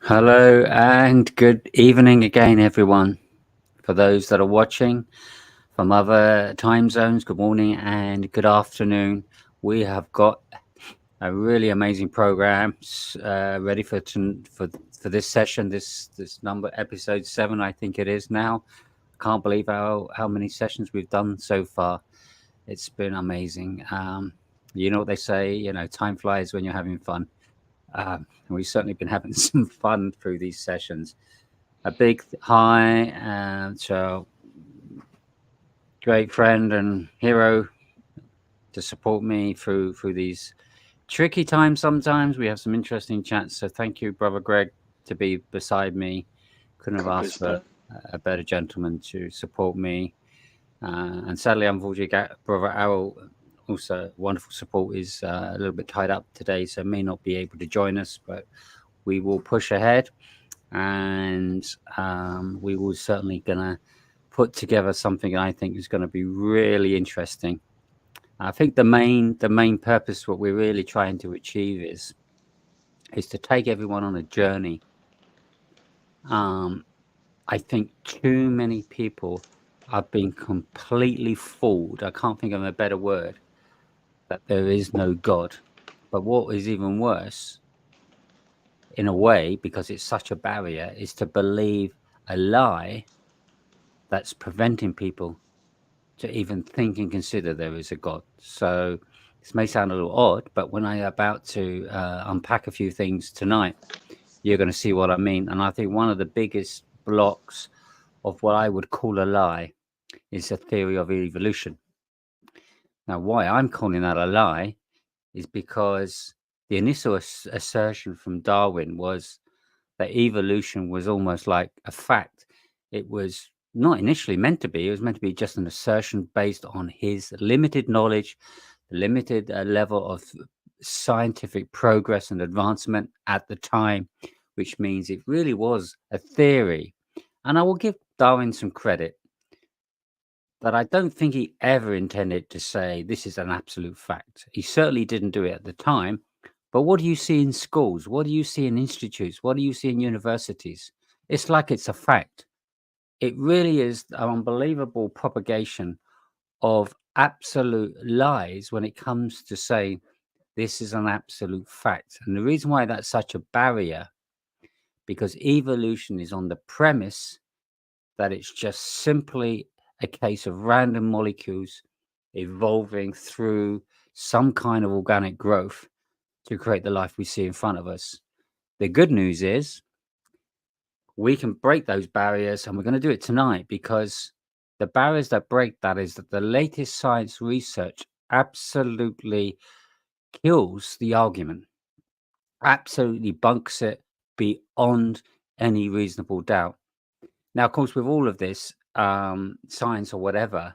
Hello and good evening again, everyone. For those that are watching from other time zones, good morning and good afternoon. We have got a really amazing program ready for this session. This number episode 7, I think it is now. Can't believe how many sessions we've done so far. It's been amazing. You know what they say, time flies when you're having fun. We've certainly been having some fun through these sessions. A big hi to great friend and hero to support me through these tricky times. Sometimes we have some interesting chats. So thank you, brother Greg, to be beside me. Couldn't have asked for a better gentleman to support me. And sadly, unfortunately, brother Errol, also wonderful support, is a little bit tied up today, so may not be able to join us. But we will push ahead, and we will certainly gonna put together something I think is going to be really interesting. I think the main purpose, what we're really trying to achieve, is to take everyone on a journey. I think too many people have been completely fooled. I can't think of a better word, that there is no God. But what is even worse, in a way, because it's such a barrier, is to believe a lie that's preventing people to even think and consider there is a God. So this may sound a little odd, but when I'm about to unpack a few things tonight, you're going to see what I mean. And I think one of the biggest blocks of what I would call a lie is the theory of evolution. Now, why I'm calling that a lie is because the initial assertion from Darwin was that evolution was almost like a fact. It was not initially meant to be. It was meant to be just an assertion based on his limited knowledge, limited level of scientific progress and advancement at the time, which means it really was a theory. And I will give Darwin some credit that I don't think he ever intended to say this is an absolute fact. He certainly didn't do it at the time. But what do you see in schools? What do you see in institutes? What do you see in universities? It's like it's a fact. It really is an unbelievable propagation of absolute lies when it comes to saying this is an absolute fact. And the reason why that's such a barrier, because evolution is on the premise that it's just simply a case of random molecules evolving through some kind of organic growth to create the life we see in front of us. The good news is we can break those barriers, and we're going to do it tonight, because the barriers that break that is that the latest science research absolutely kills the argument, absolutely bunks it beyond any reasonable doubt. Now, of course, with all of this science or whatever,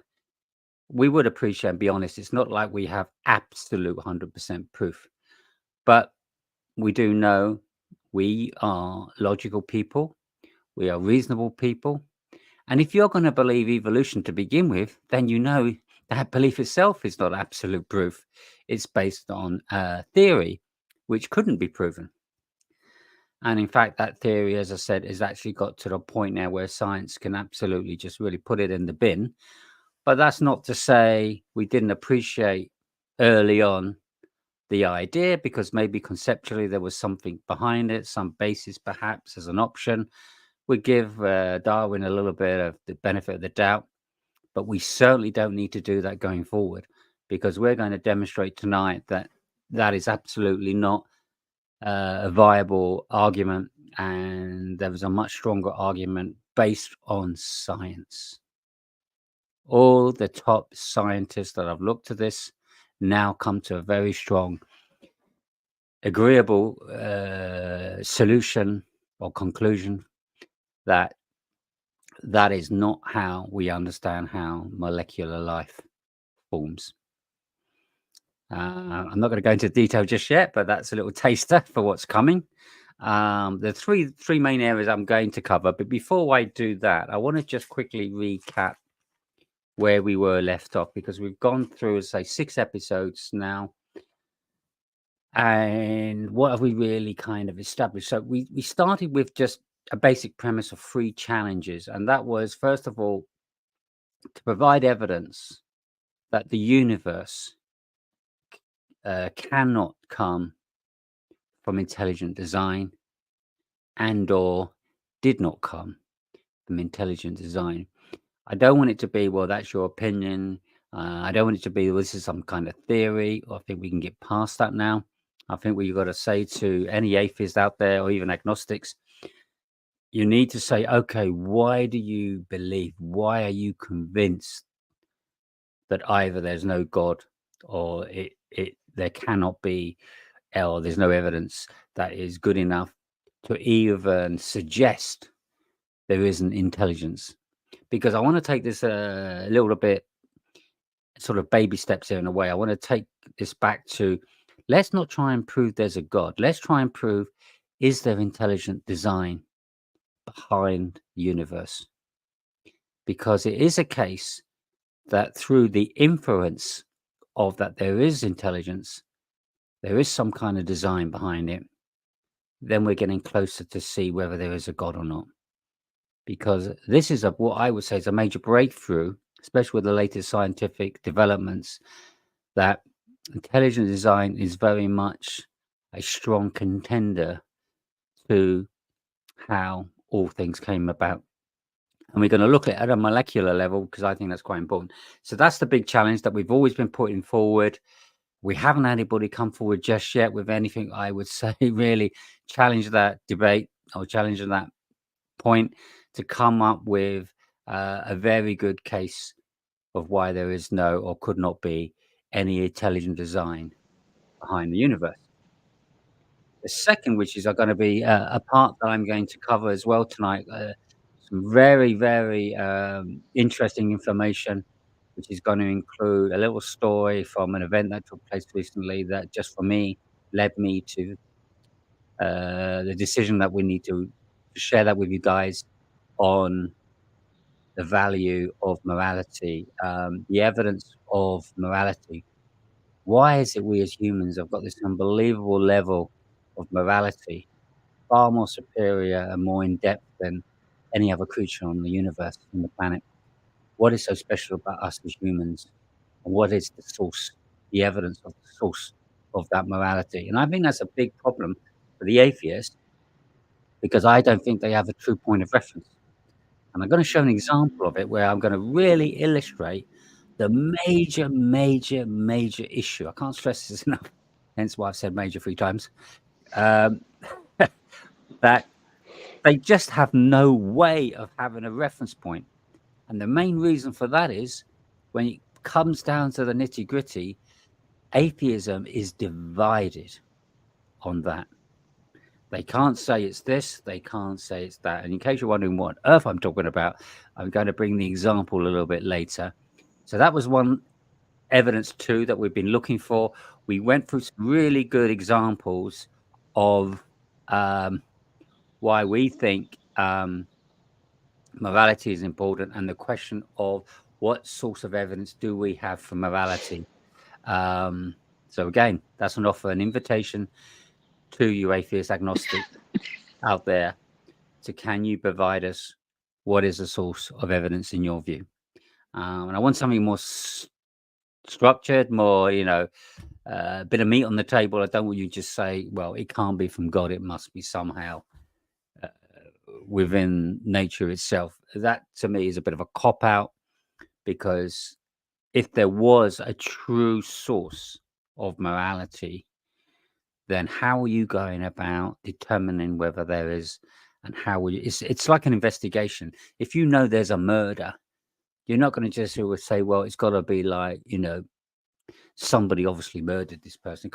we would appreciate and be honest, it's not like we have absolute 100% proof, but we do know we are logical people, we are reasonable people. And if you're going to believe evolution to begin with, then you know that belief itself is not absolute proof. It's based on a theory which couldn't be proven. And in fact, that theory, as I said, has actually got to the point now where science can absolutely just really put it in the bin. But that's not to say we didn't appreciate early on the idea, because maybe conceptually there was something behind it, some basis perhaps as an option. We give Darwin a little bit of the benefit of the doubt, but we certainly don't need to do that going forward, because we're going to demonstrate tonight that that is absolutely not a viable argument, and there was a much stronger argument based on science. All the top scientists that have looked at this now come to a very strong, agreeable solution or conclusion that that is not how we understand how molecular life forms. I'm not going to go into detail just yet, but that's a little taster for what's coming. The three main areas I'm going to cover, but before I do that, I want to just quickly recap where we were left off, because we've gone through, say, 6 episodes now, And what have we really kind of established? So we started with just a basic premise of 3 challenges, and that was, first of all, to provide evidence that the universe cannot come from intelligent design and or did not come from intelligent design. I don't want it to be, well, that's your opinion. I don't want it to be, well, this is some kind of theory. I think we can get past that now. I think what you've got to say to any atheists out there, or even agnostics, you need to say, okay, why do you believe? Why are you convinced that either there's no God, or there cannot be, or there's no evidence that is good enough to even suggest there isn't intelligence? Because I want to take this a little bit sort of baby steps here in a way. I want to take this back to, let's not try and prove there's a God. Let's try and prove, is there intelligent design behind the universe? Because it is a case that through the inference of that there is intelligence, there is some kind of design behind it, then we're getting closer to see whether there is a God or not. Because this is what I would say is a major breakthrough, especially with the latest scientific developments, that intelligent design is very much a strong contender to how all things came about. And we're going to look at a molecular level, because I think that's quite important. So that's the big challenge that we've always been putting forward. We haven't had anybody come forward just yet with anything, I would say, really challenge that debate or challenge that point, to come up with a very good case of why there is no, or could not be, any intelligent design behind the universe. The second, which is going to be a part that I'm going to cover as well tonight, some very, very interesting information, which is going to include a little story from an event that took place recently that, just for me, led me to the decision that we need to share that with you guys on the value of morality, the evidence of morality. Why is it we as humans have got this unbelievable level of morality, far more superior and more in depth than any other creature on the universe, on the planet? What is so special about us as humans? And what is the source, the evidence of the source of that morality? And I think that's a big problem for the atheists, because I don't think they have a true point of reference. And I'm going to show an example of it where I'm going to really illustrate the major, major, major issue. I can't stress this enough, hence why I've said major 3 times. That they just have no way of having a reference point. And the main reason for that is, when it comes down to the nitty-gritty, atheism is divided on that. They can't say it's this, they can't say it's that. And in case you're wondering what on earth I'm talking about, I'm going to bring the example a little bit later. So that was one evidence, too, that we've been looking for. We went through some really good examples of why we think morality is important, and the question of what source of evidence do we have for morality. So again, that's an offer, an invitation to you atheist agnostic out there, to can you provide us what is the source of evidence in your view? And I want something more structured, more, a bit of meat on the table. I don't want you to just say, well, it can't be from God, it must be somehow within nature itself. That to me is a bit of a cop out, because if there was a true source of morality, then how are you going about determining whether there is, and how will you, it's like an investigation. If you know there's a murder, you're not going to just always say, well, it's got to be like, somebody obviously murdered this person.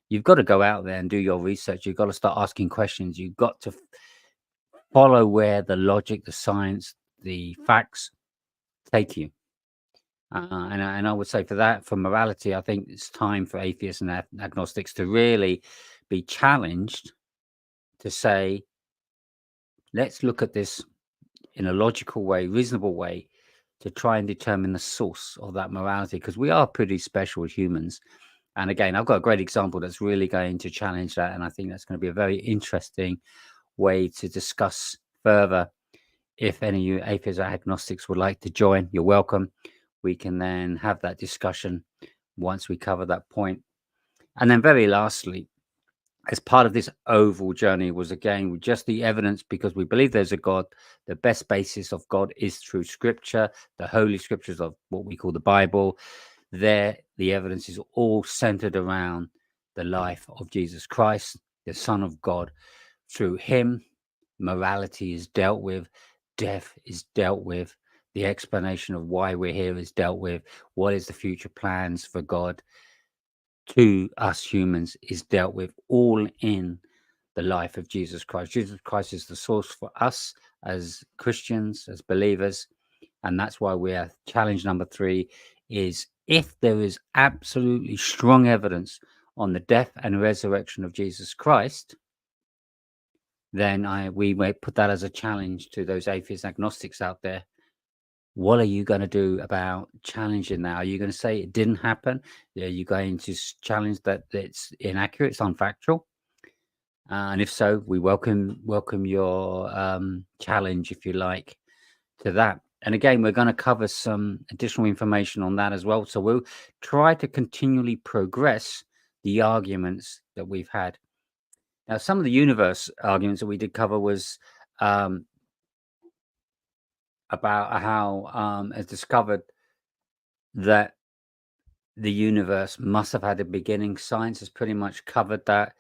You've got to go out there and do your research. You've got to start asking questions. You've got to follow where the logic, the science, the facts take you. And I would say for morality, I think it's time for atheists and agnostics to really be challenged to say, let's look at this in a logical way, reasonable way, to try and determine the source of that morality, because we are pretty special as humans. And again, I've got a great example that's really going to challenge that. And I think that's going to be a very interesting way to discuss further. If any of you atheists or agnostics would like to join, you're welcome. We can then have that discussion once we cover that point. And then very lastly, as part of this overall journey was again just the evidence, because we believe there's a God. The best basis of God is through scripture, the holy scriptures of what we call the Bible. There, the evidence is all centered around the life of Jesus Christ, the Son of God. Through him, morality is dealt with, death is dealt with, the explanation of why we're here is dealt with, what is the future plans for God to us humans is dealt with, all in the life of Jesus Christ. Jesus Christ is the source for us as Christians, as believers. And that's why we are challenge number 3 is, if there is absolutely strong evidence on the death and resurrection of Jesus Christ, then we may put that as a challenge to those atheist agnostics out there. What are you going to do about challenging that? Are you going to say it didn't happen? Are you going to challenge that it's inaccurate, it's unfactual? And if so, we welcome your challenge, if you like, to that. And again, we're going to cover some additional information on that as well. So we'll try to continually progress the arguments that we've had. Now, some of the universe arguments that we did cover was about how it's discovered that the universe must have had a beginning. Science has pretty much covered that.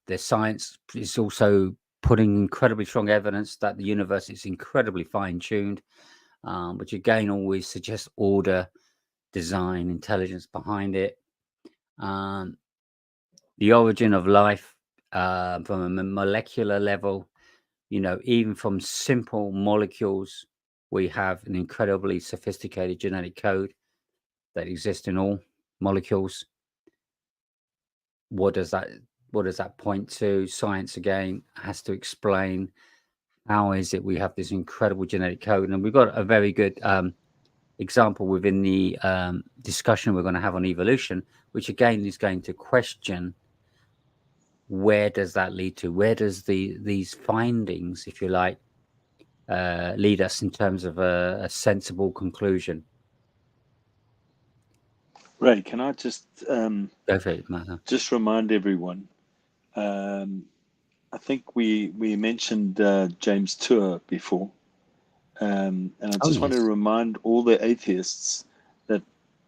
The science is also putting incredibly strong evidence that the universe is incredibly fine-tuned, which again always suggests order, design, intelligence behind it. The origin of life from a molecular level, even from simple molecules, we have an incredibly sophisticated genetic code that exists in all molecules. What does that point to? Science again has to explain how is it we have this incredible genetic code. And we've got a very good example within the discussion we're going to have on evolution, which again is going to question, where does that lead to? Where does these findings, if you like, lead us in terms of a sensible conclusion? Ray, can I just Go for it, Matt. just remind everyone? I think we mentioned James Tour before, and I just want to Yes. remind all the atheists that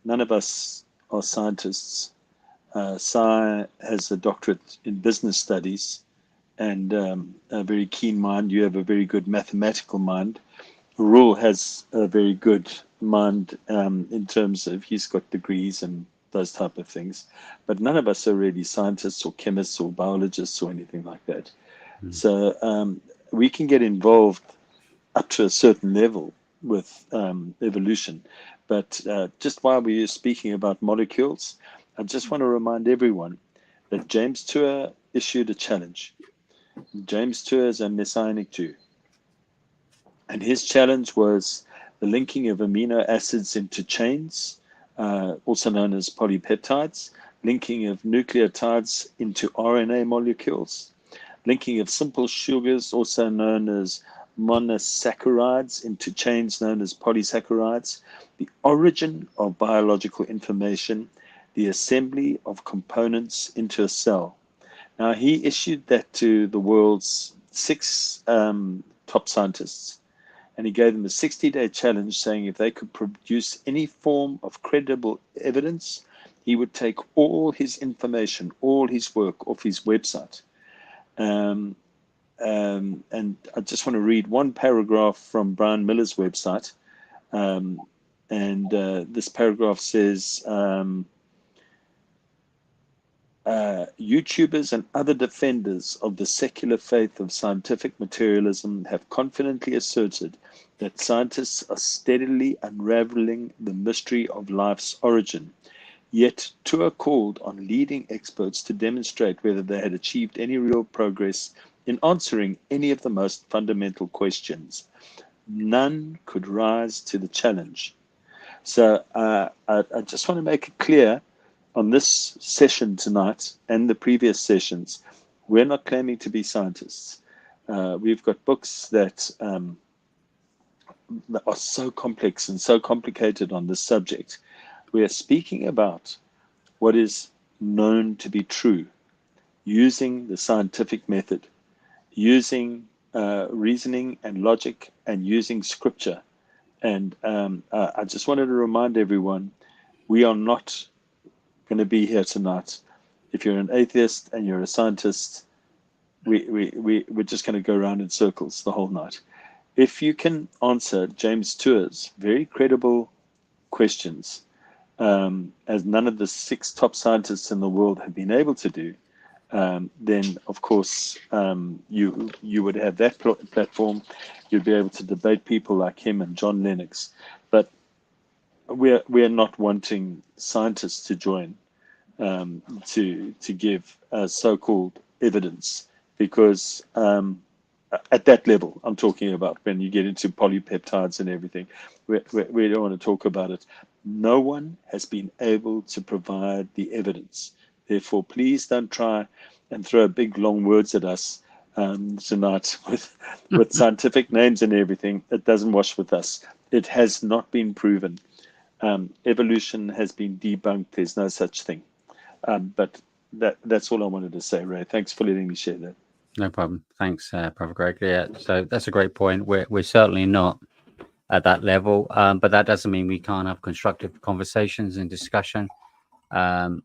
none of us are scientists. Sai has a doctorate in business studies and a very keen mind. You have a very good mathematical mind. Rule has a very good mind in terms of he's got degrees and those type of things, but none of us are really scientists or chemists or biologists or anything like that. So we can get involved up to a certain level with evolution, but just while we are speaking about molecules, I just want to remind everyone that James Tour issued a challenge. James Tour is a Messianic Jew. And his challenge was the linking of amino acids into chains, also known as polypeptides, linking of nucleotides into RNA molecules, linking of simple sugars, also known as monosaccharides, into chains known as polysaccharides, the origin of biological information, the assembly of components into a cell. Now, he issued that to the world's 6 top scientists, and he gave them a 60-day challenge, saying if they could produce any form of credible evidence, he would take all his information, all his work off his website. And I just want to read one paragraph from Brian Miller's website. This paragraph says, YouTubers and other defenders of the secular faith of scientific materialism have confidently asserted that scientists are steadily unraveling the mystery of life's origin. Yet Tour called on leading experts to demonstrate whether they had achieved any real progress in answering any of the most fundamental questions. None could rise to the challenge. So I just want to make it clear on this session tonight and the previous sessions, we're not claiming to be scientists. We've got books that are so complex and so complicated on this subject. We are speaking about what is known to be true, using the scientific method, using reasoning and logic, and using scripture. And I just wanted to remind everyone, we are not going to be here tonight. If you're an atheist and you're a scientist, we're just going to go around in circles the whole night. If you can answer James Tour's very credible questions, as none of the 6 top scientists in the world have been able to do, then of course you would have that platform. You'd be able to debate people like him and John Lennox. But we're not wanting scientists to join to give so-called evidence, because at that level I'm talking about, when you get into polypeptides and everything, we don't want to talk about it. No one has been able to provide the evidence. Therefore, please don't try and throw big long words at us tonight with scientific names and everything. It doesn't wash with us. It has not been proven. Evolution has been debunked. There's no such thing. But that's all I wanted to say, Ray. Thanks for letting me share that. No problem. Thanks, Brother Greg. Yeah, so that's a great point. We're certainly not at that level, but that doesn't mean we can't have constructive conversations and discussion. That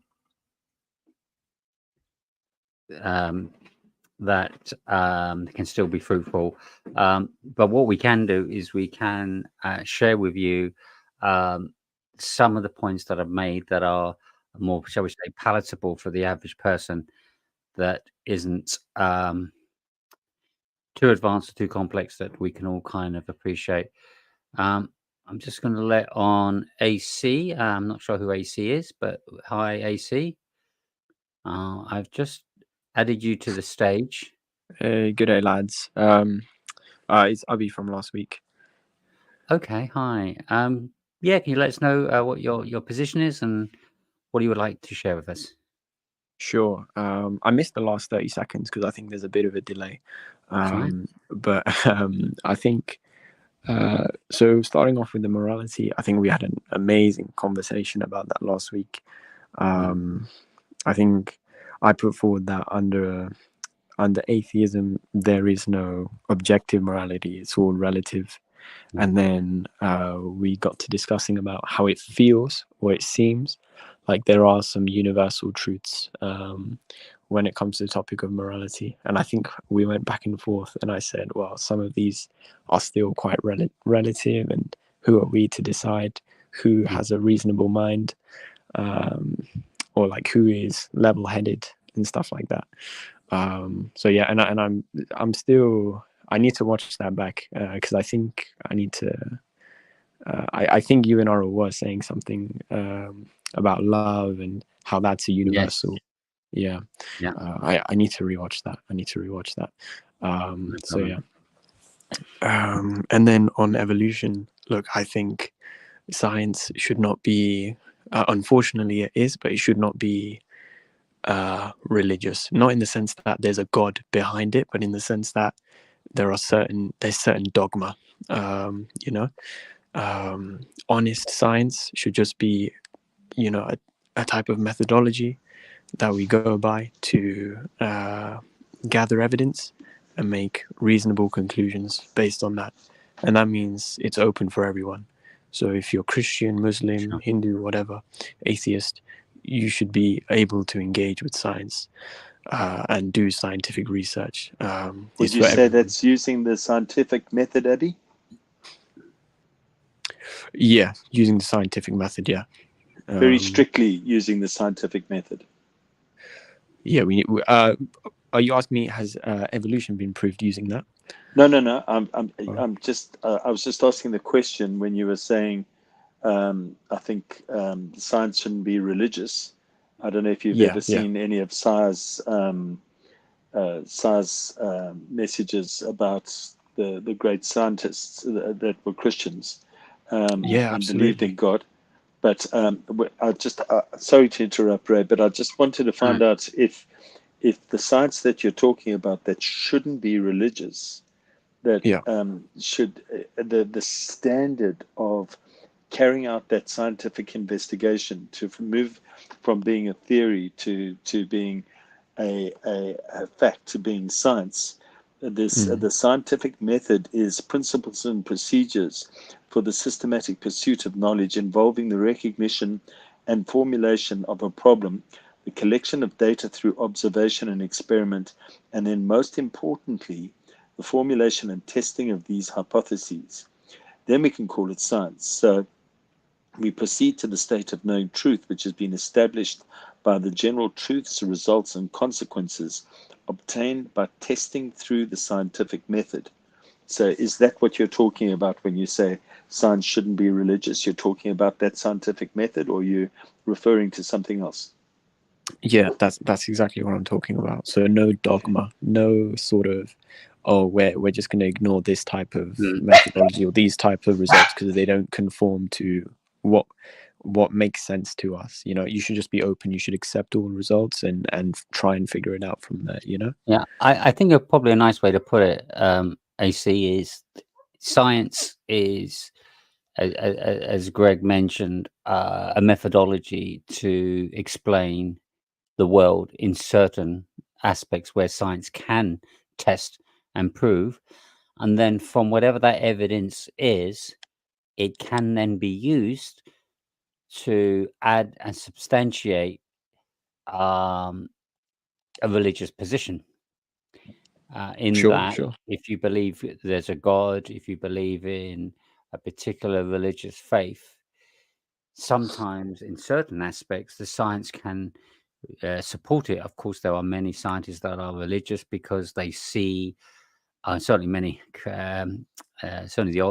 can still be fruitful. But what we can do is we can share with you some of the points that I've made that are more, shall we say, palatable for the average person, that isn't too advanced or too complex, that we can all kind of appreciate. I'm just going to let on AC. I'm not sure who AC is, but hi, AC. I've just added you to the stage. Good day, lads. It's Abby from last week. Okay, hi. Yeah, can you let us know what your position is and what you would like to share with us? Sure. I missed the last 30 seconds because I think there's a bit of a delay. Fine. But I think, so starting off with the morality, I think we had an amazing conversation about that last week. I think I put forward that under atheism, there is no objective morality. It's all relative. And then we got to discussing about how it feels, or it seems like there are some universal truths when it comes to the topic of morality. And I think we went back and forth, and I said, well, some of these are still quite relative, and who are we to decide who has a reasonable mind, or like who is level-headed and stuff like that. So yeah, and I'm still, I need to watch that back because I think I need to. I think you and Ara were saying something about love and how that's a universal. Yes. Yeah. I need to rewatch that. So yeah. And then on evolution, look, I think science should not be. Unfortunately, it is, but it should not be religious. Not in the sense that there's a God behind it, but in the sense that there's certain dogma. Honest science should just be, a type of methodology that we go by to gather evidence and make reasonable conclusions based on that. And that means it's open for everyone. So if you're Christian, Muslim, Hindu, whatever, atheist, you should be able to engage with science and do scientific research. Would you say that's using the scientific method, Abby? Yeah, using the scientific method, yeah. Very strictly using the scientific method. Yeah, are you asking me, has evolution been proved using that? No. I'm just. I was just asking the question when you were saying, I think science shouldn't be religious. I don't know if you've ever seen any of Si's messages about the great scientists that were Christians and believed in God. But I just sorry to interrupt, Ray, but I just wanted to find out if the science that you're talking about that shouldn't be religious, that Yeah. should the standard of carrying out that scientific investigation to move from being a theory to being a fact, to being science. The scientific method is principles and procedures for the systematic pursuit of knowledge involving the recognition and formulation of a problem, the collection of data through observation and experiment, and then most importantly, the formulation and testing of these hypotheses. Then we can call it science. So we proceed to the state of knowing truth, which has been established by the general truths, results, and consequences obtained by testing through the scientific method. So is that what you're talking about when you say science shouldn't be religious? You're talking about that scientific method, or you're referring to something else? Yeah, that's exactly what I'm talking about. So no dogma, no sort of, oh, we're just going to ignore this type of methodology or these type of results because they don't conform to what makes sense to us. You know, you should just be open. You should accept all results and try and figure it out from there. You know. Yeah, I think probably a nice way to put it, AC, is science is, as Greg mentioned, a methodology to explain the world in certain aspects where science can test and prove. And then from whatever that evidence is, it can then be used to add and substantiate a religious position. In that, Sure. if you believe there's a God, if you believe in a particular religious faith, sometimes in certain aspects, the science can support it. Of course, there are many scientists that are religious because they see, certainly many, certainly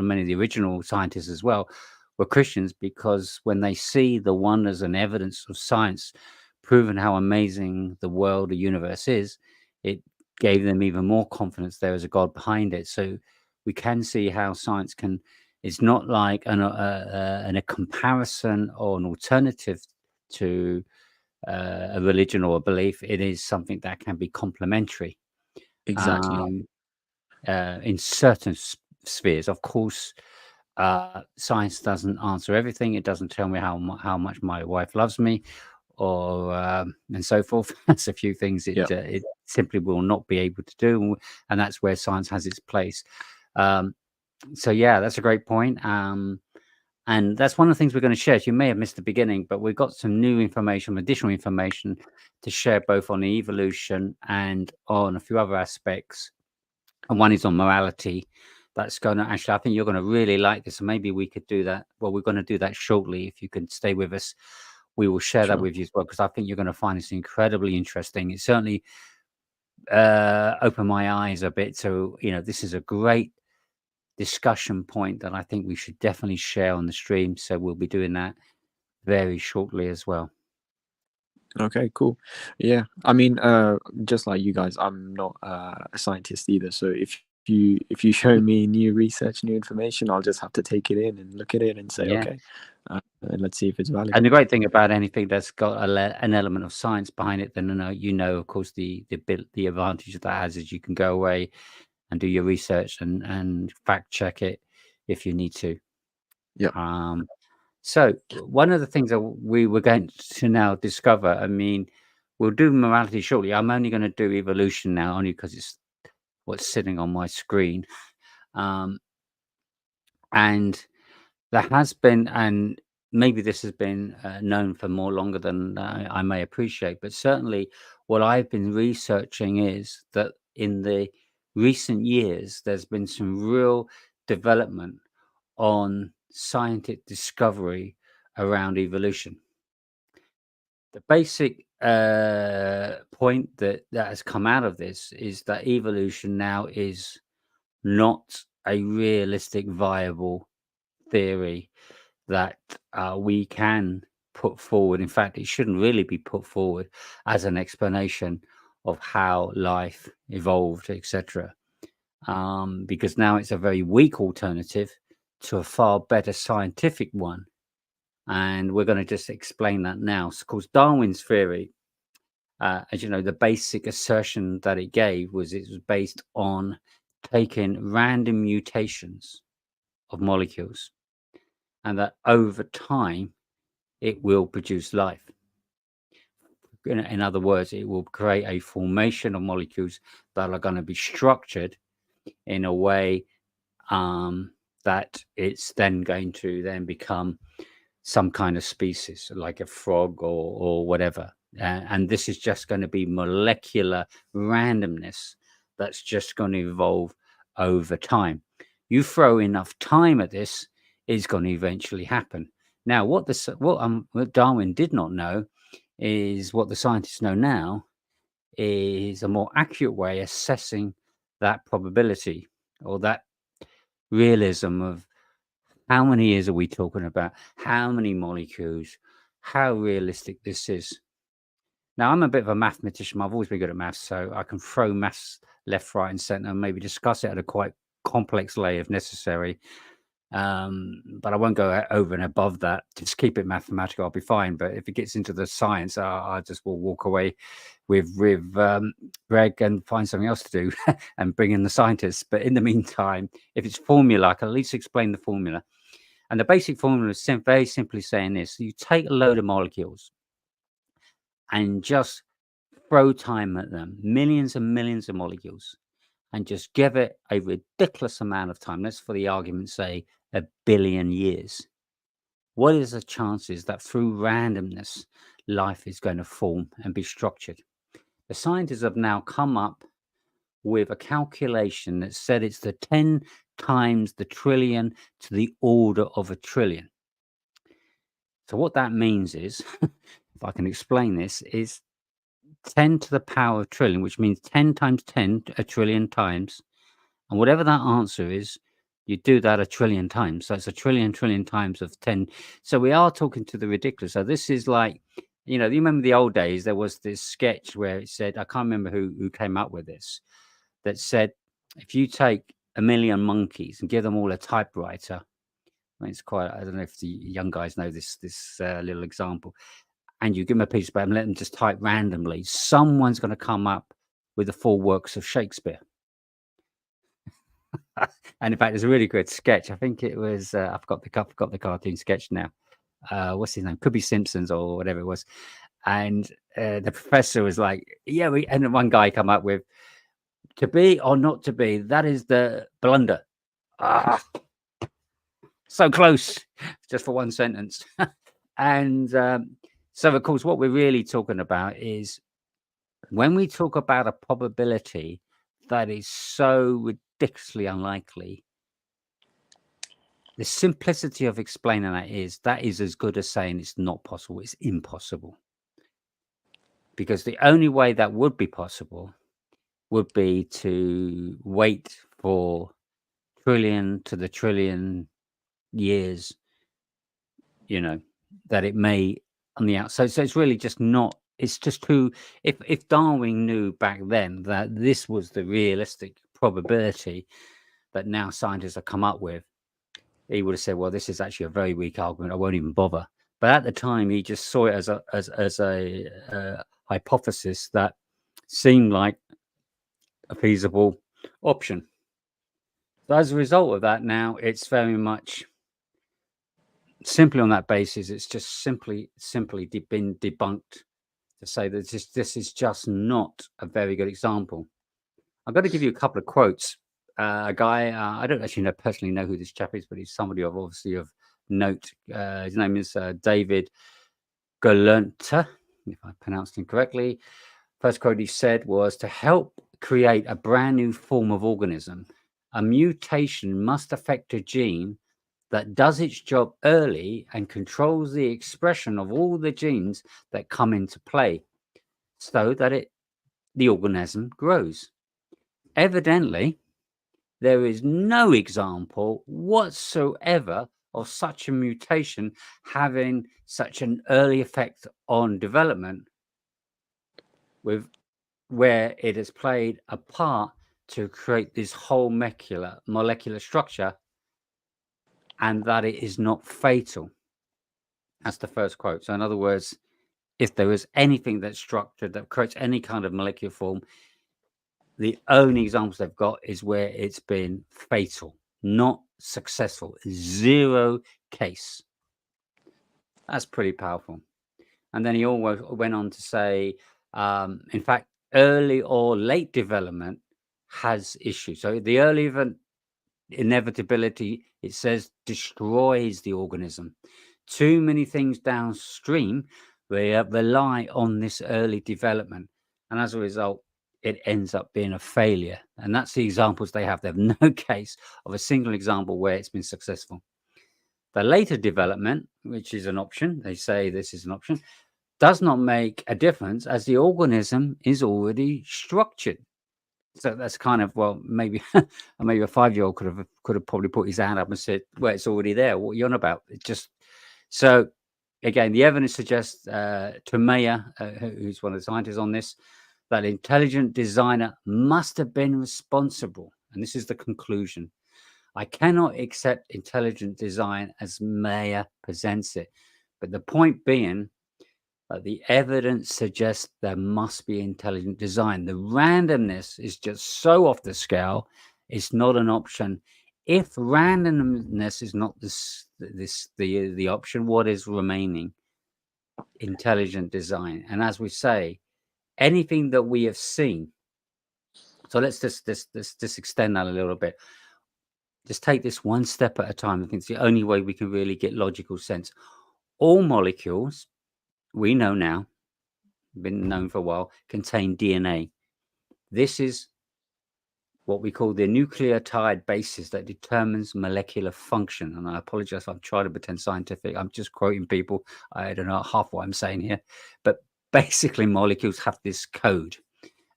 many of the original scientists as well were Christians, because when they see the wonders and evidence of science proving how amazing the world, the universe is, it gave them even more confidence there is a God behind it. So we can see how science can. It's not like a comparison or an alternative to a religion or a belief. It is something that can be complementary Exactly. in certain spheres. Of course, science doesn't answer everything. It doesn't tell me how much my wife loves me, or and so forth. That's a few things it simply will not be able to do, and that's where science has its place. So yeah, that's a great point. And that's one of the things we're going to share. You may have missed the beginning, but we've got some new information, additional information to share, both on the evolution and on a few other aspects. And one is on morality. That's going to actually, I think you're going to really like this. And maybe we could do that. Well, we're going to do that shortly. If you can stay with us, we will share that with you as well, because I think you're going to find this incredibly interesting. It certainly opened my eyes a bit. So, this is a great discussion point that I think we should definitely share on the stream. So we'll be doing that very shortly as well. Okay, cool. Yeah, I mean, just like you guys, I'm not a scientist either. So if you show me new research, new information, I'll just have to take it in and look at it and say, okay, let's see if it's valid. And the great thing about anything that's got an element of science behind it, then of course, the advantage of that is you can go away and do your research and fact check it if you need to. Yeah. So one of the things that we were going to now discover, I mean, we'll do morality shortly. I'm only going to do evolution now, only because it's what's sitting on my screen. And there has been, and maybe this has been known for more longer than I may appreciate, but certainly what I've been researching is that in the recent years, there's been some real development on scientific discovery around evolution. The basic point that has come out of this is that evolution now is not a realistic, viable theory that we can put forward. In fact, it shouldn't really be put forward as an explanation of how life evolved, etc. Because now it's a very weak alternative to a far better scientific one. And we're going to just explain that now. So, of course, Darwin's theory, as you know, the basic assertion that it gave was it was based on taking random mutations of molecules, and that over time it will produce life. In other words, it will create a formation of molecules that are going to be structured in a way that it's then going to then become some kind of species, like a frog or whatever. And this is just going to be molecular randomness that's just going to evolve over time. You throw enough time at this, it's going to eventually happen. Now, what Darwin did not know is what the scientists know now is a more accurate way assessing that probability or that realism of how many years are we talking about, how many molecules, how realistic this is. Now, I'm a bit of a mathematician. I've always been good at maths, so I can throw maths left, right, and center and maybe discuss it at a quite complex layer if necessary. But I won't go over and above that. Just keep it mathematical. I'll be fine. But if it gets into the science, I just will walk away with Greg and find something else to do and bring in the scientists. But in the meantime, if it's formula, I can at least explain the formula. And the basic formula is very simply saying this: you take a load of molecules and just throw time at them, millions and millions of molecules, and just give it a ridiculous amount of time. Let's, for the argument's sake, 1 billion years. What is the chances that through randomness, life is going to form and be structured? The scientists have now come up with a calculation that said it's the 10 times the trillion to the order of a trillion. So what that means is, if I can explain this, is 10 to the power of trillion, which means 10 times 10, a trillion times. And whatever that answer is, you do that 1 trillion times. So it's 1 trillion times of 10. So we are talking to the ridiculous. So this is like, you remember the old days, there was this sketch where it said, I can't remember who came up with this, that said, if you take 1 million monkeys and give them all a typewriter, it's quite, I don't know if the young guys know this little example, and you give them a piece of paper and let them just type randomly, someone's going to come up with the full works of Shakespeare. And in fact, there's a really good sketch. I think it was, I forgot the cartoon sketch now. What's his name? Could be Simpsons or whatever it was. And the professor was like, yeah, and then one guy come up with, to be or not to be, that is the blunder. So close, just for one sentence. And so, of course, what we're really talking about is when we talk about a probability that is so ridiculously unlikely, the simplicity of explaining that is as good as saying it's not possible. It's impossible. Because the only way that would be possible would be to wait for trillion to the trillion years, that it may on the outside. So it's really just not, it's just too, if Darwin knew back then that this was the realistic probability that now scientists have come up with, he would have said, well, this is actually a very weak argument. I won't even bother. But at the time, he just saw it as a hypothesis that seemed like a feasible option. So as a result of that, now it's very much simply on that basis. It's just simply been debunked to say that this is just not a very good example. I'm going to give you a couple of quotes. A guy, I don't actually personally know who this chap is, but he's somebody obviously of note. His name is David Golunter, if I pronounced him correctly. First quote he said was, to help create a brand new form of organism, a mutation must affect a gene that does its job early and controls the expression of all the genes that come into play so that the organism grows. Evidently, there is no example whatsoever of such a mutation having such an early effect on development, where it has played a part to create this whole molecular structure, and that it is not fatal. That's the first quote. So in other words, if there is anything that's structured that creates any kind of molecular form, the only examples they've got is where it's been fatal, not successful. 0 case. That's pretty powerful. And then he always went on to say, in fact, early or late development has issues. So the early event inevitability, it says, destroys the organism. Too many things downstream rely on this early development. And as a result, it ends up being a failure. And that's the examples they have. They have no case of a single example where it's been successful. The later development, which is an option, they say this is an option, does not make a difference as the organism is already structured. So that's kind of, well, maybe maybe a 5-year-old could have probably put his hand up and said, well, it's already there. What are you on about? It just, so again, the evidence suggests to Meyer, who's one of the scientists on this, that intelligent designer must have been responsible. And this is the conclusion. I cannot accept intelligent design as Meyer presents it. But the point being, the evidence suggests there must be intelligent design. The randomness is just so off the scale. It's not an option. If randomness is not the option, what is remaining? Intelligent design. And as we say, anything that we have seen. So let's just extend that a little bit. Just take this one step at a time. I think it's the only way we can really get logical sense. All molecules, we know now, been known for a while, contain DNA. This is what we call the nucleotide basis that determines molecular function. And I apologize if I'm trying to pretend scientific. I'm just quoting people. I don't know half what I'm saying here. But basically, molecules have this code.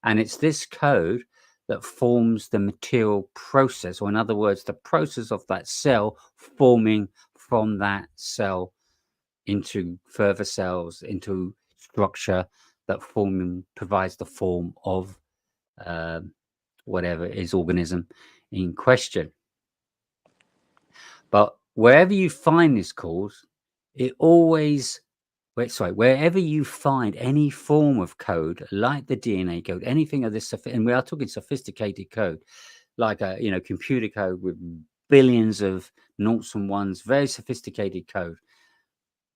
And it's this code that forms the material process, or in other words, the process of that cell forming from that cell into further cells, into structure that provides the form of whatever is organism in question. But wherever you find this cause, it always, wherever you find any form of code, like the DNA code, anything of this, and we are talking sophisticated code, like a computer code with billions of noughts and ones, very sophisticated code,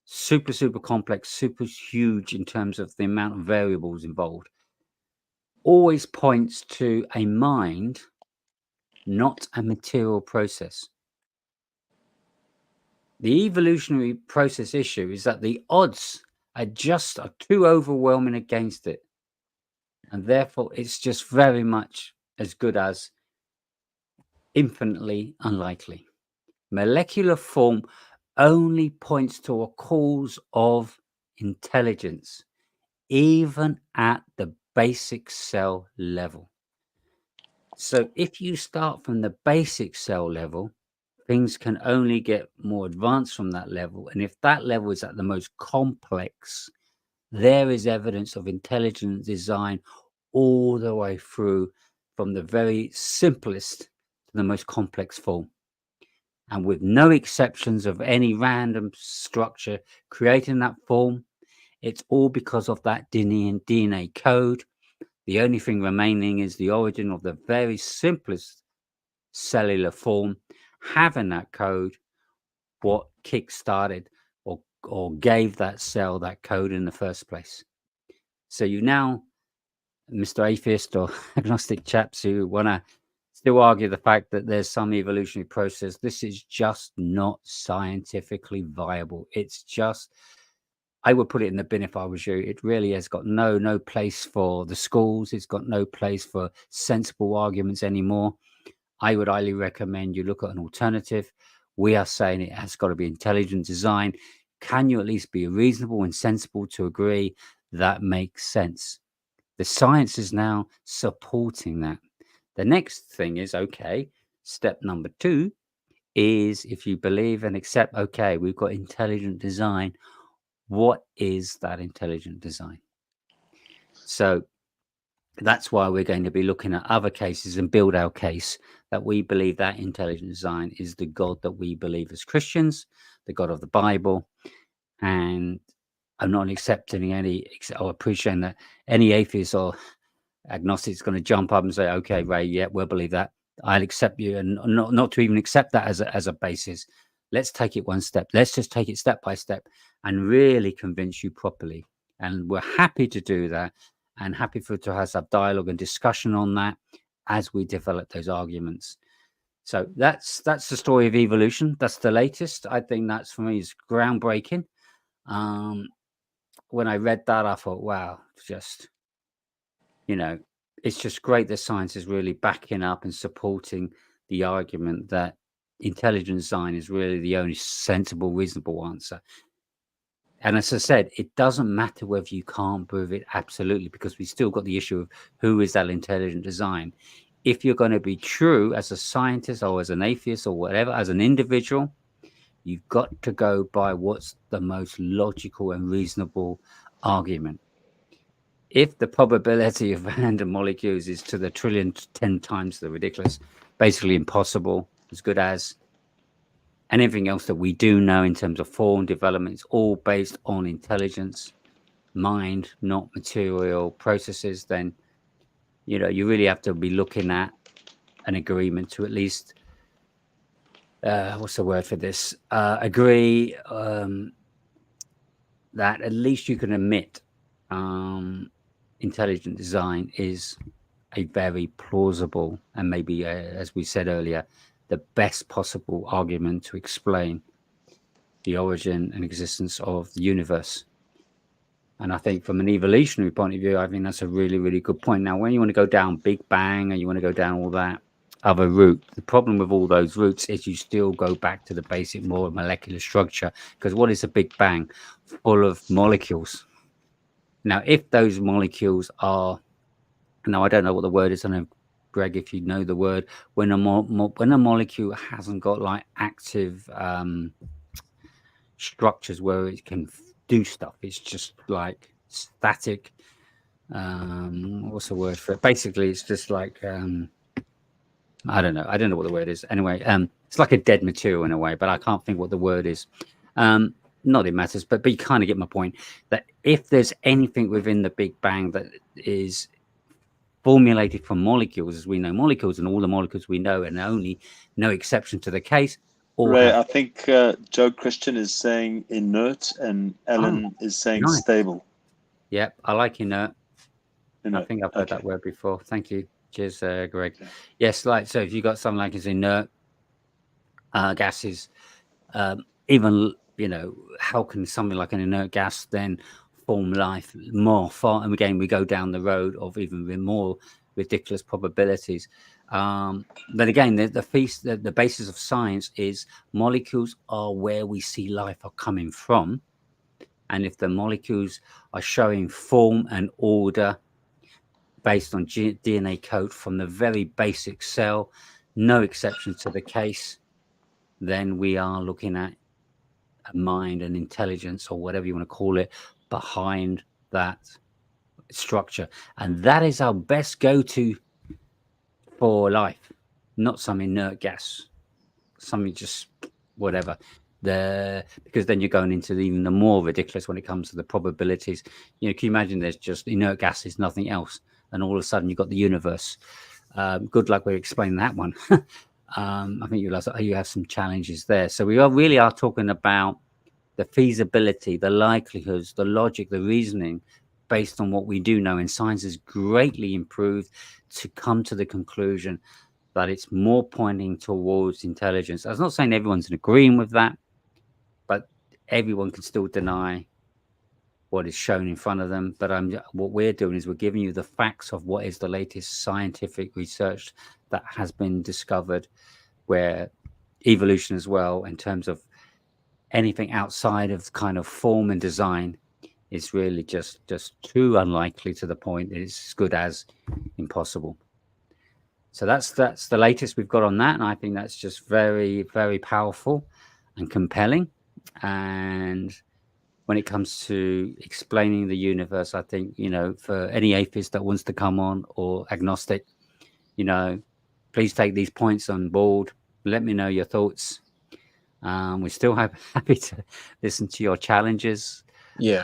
super complex, super huge in terms of the amount of variables involved, always points to a mind, not a material process. The evolutionary process issue is that the odds are too overwhelming against it. And therefore, it's just very much as good as infinitely unlikely. Molecular form only points to a cause of intelligence, even at the basic cell level. So if you start from the basic cell level, things can only get more advanced from that level. And if that level is at the most complex, there is evidence of intelligent design all the way through from the very simplest to the most complex form. And with no exceptions of any random structure creating that form, it's all because of that DNA code. The only thing remaining is the origin of the very simplest cellular form having that code, what kick-started or gave that cell that code in the first place. So you now, Mr. Atheist or agnostic chaps who want to still argue the fact that there's some evolutionary process, this is just not scientifically viable. It's just, I would put it in the bin if I was you. It really has got no place for the schools. It's got no place for sensible arguments anymore. I would highly recommend you look at an alternative. We are saying it has got to be intelligent design. Can you at least be reasonable and sensible to agree that makes sense? The science is now supporting that. The next thing is, okay, step number 2 is if you believe and accept, okay, we've got intelligent design. What is that intelligent design? So that's why we're going to be looking at other cases and build our case that we believe that intelligent design is the God that we believe as Christians, the God of the Bible. and I'm not accepting any or appreciating that any atheist or agnostic is going to jump up and say, okay, Ray, yeah, we'll believe that. I'll accept you, and not to even accept that as a basis. Let's take it one step. Let's just take it step by step and really convince you properly. And we're happy to do that, and happy to have some dialogue and discussion on that as we develop those arguments. So that's the story of evolution. That's the latest. I think that's, for me, is groundbreaking. When I read that, I thought, wow, just, it's just great that science is really backing up and supporting the argument that intelligent design is really the only sensible, reasonable answer. And as I said, it doesn't matter whether you can't prove it absolutely, because we still got the issue of who is that intelligent design. If you're going to be true as a scientist or as an atheist or whatever, as an individual, you've got to go by what's the most logical and reasonable argument. If the probability of random molecules is to the trillion, 10 times the ridiculous, basically impossible, as good as anything else that we do know in terms of form development, it's all based on intelligence, mind, not material processes, then, you really have to be looking at an agreement to at least, what's the word for this? Agree that at least you can admit intelligent design is a very plausible and maybe, as we said earlier, the best possible argument to explain the origin and existence of the universe. And I think from an evolutionary point of view, I think that's a really, really good point. Now, when you want to go down Big Bang and you want to go down all that other route, the problem with all those routes is you still go back to the basic more molecular structure, because what is a Big Bang? Full of molecules. Now, if those molecules are, now I don't know what the word is, I don't know, Greg, if you know the word, when a molecule hasn't got like active structures where it can do stuff, it's just like static, what's the word for it? Basically, it's just like, I don't know what the word is. Anyway, it's like a dead material in a way, but I can't think what the word is. Not it matters, but you kind of get my point, that if there's anything within the Big Bang that is formulated from molecules, as we know molecules, and all the molecules we know, and only no exception to the case. Ray, I think Joe Christian is saying inert, and Alan is saying stable. Yep, I like inert. I think I've heard that word before. Thank you. Cheers, Greg. Okay. Yes, so if you got something like as inert gases, even, how can something like an inert gas then form life more far? And again, we go down the road of even more ridiculous probabilities. But again, the basis of science is molecules are where we see life are coming from. And if the molecules are showing form and order based on DNA code from the very basic cell, no exceptions to the case, then we are looking at a mind and intelligence, or whatever you want to call it, behind that structure. And that is our best go-to for life, not some inert gas, something just whatever. Because then you're going into even the more ridiculous when it comes to the probabilities. Can you imagine there's just inert gas is nothing else, and all of a sudden you've got the universe. Good luck with explaining that one. I think you have some challenges there. So we really are talking about the feasibility, the likelihoods, the logic, the reasoning based on what we do know. And science has greatly improved to come to the conclusion that it's more pointing towards intelligence. I was not saying everyone's agreeing with that, but everyone can still deny what is shown in front of them. But what we're doing is we're giving you the facts of what is the latest scientific research that has been discovered, where evolution as well, in terms of anything outside of kind of form and design, is really just too unlikely, to the point it's as good as impossible. So that's the latest we've got on that, and I think that's just very, very powerful and compelling. And when it comes to explaining the universe, I think, for any atheist that wants to come on, or agnostic, please take these points on board. Let me know your thoughts. We're still happy to listen to your challenges. Yeah.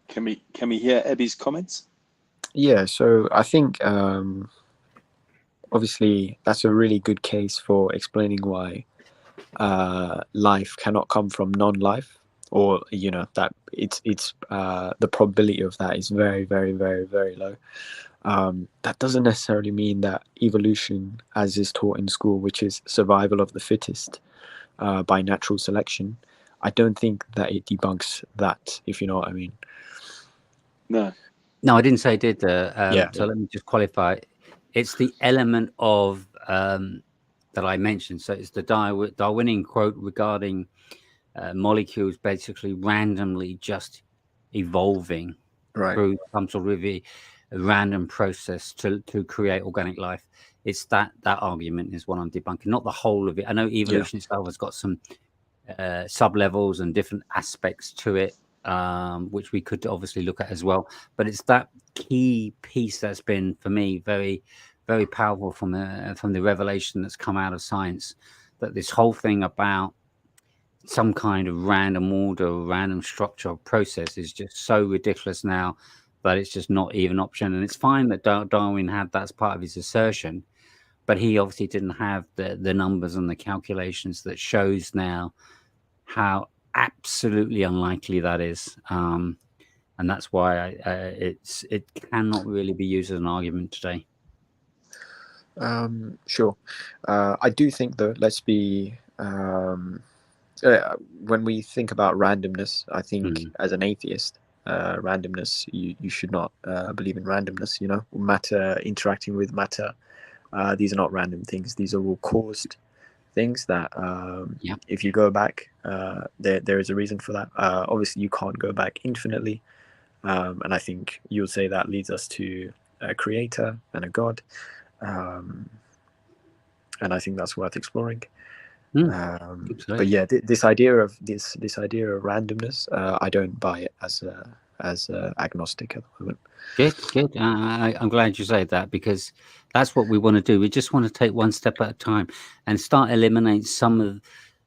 Can we hear Abby's comments? Yeah, so I think obviously that's a really good case for explaining why life cannot come from non-life, or that it's the probability of that is very, very, very, very low. That doesn't necessarily mean that evolution, as is taught in school, which is survival of the fittest by natural selection, I don't think that it debunks that, if you know what I mean. No, I didn't say it did. Yeah. So let me just qualify. It's the element of that I mentioned. So it's the Darwinian quote regarding molecules basically randomly just evolving Right. through some sort of a random process to create organic life. It's that argument is what I'm debunking, not the whole of it. I know evolution itself has got some sub-levels and different aspects to it, which we could obviously look at as well. But it's that key piece that's been, for me, very, very powerful from the revelation that's come out of science, that this whole thing about some kind of random order, random structure or process is just so ridiculous now that it's just not even an option. And it's fine that Darwin had that as part of his assertion, but he obviously didn't have the numbers and the calculations that shows now how absolutely unlikely that is. And that's why it cannot really be used as an argument today. Sure. I do think, though, let's be when we think about randomness, I think as an atheist, randomness, you should not believe in randomness. Matter interacting with matter, these are not random things. These are all caused things that if you go back, there is a reason for that. Obviously you can't go back infinitely, and I think you'll say that leads us to a creator and a god, and I think that's worth exploring. But yeah, this idea of randomness, I don't buy it as agnostic at the moment. Good. I'm glad you say that, because that's what we want to do. We just want to take one step at a time and start eliminate some of.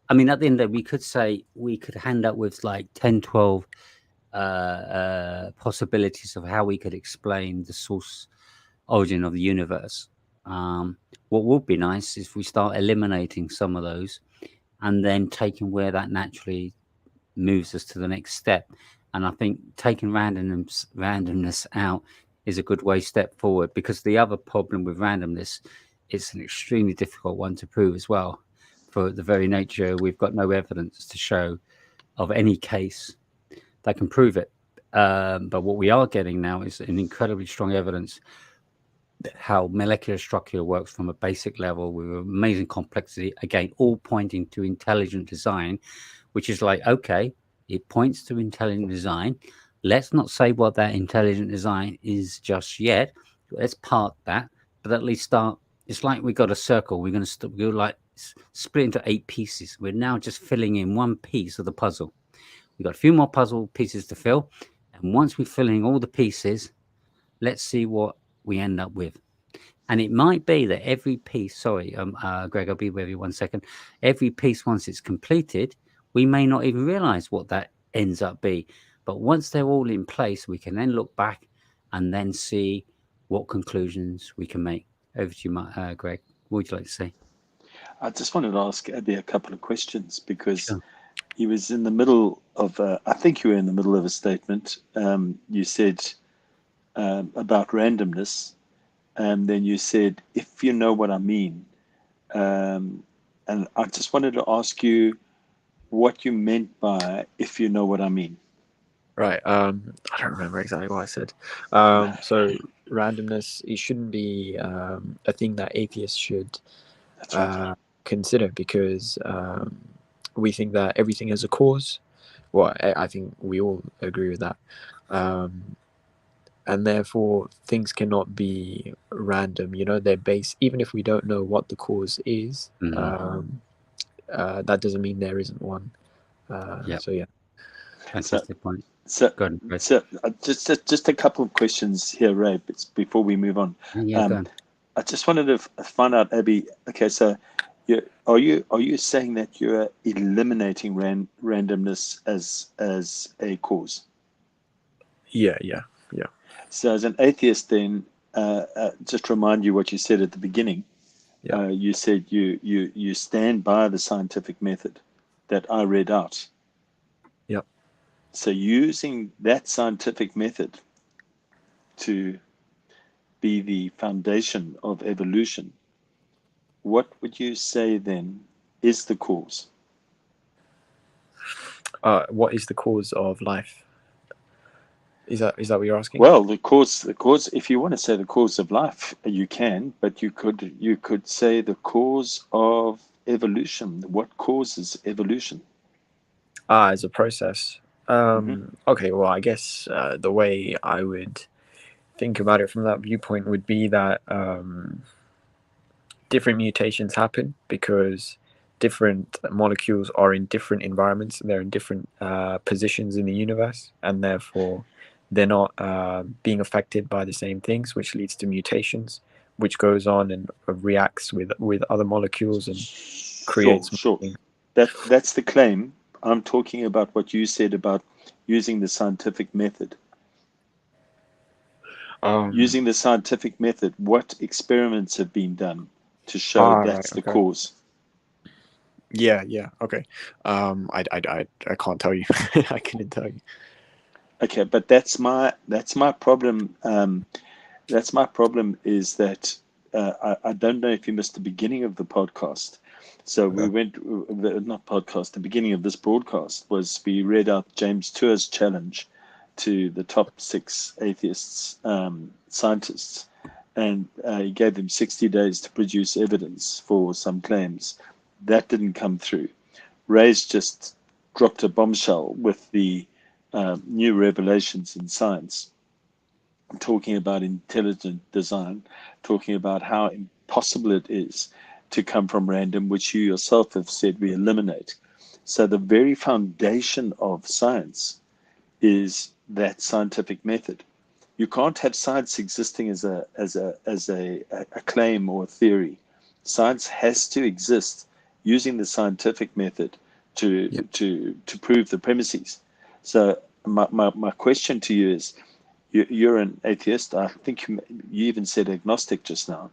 I mean, at the end of the day, we could say we could hand up with like 10, 12 possibilities of how we could explain the source origin of the universe. What would be nice is if we start eliminating some of those and then taking where that naturally moves us to the next step. And I think taking randomness out is a good way step forward, because the other problem with randomness, it's an extremely difficult one to prove as well. For the very nature, we've got no evidence to show of any case that can prove it. But what we are getting now is an incredibly strong evidence how molecular structure works from a basic level with amazing complexity, again, all pointing to intelligent design, which is like, okay, it points to intelligent design. Let's not say what that intelligent design is just yet. Let's park that, but at least start. It's like we got a circle. We're going to we'll like split into 8 pieces. We're now just filling in one piece of the puzzle. We've got a few more puzzle pieces to fill. And once we're filling all the pieces, let's see what we end up with. And it might be that every piece, sorry, Greg, I'll be with you 1 second. Every piece, once it's completed, we may not even realize what that ends up be. But once they're all in place, we can then look back and then see what conclusions we can make. Over to you, Greg. What would you like to say? I just wanted to ask Abby a couple of questions, because he was in the middle of, I think you were in the middle of a statement. You said about randomness, and then you said, if you know what I mean. And I just wanted to ask you what you meant by, if you know what I mean. Right. I don't remember exactly what I said. So randomness, it shouldn't be a thing that atheists should consider, because we think that everything has a cause. Well, I think we all agree with that. And therefore things cannot be random. They're based, even if we don't know what the cause is, that doesn't mean there isn't one. So yeah. Fantastic point. So just a couple of questions here, Ray, before we move on. Go on. I just wanted to find out, Abby, okay, so Are you saying that you're eliminating randomness as a cause? Yeah. So as an atheist, then just remind you what you said at the beginning. Yeah. You said you stand by the scientific method that I read out. Yeah. So using that scientific method to be the foundation of evolution, what would you say then is the cause? What is the cause of life? Is that what you're asking? Well, the cause, if you want to say the cause of life, you can, but you could say the cause of evolution. What causes evolution? As a process. Hmm. Okay, well, I guess the way I would think about it from that viewpoint would be that different mutations happen because different molecules are in different environments. They're in different positions in the universe, and therefore they're not being affected by the same things, which leads to mutations, which goes on and reacts with other molecules and creates Sure. something. That's the claim. I'm talking about what you said about using the scientific method. Um, Using the scientific method, what experiments have been done to show right, that's the okay. cause? Yeah, okay. I can't tell you. I couldn't tell you. Okay, but that's my problem. That's my problem is that I don't know if you missed the beginning of the podcast. So we Okay. went, not podcast, the beginning of this broadcast was we read out James Tour's challenge to the top 6 atheists, scientists, and he gave them 60 days to produce evidence for some claims. That didn't come through. Ray's just dropped a bombshell with the new revelations in science, talking about intelligent design, talking about how impossible it is to come from random, which you yourself have said we eliminate. So the very foundation of science is that scientific method. You can't have science existing as a claim or a theory. Science has to exist using the scientific method to Yeah. to prove the premises. So my question to you is, you're an atheist. I think you even said agnostic just now.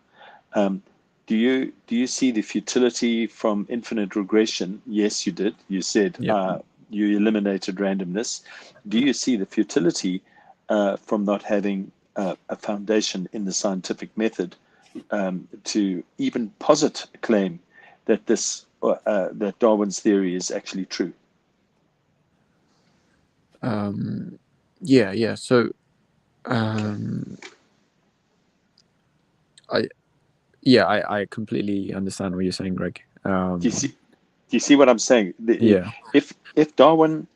Um, do you see the futility from infinite regression? Yes, you did. You said Yeah. you eliminated randomness. Do you see the futility from not having a foundation in the scientific method to even posit a claim that that Darwin's theory is actually true? Yeah. So Okay. I I completely understand what you're saying, Greg. Do you see? Do you see what I'm saying? Yeah. If Darwin,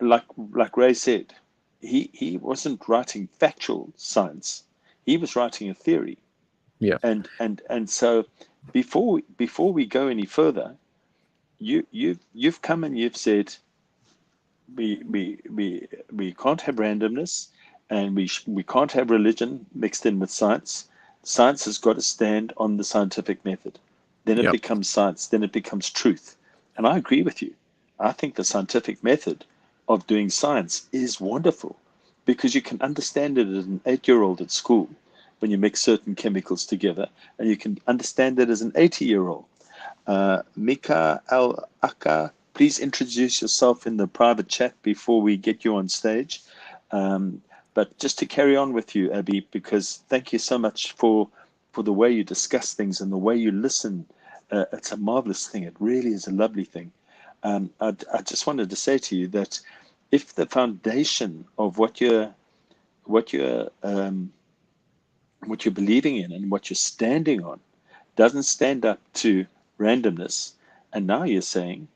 like Ray said, he wasn't writing factual science. He was writing a theory. Yeah. And so before we go any further, you've come and you've said we can't have randomness, and we can't have religion mixed in with science. Science has got to stand on the scientific method. Then it Yeah. becomes science. Then it becomes truth. And I agree with you. I think the scientific method of doing science is wonderful because you can understand it as an 8-year-old at school when you mix certain chemicals together, and you can understand it as an 80-year-old. Mika Al Aka, please introduce yourself in the private chat before we get you on stage. But just to carry on with you, Abby, because thank you so much for the way you discuss things and the way you listen. It's a marvelous thing. It really is a lovely thing. I just wanted to say to you that if the foundation of what you're what you're believing in and what you're standing on doesn't stand up to randomness, and now you're saying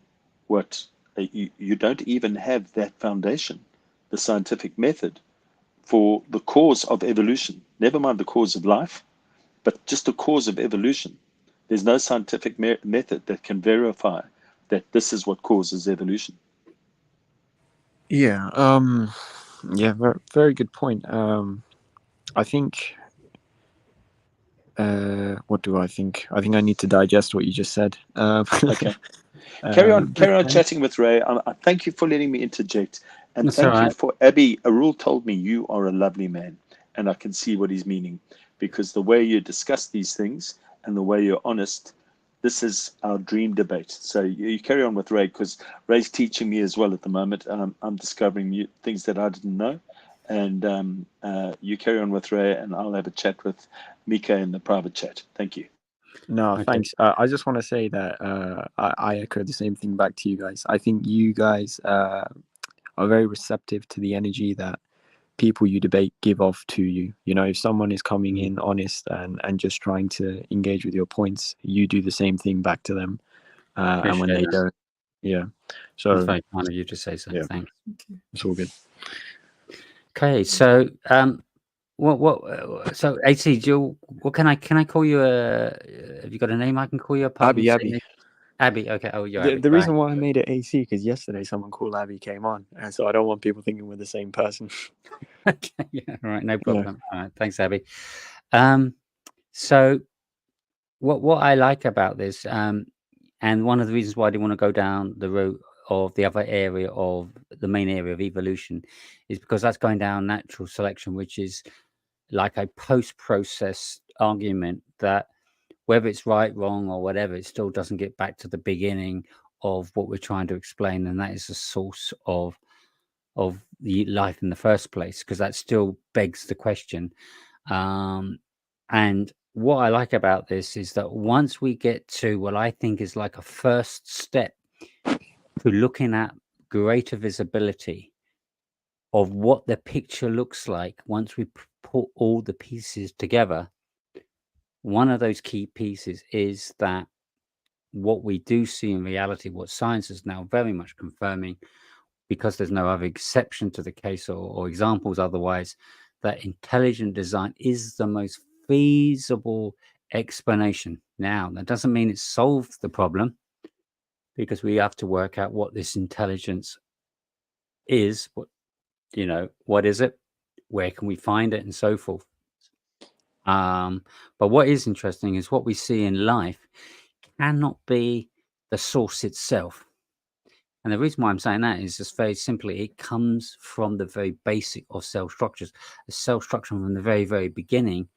what you don't even have that foundation, the scientific method for the cause of evolution, never mind the cause of life, but just the cause of evolution. There's no scientific method that can verify that this is what causes evolution. Yeah. Yeah. Very, very good point. I think What do I think? I think I need to digest what you just said. Okay. Carry on Okay. chatting with Ray. I thank you for letting me interject. And That's all thank you right. for Abby. Arul told me you are a lovely man. And I can see what he's meaning. Because the way you discuss these things and the way you're honest, this is our dream debate. So you carry on with Ray, because Ray's teaching me as well at the moment. I'm discovering new things that I didn't know. And you carry on with Ray, and I'll have a chat with Mika in the private chat. Thank you. No, Okay. thanks. I just want to say that I echo the same thing back to you guys. I think you guys are very receptive to the energy that people you debate give off to you. You know, if someone is coming in honest and just trying to engage with your points, you do the same thing back to them. And when Appreciate they that. don't, yeah. It's So very kind of you to say so. yeah, Thanks. it's all good. Okay, so so AC, what can I call you? Have you got a name I can call you apart from Abby. Abby? Okay. Oh, you're Abby. The Right. reason why I made it AC because yesterday someone called Abby came on, and so I don't want people thinking we're the same person. Okay. Yeah. All right. No Yeah. problem. All right. Thanks, Abby. So what I like about this, and one of the reasons why I didn't want to go down the route of the other area of the main area of evolution, is because that's going down natural selection, which is like a post-process argument that whether it's right, wrong, or whatever, it still doesn't get back to the beginning of what we're trying to explain, and that is the source of the life in the first place, because that still begs the question. And what I like about this is that once we get to what I think is like a first step to looking at greater visibility of what the picture looks like, once we put all the pieces together, one of those key pieces is that what we do see in reality, what science is now very much confirming, because there's no other exception to the case or examples otherwise, that intelligent design is the most feasible explanation. Now, that doesn't mean it solves the problem, because we have to work out what this intelligence is, what is it, where can we find it, and so forth. But what is interesting is what we see in life cannot be the source itself. And the reason why I'm saying that is just very simply, it comes from the very basic of cell structures. The cell structure from the very, very beginning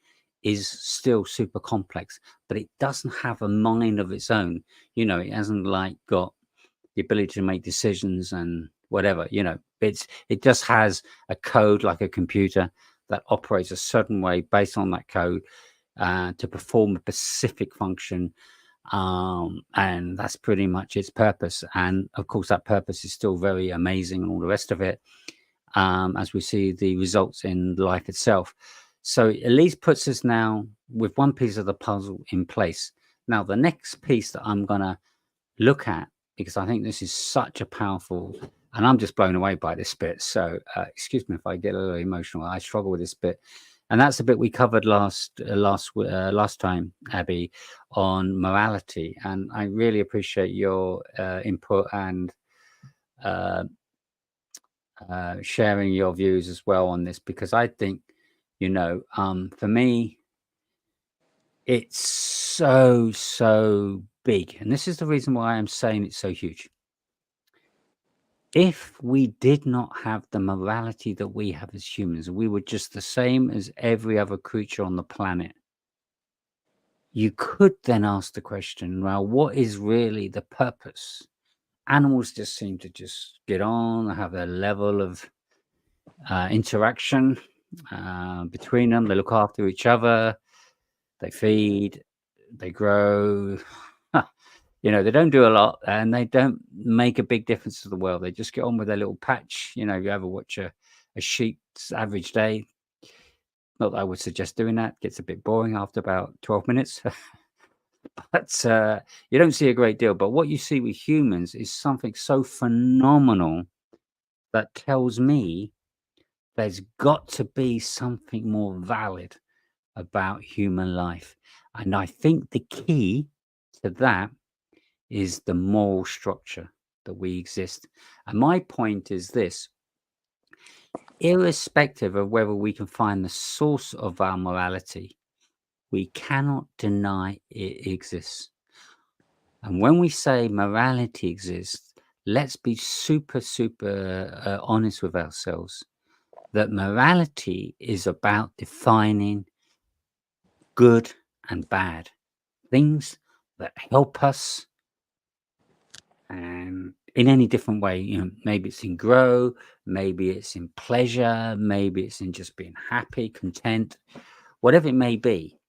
is still super complex, but it doesn't have a mind of its own. It hasn't like got the ability to make decisions and whatever. It just has a code like a computer that operates a certain way based on that code to perform a specific function. And that's pretty much its purpose. And of course, that purpose is still very amazing and all the rest of it, as we see the results in life itself. So it at least puts us now with one piece of the puzzle in place. Now, the next piece that I'm going to look at, because I think this is such a powerful, and I'm just blown away by this bit. So excuse me if I get a little emotional. I struggle with this bit. And that's the bit we covered last time, Abby, on morality. And I really appreciate your input and sharing your views as well on this, because I think, for me, it's so big. And this is the reason why I'm saying it's so huge. If we did not have the morality that we have as humans, we were just the same as every other creature on the planet, you could then ask the question, well, what is really the purpose? Animals just seem to just get on, have a level of interaction between them. They look after each other, they feed, they grow. They don't do a lot, and they don't make a big difference to the world. They just get on with their little patch. If you ever watch a sheep's average day, not that I would suggest doing that. It gets a bit boring after about 12 minutes. But you don't see a great deal. But what you see with humans is something so phenomenal that tells me there's got to be something more valid about human life. And I think the key to that is the moral structure that we exist. And my point is this: irrespective of whether we can find the source of our morality, we cannot deny it exists. And when we say morality exists, let's be super honest with ourselves, that morality is about defining good and bad, things that help us in any different way. Maybe it's in grow, maybe it's in pleasure, maybe it's in just being happy, content, whatever it may be.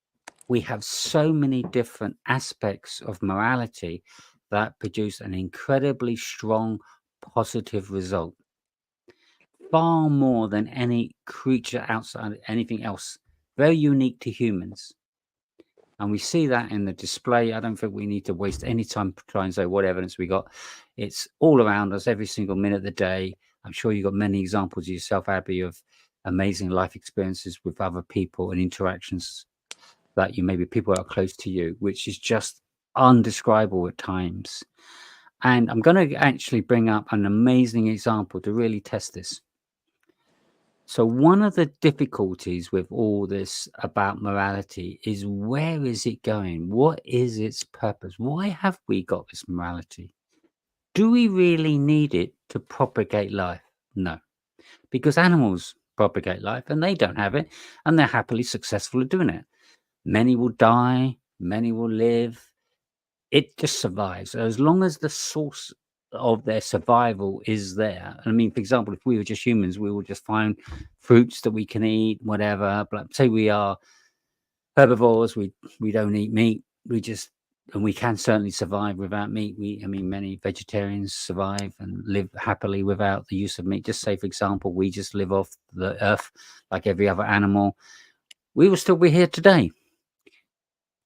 We have so many different aspects of morality that produce an incredibly strong positive result, far more than any creature outside anything else, very unique to humans. And we see that in the display. I don't think we need to waste any time to try and say what evidence we got. It's all around us every single minute of the day. I'm sure you've got many examples yourself, Abby, of amazing life experiences with other people and interactions that maybe people are close to you, which is just undescribable at times. And I'm going to actually bring up an amazing example to really test this. So one of the difficulties with all this about morality is, where is it going? What is its purpose? Why have we got this morality? Do we really need it to propagate life? No, because animals propagate life and they don't have it, and they're happily successful at doing it. Many will die, many will live. It just survives. As long as the source of their survival is there. I mean, for example, if we were just humans, we will just find fruits that we can eat, whatever. But say we are herbivores, we don't eat meat. And we can certainly survive without meat. Many vegetarians survive and live happily without the use of meat. Just say, for example, we just live off the earth like every other animal. We will still be here today.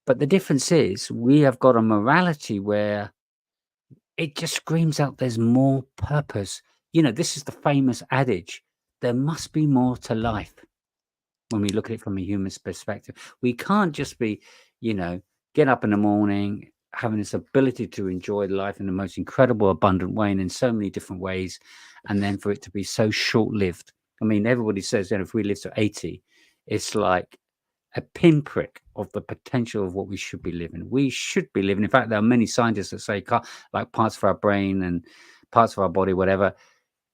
But the difference is, we have got a morality where it just screams out there's more purpose. This is the famous adage, there must be more to life. When we look at it from a human's perspective, we can't just be, get up in the morning, having this ability to enjoy life in the most incredible, abundant way and in so many different ways, and then for it to be so short-lived. I mean, everybody says, if we live to 80, it's like a pinprick of the potential of what we should be living. We should be living. In fact, there are many scientists that say, like, parts of our brain and parts of our body, whatever,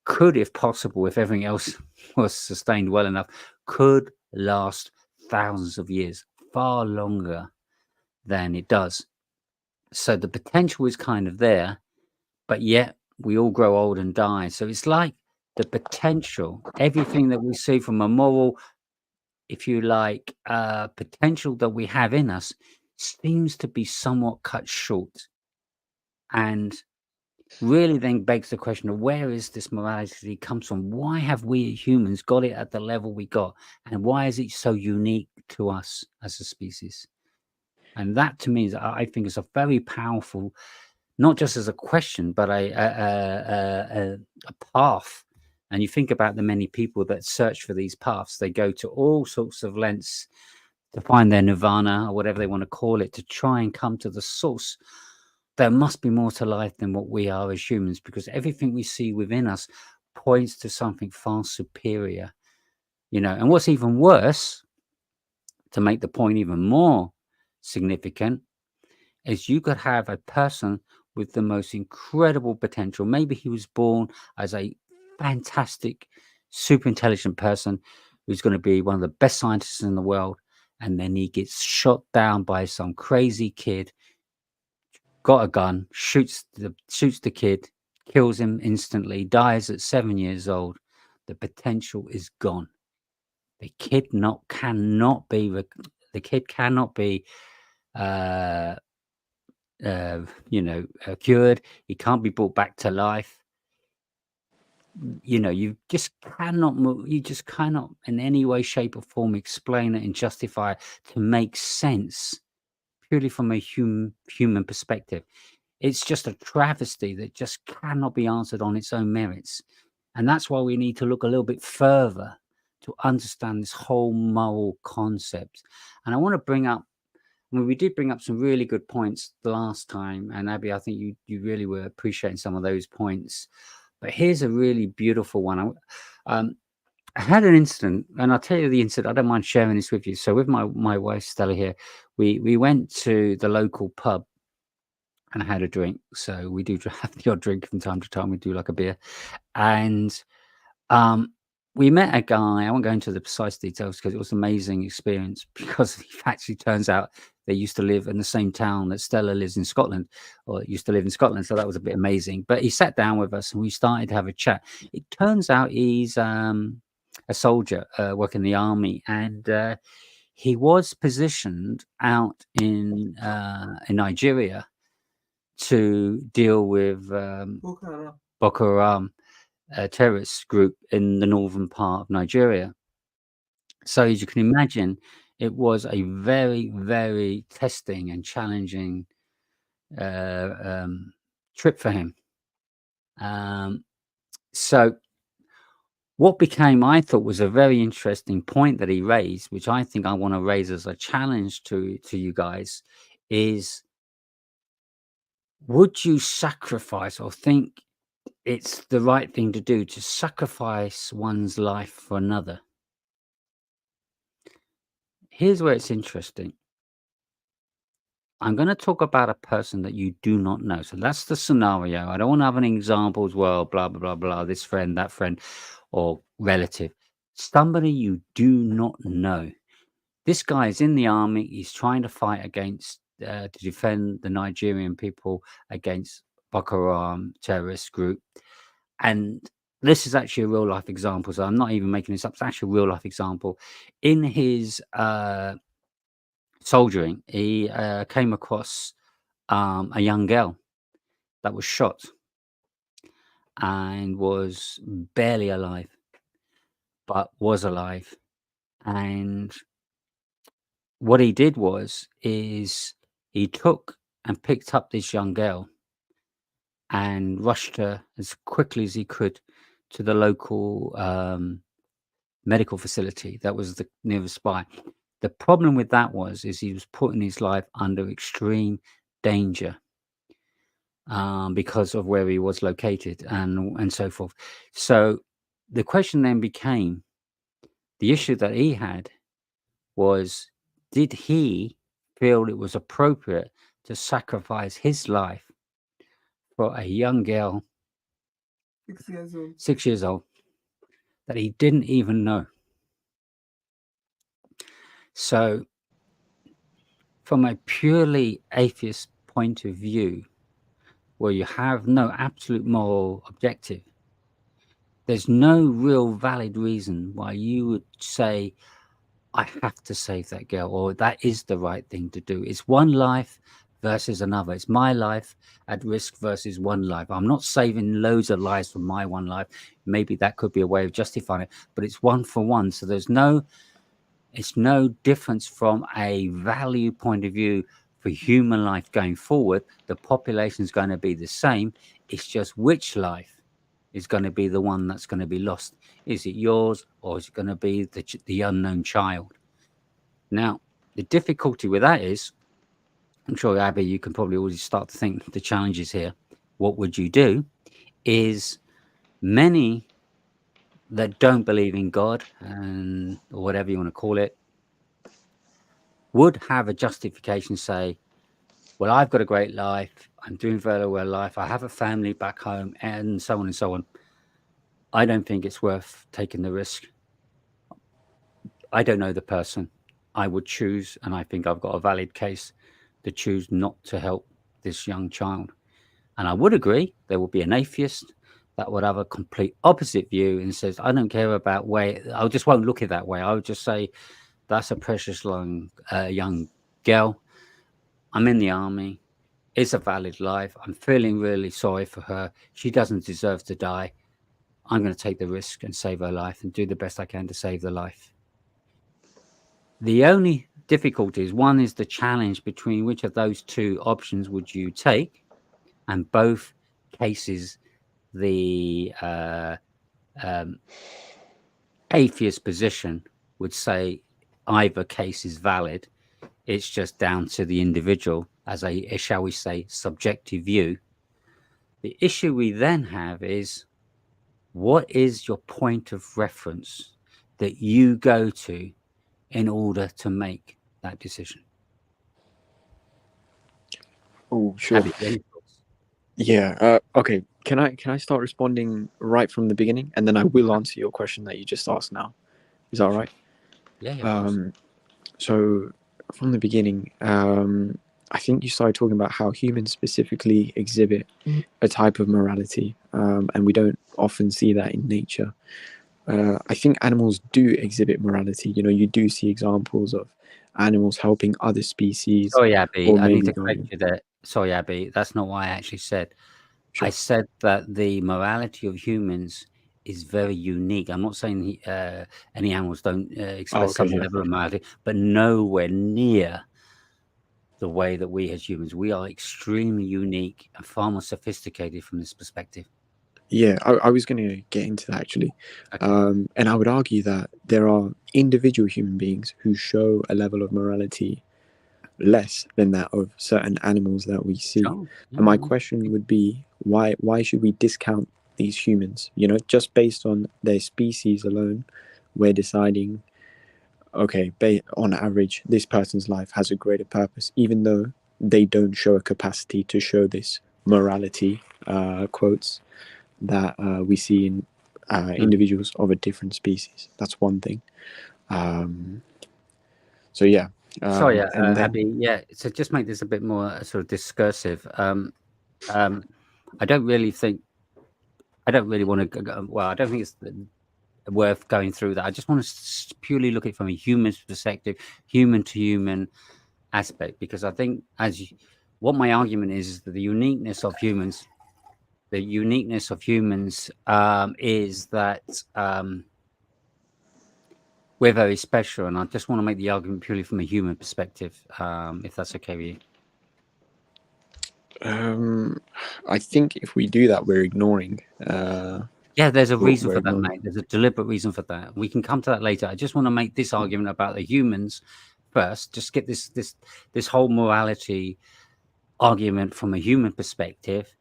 could, if possible, if everything else was sustained well enough, could last thousands of years, far longer than it does. So the potential is kind of there, but yet we all grow old and die. So it's like the potential, everything that we see from a moral, if you like, potential that we have in us seems to be somewhat cut short, and really then begs the question of, where is this morality comes from? Why have we humans got it at the level we got, and why is it so unique to us as a species? And that, to me, I think is a very powerful, not just as a question, but a path. And you think about the many people that search for these paths. They go to all sorts of lengths to find their nirvana, or whatever they want to call it, to try and come to the source. There must be more to life than what we are as humans, because everything we see within us points to something far superior. And what's even worse, to make the point even more significant, is you could have a person with the most incredible potential. Maybe he was born as a fantastic, super intelligent person who's going to be one of the best scientists in the world, and then he gets shot down by some crazy kid, got a gun, shoots the kid, kills him instantly, dies at 7 years old. The potential is gone. The kid cannot be cured. He can't be brought back to life. You just cannot move. You just cannot in any way, shape or form explain it and justify it to make sense purely from a human perspective. It's just a travesty that just cannot be answered on its own merits. And that's why we need to look a little bit further to understand this whole moral concept. And I want to bring up, we did bring up some really good points last time, and Abby, I think you really were appreciating some of those points. But here's a really beautiful one. I had an incident, and I'll tell you the incident. I don't mind sharing this with you. So with my wife Stella here, we went to the local pub and had a drink. So we do have the odd drink from time to time. We do like a beer, and we met a guy. I won't go into the precise details because it was an amazing experience, because it actually turns out they used to live in the same town that Stella lives in Scotland, or used to live in Scotland. So that was a bit amazing. But he sat down with us and we started to have a chat. It turns out he's a soldier working in the army, and he was positioned out in Nigeria to deal with Boko Haram, a terrorist group in the northern part of Nigeria. So as you can imagine, it was a very, very testing and challenging trip for him. So what became, I thought, was a very interesting point that he raised, which I think I want to raise as a challenge to you guys, is would you sacrifice, or think it's the right thing to do, to sacrifice one's life for another? Here's where it's interesting. I'm going to talk about a person that you do not know. So that's the scenario. I don't want to have any examples, well, blah, blah, blah, blah, this friend, that friend, or relative. Somebody you do not know. This guy is in the army. He's trying to fight against, to defend the Nigerian people against Boko Haram terrorist group. And this is actually a real life example. So I'm not even making this up. It's actually a real life example. In his soldiering, he came across a young girl that was shot and was barely alive, but was alive. And what he did is he took and picked up this young girl and rushed her as quickly as he could to the local medical facility that was the nearest by. The problem with that is he was putting his life under extreme danger because of where he was located and so forth. So the question then became, the issue that he had was, did he feel it was appropriate to sacrifice his life for a young girl, 6 years old, that he didn't even know? So from a purely atheist point of view, where you have no absolute moral objective, there's no real valid reason why you would say, I have to save that girl, or that is the right thing to do. It's one life versus another. It's my life at risk versus one life. I'm not saving loads of lives from my one life. Maybe that could be a way of justifying it, but it's one for one. So it's no difference from a value point of view for human life going forward. The population is going to be the same. It's just which life is going to be the one that's going to be lost. Is it yours, or is it going to be the unknown child? Now, the difficulty with that is, I'm sure, Abby, you can probably already start to think the challenges here. What would you do? Is many that don't believe in God, and or whatever you want to call it, would have a justification, say, well, I've got a great life, I'm doing very well life, I have a family back home, and so on and so on. I don't think it's worth taking the risk. I don't know the person. I would choose, and I think I've got a valid case to choose not to help this young child. And I would agree there will be an atheist that would have a complete opposite view and says, I don't care about way, I just won't look at it that way. I would just say, that's a precious young girl. I'm in the army. It's a valid life. I'm feeling really sorry for her. She doesn't deserve to die. I'm going to take the risk and save her life and do the best I can to save the life. The only difficulty is, one is the challenge between which of those two options would you take, and both cases the atheist position would say either case is valid. It's just down to the individual as a, shall we say, subjective view. The issue we then have is, what is your point of reference? that you go to in order to make that decision? Oh, sure. Abby, any thoughts? Yeah. Okay. Can I start responding right from the beginning, and then I will answer your question that you just asked now? Is that all right? Yeah, of course. So from the beginning, I think you started talking about how humans specifically exhibit a type of morality, and we don't often see that in nature. I think animals do exhibit morality. You do see examples of animals helping other species, Sorry, Abby, or I need maybe to correct going. you there. Sorry, Abby, that's not what I actually said. I Sure. said that the morality of humans is very unique. I'm not saying any animals don't express Okay. some Yeah. level of morality, but nowhere near the way that we as humans. We are extremely unique and far more sophisticated from this perspective. Yeah, I was going to get into that actually. Okay. And I would argue that there are individual human beings who show a level of morality less than that of certain animals that we see. Sure. Yeah, And my no. question would be, why should we discount these humans? Just based on their species alone, we're deciding, okay, on average, this person's life has a greater purpose, even though they don't show a capacity to show this morality, quotes, that we see in individuals of a different species. That's one thing. So yeah, Sorry, and then Abby. Yeah. So just make this a bit more sort of discursive. I don't really think. I don't really want to. Well, I don't think it's worth going through that. I just want to purely look at it from a human perspective, human to human aspect, because I think what my argument is that the uniqueness of humans is that we're very special, and I just want to make the argument purely from a human perspective, if that's okay with you. I think if we do that, we're ignoring. Yeah, there's a reason we're for that, ignoring. mate. There's a deliberate reason for that. We can come to that later. I just want to make this argument about the humans first. Just get this whole morality argument from a human perspective,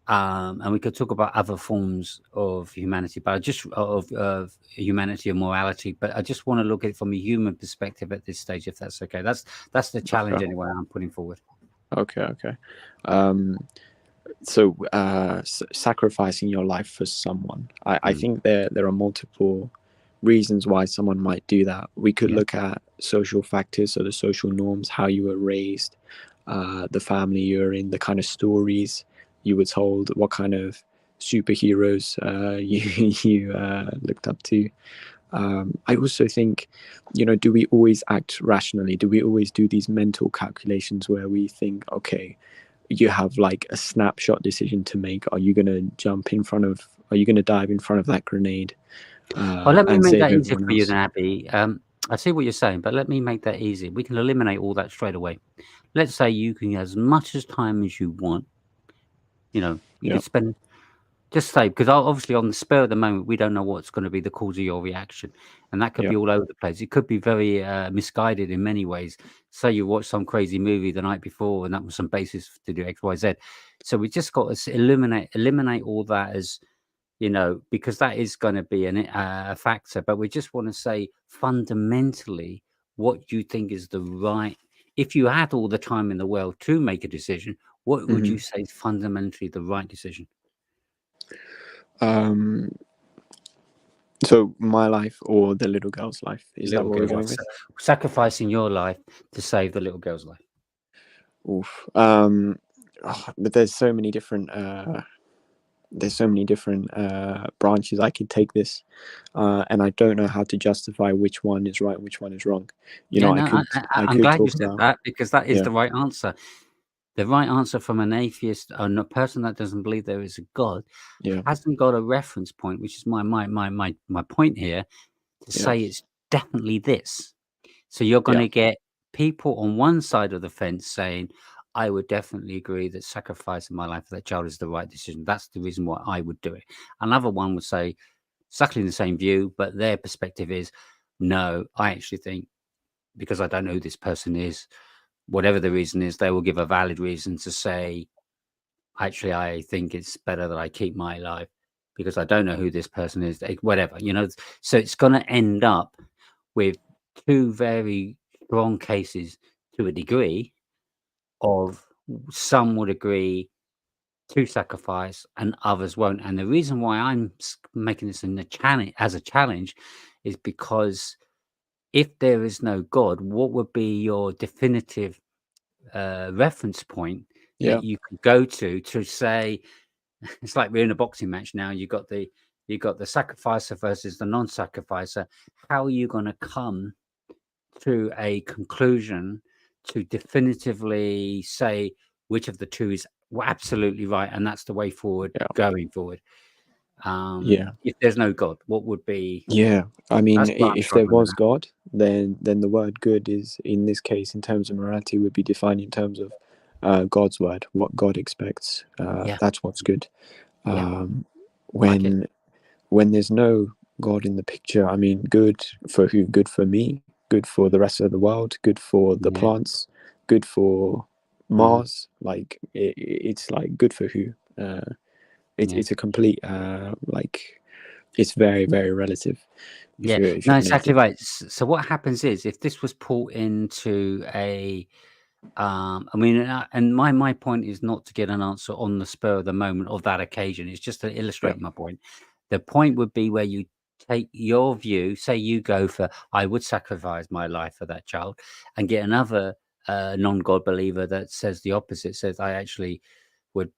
and we could talk about other forms of humanity, but of humanity and morality. But I just want to look at it from a human perspective at this stage, if that's okay. That's the challenge anyway I'm putting forward. Okay. So sacrificing your life for someone, I think there are multiple reasons why someone might do that. We could look at social factors, so the social norms, how you were raised, the family you're in, the kind of stories you were told, what kind of superheroes you looked up to. I also think, do we always act rationally? Do we always do these mental calculations where we think, okay, you have like a snapshot decision to make? Are you going to are you going to dive in front of that grenade Well, let me and make save that easier everyone for you else? then, Abby. I see what you're saying, but let me make that easy. We can eliminate all that straight away. Let's say you can get as much as time as you want. You could spend, just say, because obviously on the spur of the moment, we don't know what's going to be the cause of your reaction. And that could be all over the place. It could be very misguided in many ways. Say you watch some crazy movie the night before and that was some basis to do X, Y, Z. So we just got to eliminate all that as, because that is going to be a factor. But we just want to say fundamentally what you think is the right. If you had all the time in the world to make a decision, what would you say is fundamentally the right decision? So my life or the little girl's life? Is that Little what we're girl's going life. with? Sacrificing your life to save the little girl's life. Oof. But there's so many different branches I could take this, and I don't know how to justify which one is right and which one is wrong. Yeah, I no, could I'm glad you talk said about. that, because that is Yeah. the right answer. The right answer from an atheist and a person that doesn't believe there is a God hasn't got a reference point, which is my point here, to say it's definitely this. So you're going to get people on one side of the fence saying, I would definitely agree that sacrificing my life for that child is the right decision. That's the reason why I would do it. Another one would say exactly the same view, but their perspective is, no, I actually think, because I don't know who this person is, whatever the reason is, they will give a valid reason to say, actually, I think it's better that I keep my life because I don't know who this person is, whatever, so it's going to end up with two very strong cases to a degree of some would agree to sacrifice and others won't. And the reason why I'm making this as a challenge is because if there is no God, what would be your definitive reference point that you could go to say, it's like we're in a boxing match now, you got the sacrificer versus the non-sacrificer. How are you going to come to a conclusion to definitively say which of the two is absolutely right, and that's the way forward going forward? If there's no God, what would be? I mean, That's what I'm if there struggling was with. God, then the word good is, in this case, in terms of morality, would be defined in terms of God's word, what God expects. That's what's good. When there's no God in the picture, I mean, good for who? Good for me, good for the rest of the world, good for the plants, good for Mars. Like it's like good for who? It's a complete like, it's very, very relative. If No, you're exactly anything. right. So what happens is, if this was put into a I mean, and my point is not to get an answer on the spur of the moment of that occasion. It's just to illustrate my point. The point would be where you take your view, say you go for, I would sacrifice my life for that child, and get another non-God believer that says the opposite, says I actually would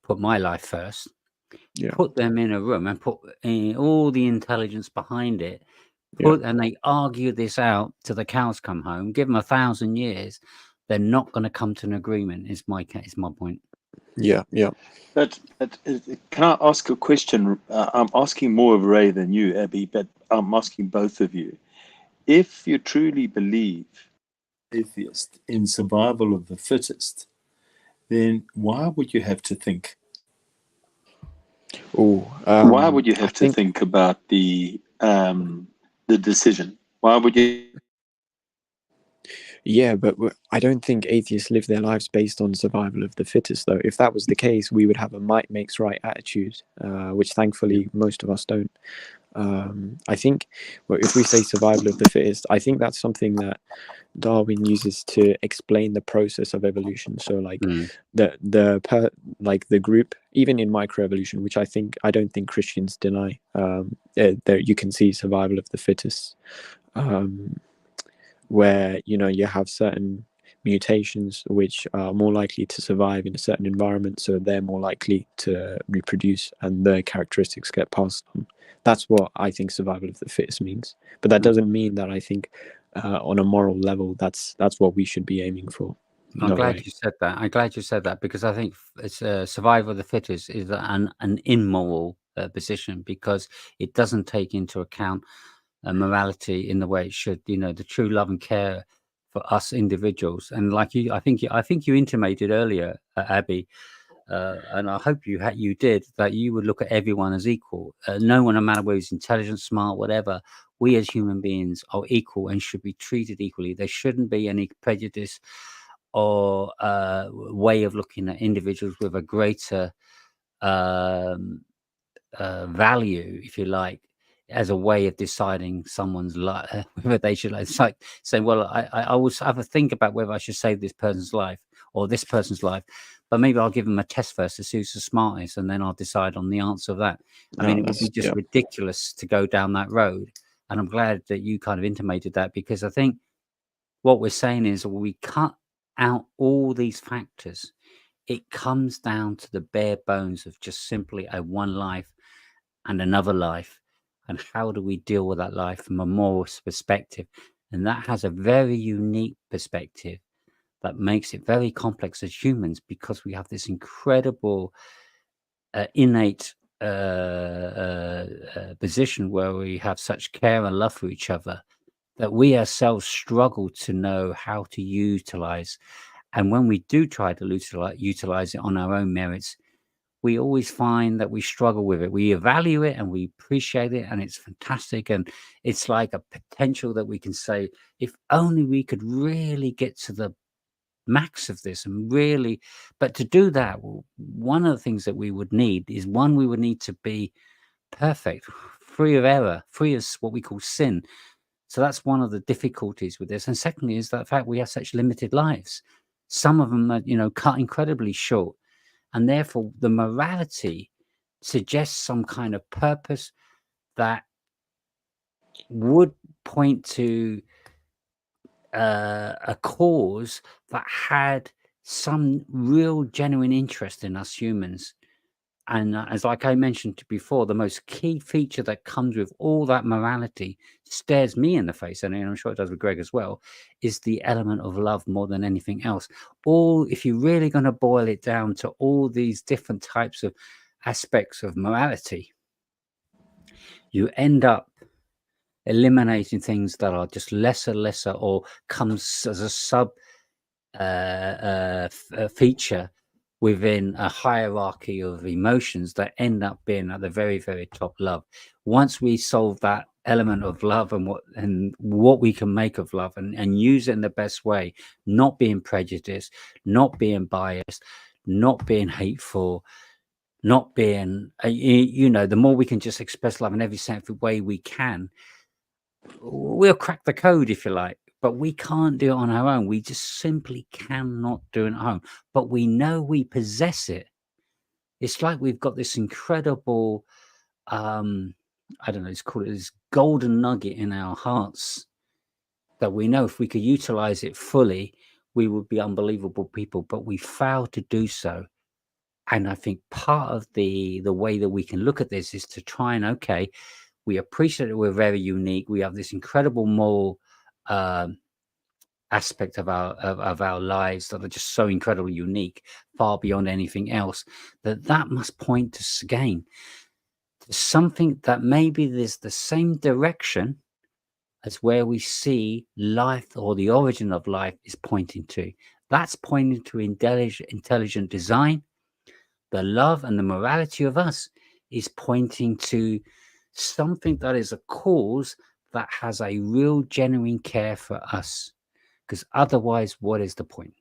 put my life first. Put them in a room and put all the intelligence behind it. And they argue this out till the cows come home. Give them 1,000 years, they're not going to come to an agreement. Is my point. But can I ask a question? I'm asking more of Ray than you, Abby, but I'm asking both of you. If you truly believe, atheist, in survival of the fittest, then why would you have to think? Why would you have to think about the decision? Why would you? But I don't think atheists live their lives based on survival of the fittest, though. If that was the case, we would have a might makes right attitude, which thankfully most of us don't. I think, well, if we say survival of the fittest, I think that's something that Darwin uses to explain the process of evolution. So like the group, even in microevolution, which I don't think Christians deny, there you can see survival of the fittest, where you have certain mutations which are more likely to survive in a certain environment, so they're more likely to reproduce and their characteristics get passed on. That's what I think survival of the fittest means. But that doesn't mean that I think on a moral level that's what we should be aiming for. I'm glad you said that, because I think it's survival of the fittest is an immoral position, because it doesn't take into account morality in the way it should. The true love and care for us individuals. And like you, I think you intimated earlier, Abby, and I hope you did, that you would look at everyone as equal. No one, no matter whether he's intelligent, smart, whatever, we as human beings are equal and should be treated equally. There shouldn't be any prejudice or way of looking at individuals with a greater value, if you like, as a way of deciding someone's life, whether they should. It's like saying, well, I will have a think about whether I should save this person's life or this person's life, but maybe I'll give them a test first to see who's the smartest, and then I'll decide on the answer of that. I mean, it would be just ridiculous to go down that road. And I'm glad that you kind of intimated that, because I think what we're saying is, we cut out all these factors. It comes down to the bare bones of just simply a one life and another life, and how do we deal with that life from a moral perspective. And that has a very unique perspective that makes it very complex as humans, because we have this incredible innate position where we have such care and love for each other, that we ourselves struggle to know how to utilize. And when we do try to utilize it on our own merits, we always find that we struggle with it. We evaluate it and we appreciate it, and it's fantastic. And it's like a potential that we can say, if only we could really get to the max of this and really, but to do that, one of the things that we would need is we would need to be perfect, free of error, free of what we call sin. So that's one of the difficulties with this. And secondly is that fact we have such limited lives. Some of them are, cut incredibly short. And therefore the morality suggests some kind of purpose that would point to a cause that had some real genuine interest in us humans. And as like I mentioned before, the most key feature that comes with all that morality stares me in the face, and I'm sure it does with Greg as well, is the element of love more than anything else. If you're really going to boil it down to all these different types of aspects of morality, you end up eliminating things that are just lesser, or comes as a sub feature within a hierarchy of emotions that end up being at the very, very top love. Once we solve that element of love and what we can make of love and use it in the best way, not being prejudiced, not being biased, not being hateful, not being, the more we can just express love in every way we can, we'll crack the code, if you like. But we can't do it on our own. We just simply cannot do it at home. But we know we possess it. It's like we've got this incredible, I don't know, let's call it this golden nugget in our hearts that we know if we could utilize it fully, we would be unbelievable people. But we fail to do so. And I think part of the way that we can look at this is to try and, we appreciate that we're very unique. We have this incredible moral aspect of our lives that are just so incredibly unique, far beyond anything else, that must point to, again, to something that maybe there's the same direction as where we see life or the origin of life is pointing to. That's pointing to intelligent design. The love and the morality of us is pointing to something that is a cause that has a real genuine care for us, because otherwise what is the point?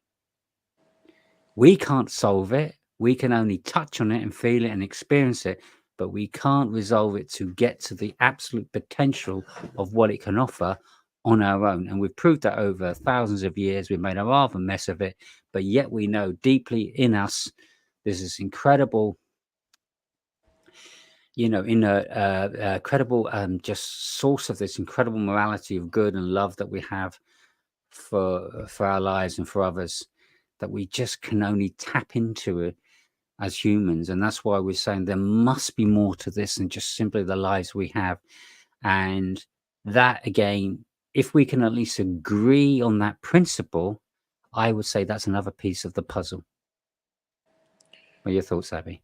We can't solve it. We can only touch on it and feel it and experience it, but we can't resolve it to get to the absolute potential of what it can offer on our own. And we've proved that over thousands of years. We've made a rather mess of it, but yet we know deeply in us there's this incredible, credible just source of this incredible morality of good and love that we have for our lives and for others, that we just can only tap into it as humans. And that's why we're saying there must be more to this than just simply the lives we have. And that, again, if we can at least agree on that principle, I would say that's another piece of the puzzle. What are your thoughts, Abby?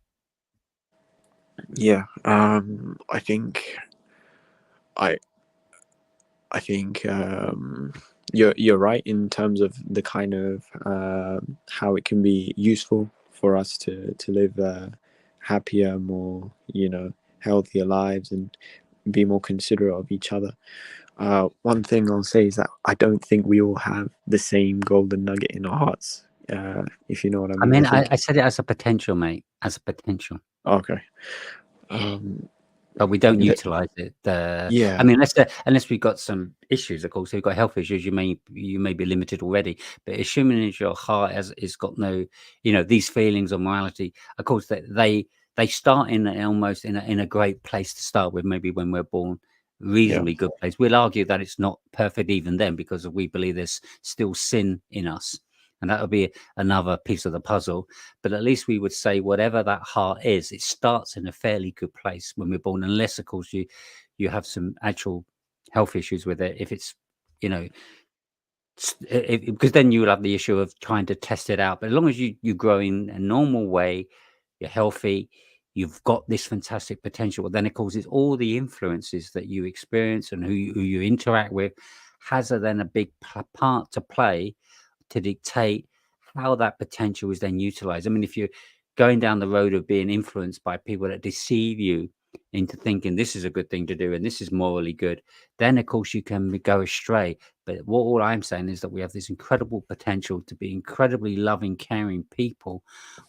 Yeah, I think you're right in terms of the kind of how it can be useful for us to live happier, more healthier lives and be more considerate of each other. One thing I'll say is that I don't think we all have the same golden nugget in our hearts, if you know what I mean. I said it as a potential, mate, as a potential. Okay. But we don't utilize it. Yeah. I mean, unless we've got some issues, of course. If you've got health issues, you may be limited already. But assuming that your heart has got no, these feelings of morality, of course, they start in almost in a great place to start with. Maybe when we're born, reasonably good place. We'll argue that it's not perfect even then, because we believe there's still sin in us. And that would be another piece of the puzzle. But at least we would say whatever that heart is, it starts in a fairly good place when we're born, unless, of course, you have some actual health issues with it. If it's, because then you will have the issue of trying to test it out. But as long as you grow in a normal way, you're healthy, you've got this fantastic potential, then, of course, it's all the influences that you experience and who you interact with has then a big part to play to dictate how that potential is then utilized. I mean, if you're going down the road of being influenced by people that deceive you into thinking this is a good thing to do and this is morally good, then of course you can go astray. But all I'm saying is that we have this incredible potential to be incredibly loving, caring people,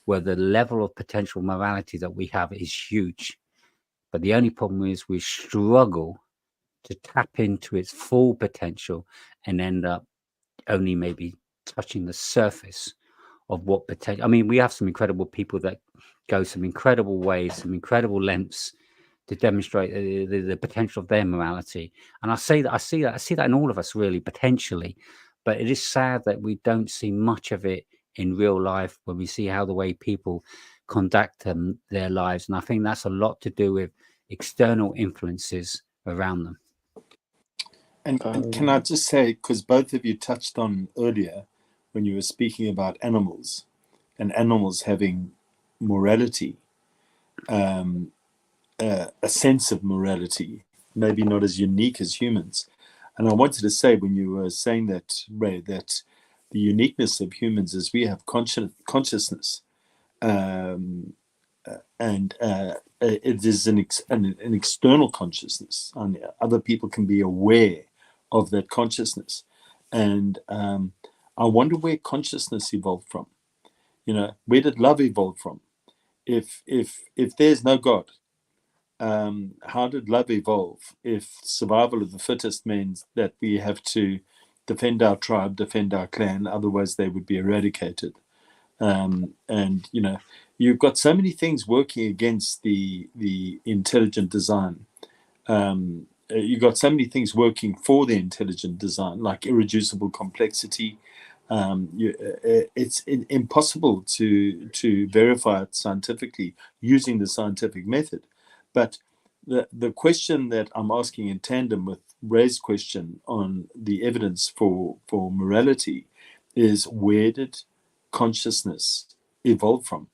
where the level of potential morality that we have is huge. But the only problem is we struggle to tap into its full potential and end up only maybe touching the surface of what potential. I mean, we have some incredible people that go some incredible ways, some incredible lengths to demonstrate the potential of their morality. And I see that in all of us, really, potentially. But it is sad that we don't see much of it in real life when we see how the way people conduct their lives. And I think that's a lot to do with external influences around them. And can I just say, because both of you touched on earlier when you were speaking about animals and animals having morality, a sense of morality, maybe not as unique as humans. And I wanted to say, when you were saying that, Ray, that the uniqueness of humans is we have consciousness, and it is an external consciousness, and other people can be aware of that consciousness. And I wonder where consciousness evolved from. You know, where did love evolve from? If there's no God, how did love evolve? If survival of the fittest means that we have to defend our tribe, defend our clan, otherwise they would be eradicated. And you know, you've got so many things working against the intelligent design. You've got so many things working for the intelligent design, like irreducible complexity. It's impossible to verify it scientifically using the scientific method. But the question that I'm asking in tandem with Ray's question on the evidence for morality is, where did consciousness evolve from?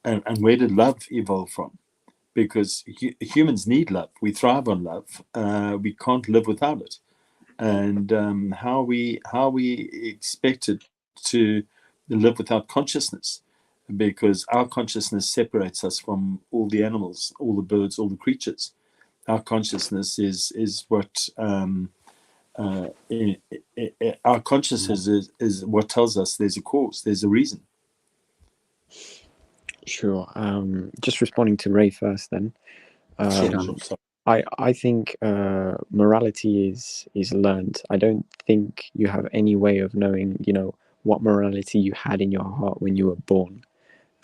And where did love evolve from? Because humans need love. We thrive on love. We can't live without it. And how we expected to live without consciousness, because our consciousness separates us from all the animals, all the birds, all the creatures. Our consciousness is what our consciousness is what tells us there's a cause, there's a reason. Sure. Just responding to Ray first, then. Sure. I think morality is learned. I don't think you have any way of knowing, you know, what morality you had in your heart when you were born.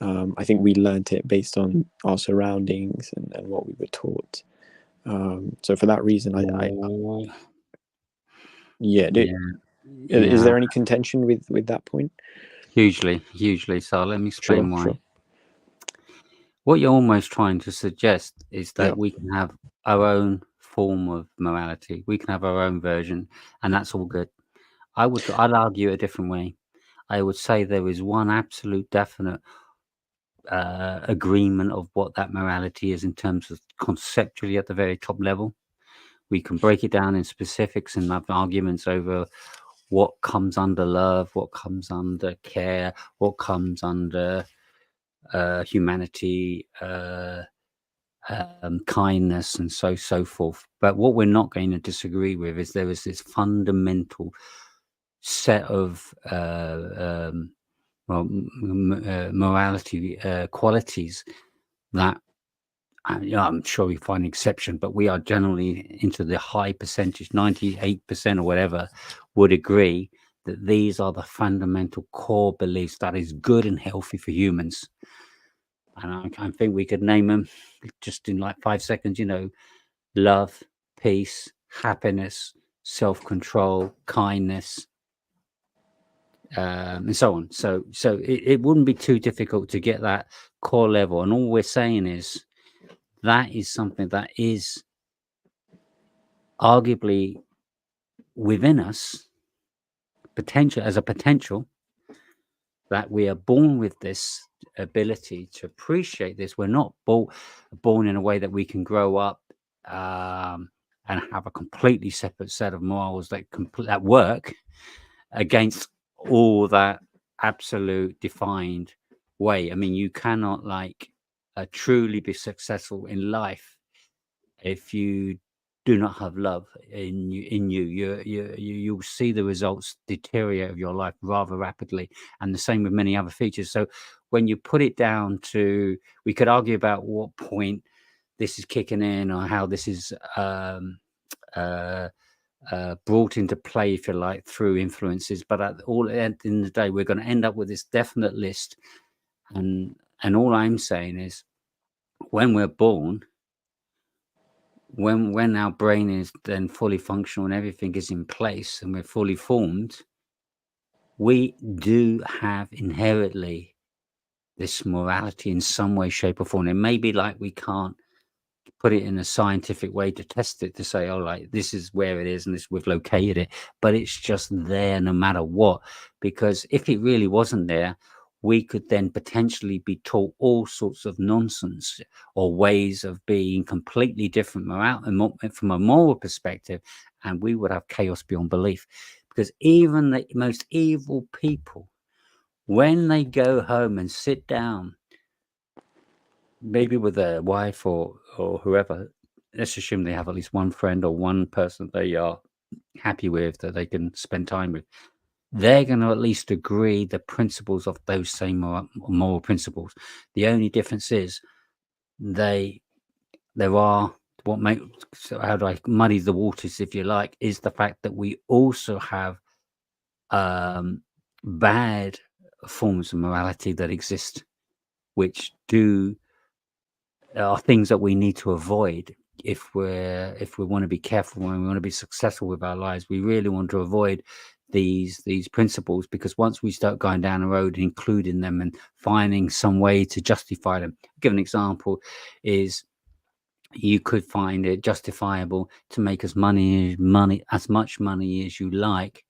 I think we learned it based on our surroundings and what we were taught. So for that reason, is there any contention with that point? Hugely. So let me explain why. Sure. What you're almost trying to suggest is that we can have our own form of morality. We can have our own version, and that's all good. I'd argue a different way. I would say there is one absolute definite agreement of what that morality is in terms of conceptually at the very top level. We can break it down in specifics and have arguments over what comes under love, what comes under care, what comes under humanity, kindness, and so forth. But what we're not going to disagree with is there is this fundamental set of morality qualities that I'm sure we find exception, but we are generally into the high percentage, 98% or whatever, would agree that these are the fundamental core beliefs that is good and healthy for humans. And I think we could name them just in like 5 seconds, you know: love, peace, happiness, self-control, kindness, and so on. So it wouldn't be too difficult to get that core level. And all we're saying is that is something that is arguably within us, potential, that we are born with this ability to appreciate this. We're not born in a way that we can grow up and have a completely separate set of morals that work against all that absolute defined way. I mean, you cannot truly be successful in life if you do not have love in you. You'll see the results deteriorate of your life rather rapidly, and the same with many other features. So when you put it down to, we could argue about what point this is kicking in or how this is brought into play, if you like, through influences. But at the end of the day, we're going to end up with this definite list. And all I'm saying is, when we're born, when our brain is then fully functional and everything is in place and we're fully formed, we do have inherently this morality in some way, shape, or form. It may be like we can't put it in a scientific way to test it, to say, oh, like, this is where it is and we've located it, but it's just there no matter what. Because if it really wasn't there, we could then potentially be taught all sorts of nonsense or ways of being completely different from a moral perspective, and we would have chaos beyond belief. Because even the most evil people, when they go home and sit down, maybe with their wife or whoever, let's assume they have at least one friend or one person they are happy with, that they can spend time with, they're going to at least agree the principles of those same moral principles. The only difference is there are so how do I muddy the waters, if you like, is the fact that we also have bad forms of morality that exist, which are things that we need to avoid if we want to be careful, when we want to be successful with our lives. We really want to avoid these principles, because once we start going down the road and including them and finding some way to justify them, give an example is, you could find it justifiable to make as much money as you like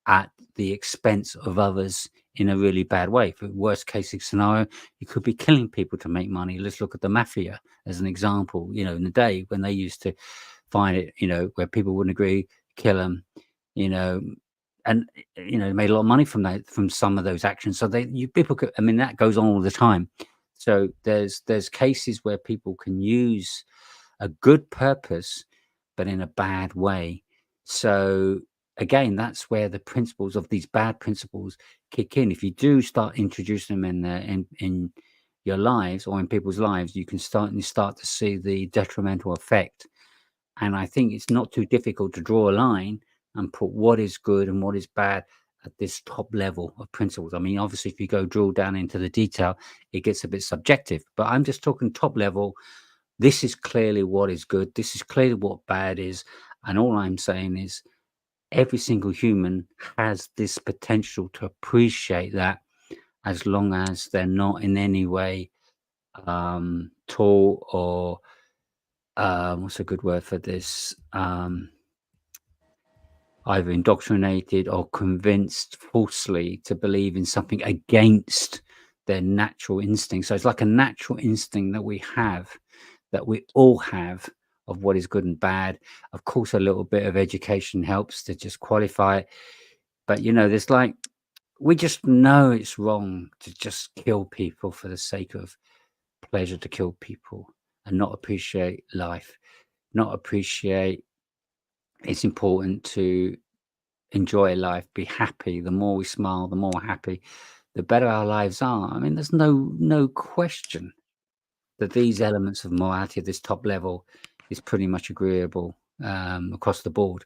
at the expense of others in a really bad way. For worst case scenario, you could be killing people to make money. Let's look at the mafia as an example. In the day when they used to find it, where people wouldn't agree, kill them, and made a lot of money from some of those actions. So people could, I mean, that goes on all the time. So there's cases where people can use a good purpose, but in a bad way. So again, that's where the principles of these bad principles kick in. If you do start introducing them in your lives or in people's lives, you can start to see the detrimental effect. And I think it's not too difficult to draw a line and put what is good and what is bad at this top level of principles. I mean, obviously, if you go drill down into the detail, it gets a bit subjective. But I'm just talking top level. This is clearly what is good. This is clearly what bad is. And all I'm saying is, every single human has this potential to appreciate that, as long as they're not in any way taught or what's a good word for this? Either indoctrinated or convinced falsely to believe in something against their natural instinct. So it's like a natural instinct that we all have, of what is good and bad. Of course, a little bit of education helps to just qualify it. But, there's we just know it's wrong to just kill people for the sake of pleasure, to kill people and not appreciate life, not appreciate it's important to enjoy life, be happy. The more we smile, the more happy, the better our lives are. I mean, there's no question that these elements of morality at this top level is pretty much agreeable across the board.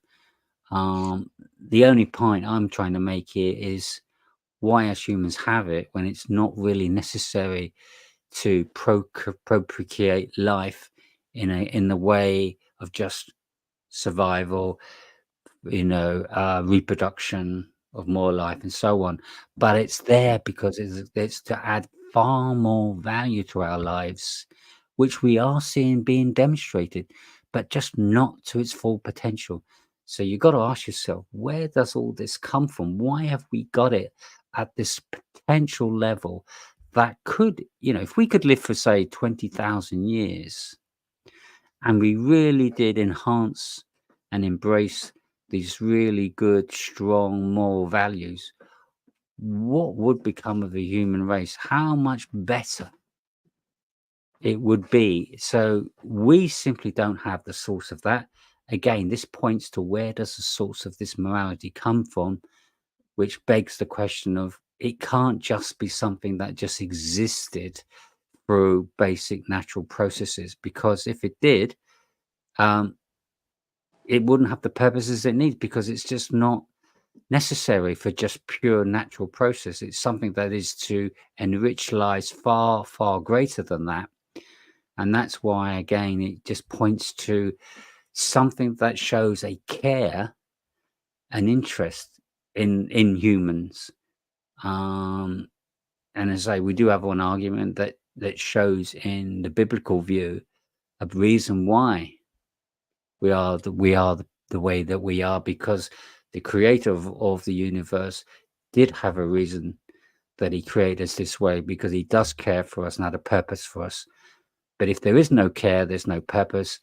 The only point I'm trying to make here is, why as humans have it when it's not really necessary to procreate life in the way of just survival, reproduction of more life and so on. But it's there because it's to add far more value to our lives, which we are seeing being demonstrated, but just not to its full potential. So you've got to ask yourself, where does all this come from? Why have we got it at this potential level that could, if we could live for, say, 20,000 years, and we really did enhance and embrace these really good, strong moral values, what would become of the human race? How much better it would be. So we simply don't have the source of that. Again, this points to where does the source of this morality come from, which begs the question of it can't just be something that just existed through basic natural processes, because if it did, it wouldn't have the purposes it needs, because it's just not necessary for just pure natural process. It's something that is to enrich lives far, far greater than that. And that's why, again, it just points to something that shows a care, an interest in humans. And as I say, we do have one argument that shows in the biblical view a reason why we are the way that we are, because the creator of the universe did have a reason that he created us this way, because he does care for us and had a purpose for us. But if there is no care, there's no purpose.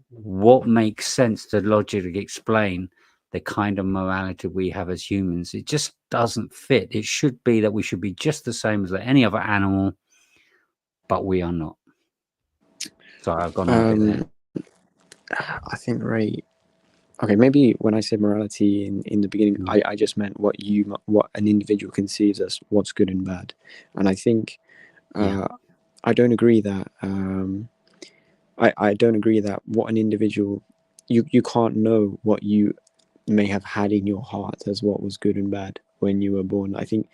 What makes sense to logically explain the kind of morality we have as humans? It just doesn't fit. It should be that we should be just the same as any other animal, but we are not. Sorry, I've gone on a bit there. I think, Ray, okay, maybe when I said morality in the beginning, I just meant what an individual conceives as what's good and bad. And I think I don't agree that I don't agree that what an individual, you can't know what you may have had in your heart as what was good and bad when you were born. I think,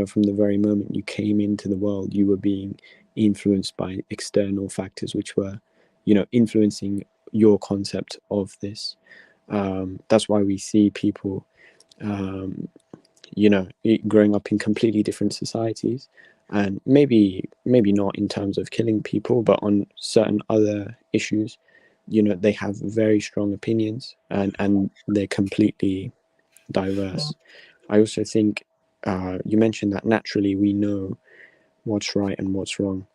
from the very moment you came into the world, you were being influenced by external factors which were, influencing your concept of this. That's why we see people, growing up in completely different societies, and maybe not in terms of killing people, but on certain other issues, they have very strong opinions, and they're completely diverse. I also think you mentioned that naturally we know what's right and what's wrong.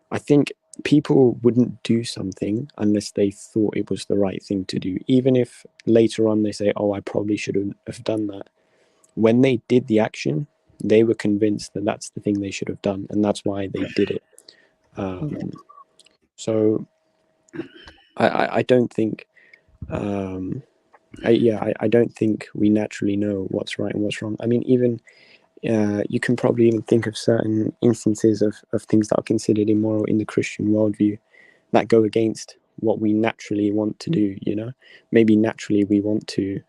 I think people wouldn't do something unless they thought it was the right thing to do, even if later on they say, oh, I probably shouldn't have done that. When they did the action, they were convinced that that's the thing they should have done, and that's why they did it. So I don't think I don't think we naturally know what's right and what's wrong. I mean, even you can probably even think of certain instances of things that are considered immoral in the Christian worldview that go against what we naturally want to do. Maybe naturally we want to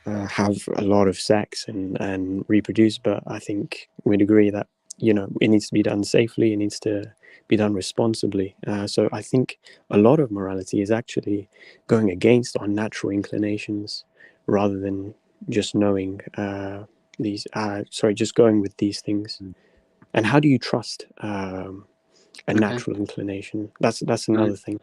have a lot of sex and reproduce, but I think we'd agree that it needs to be done safely, it needs to be done responsibly. So I think a lot of morality is actually going against our natural inclinations rather than just knowing just going with these things. And how do you trust a natural inclination? That's another thing.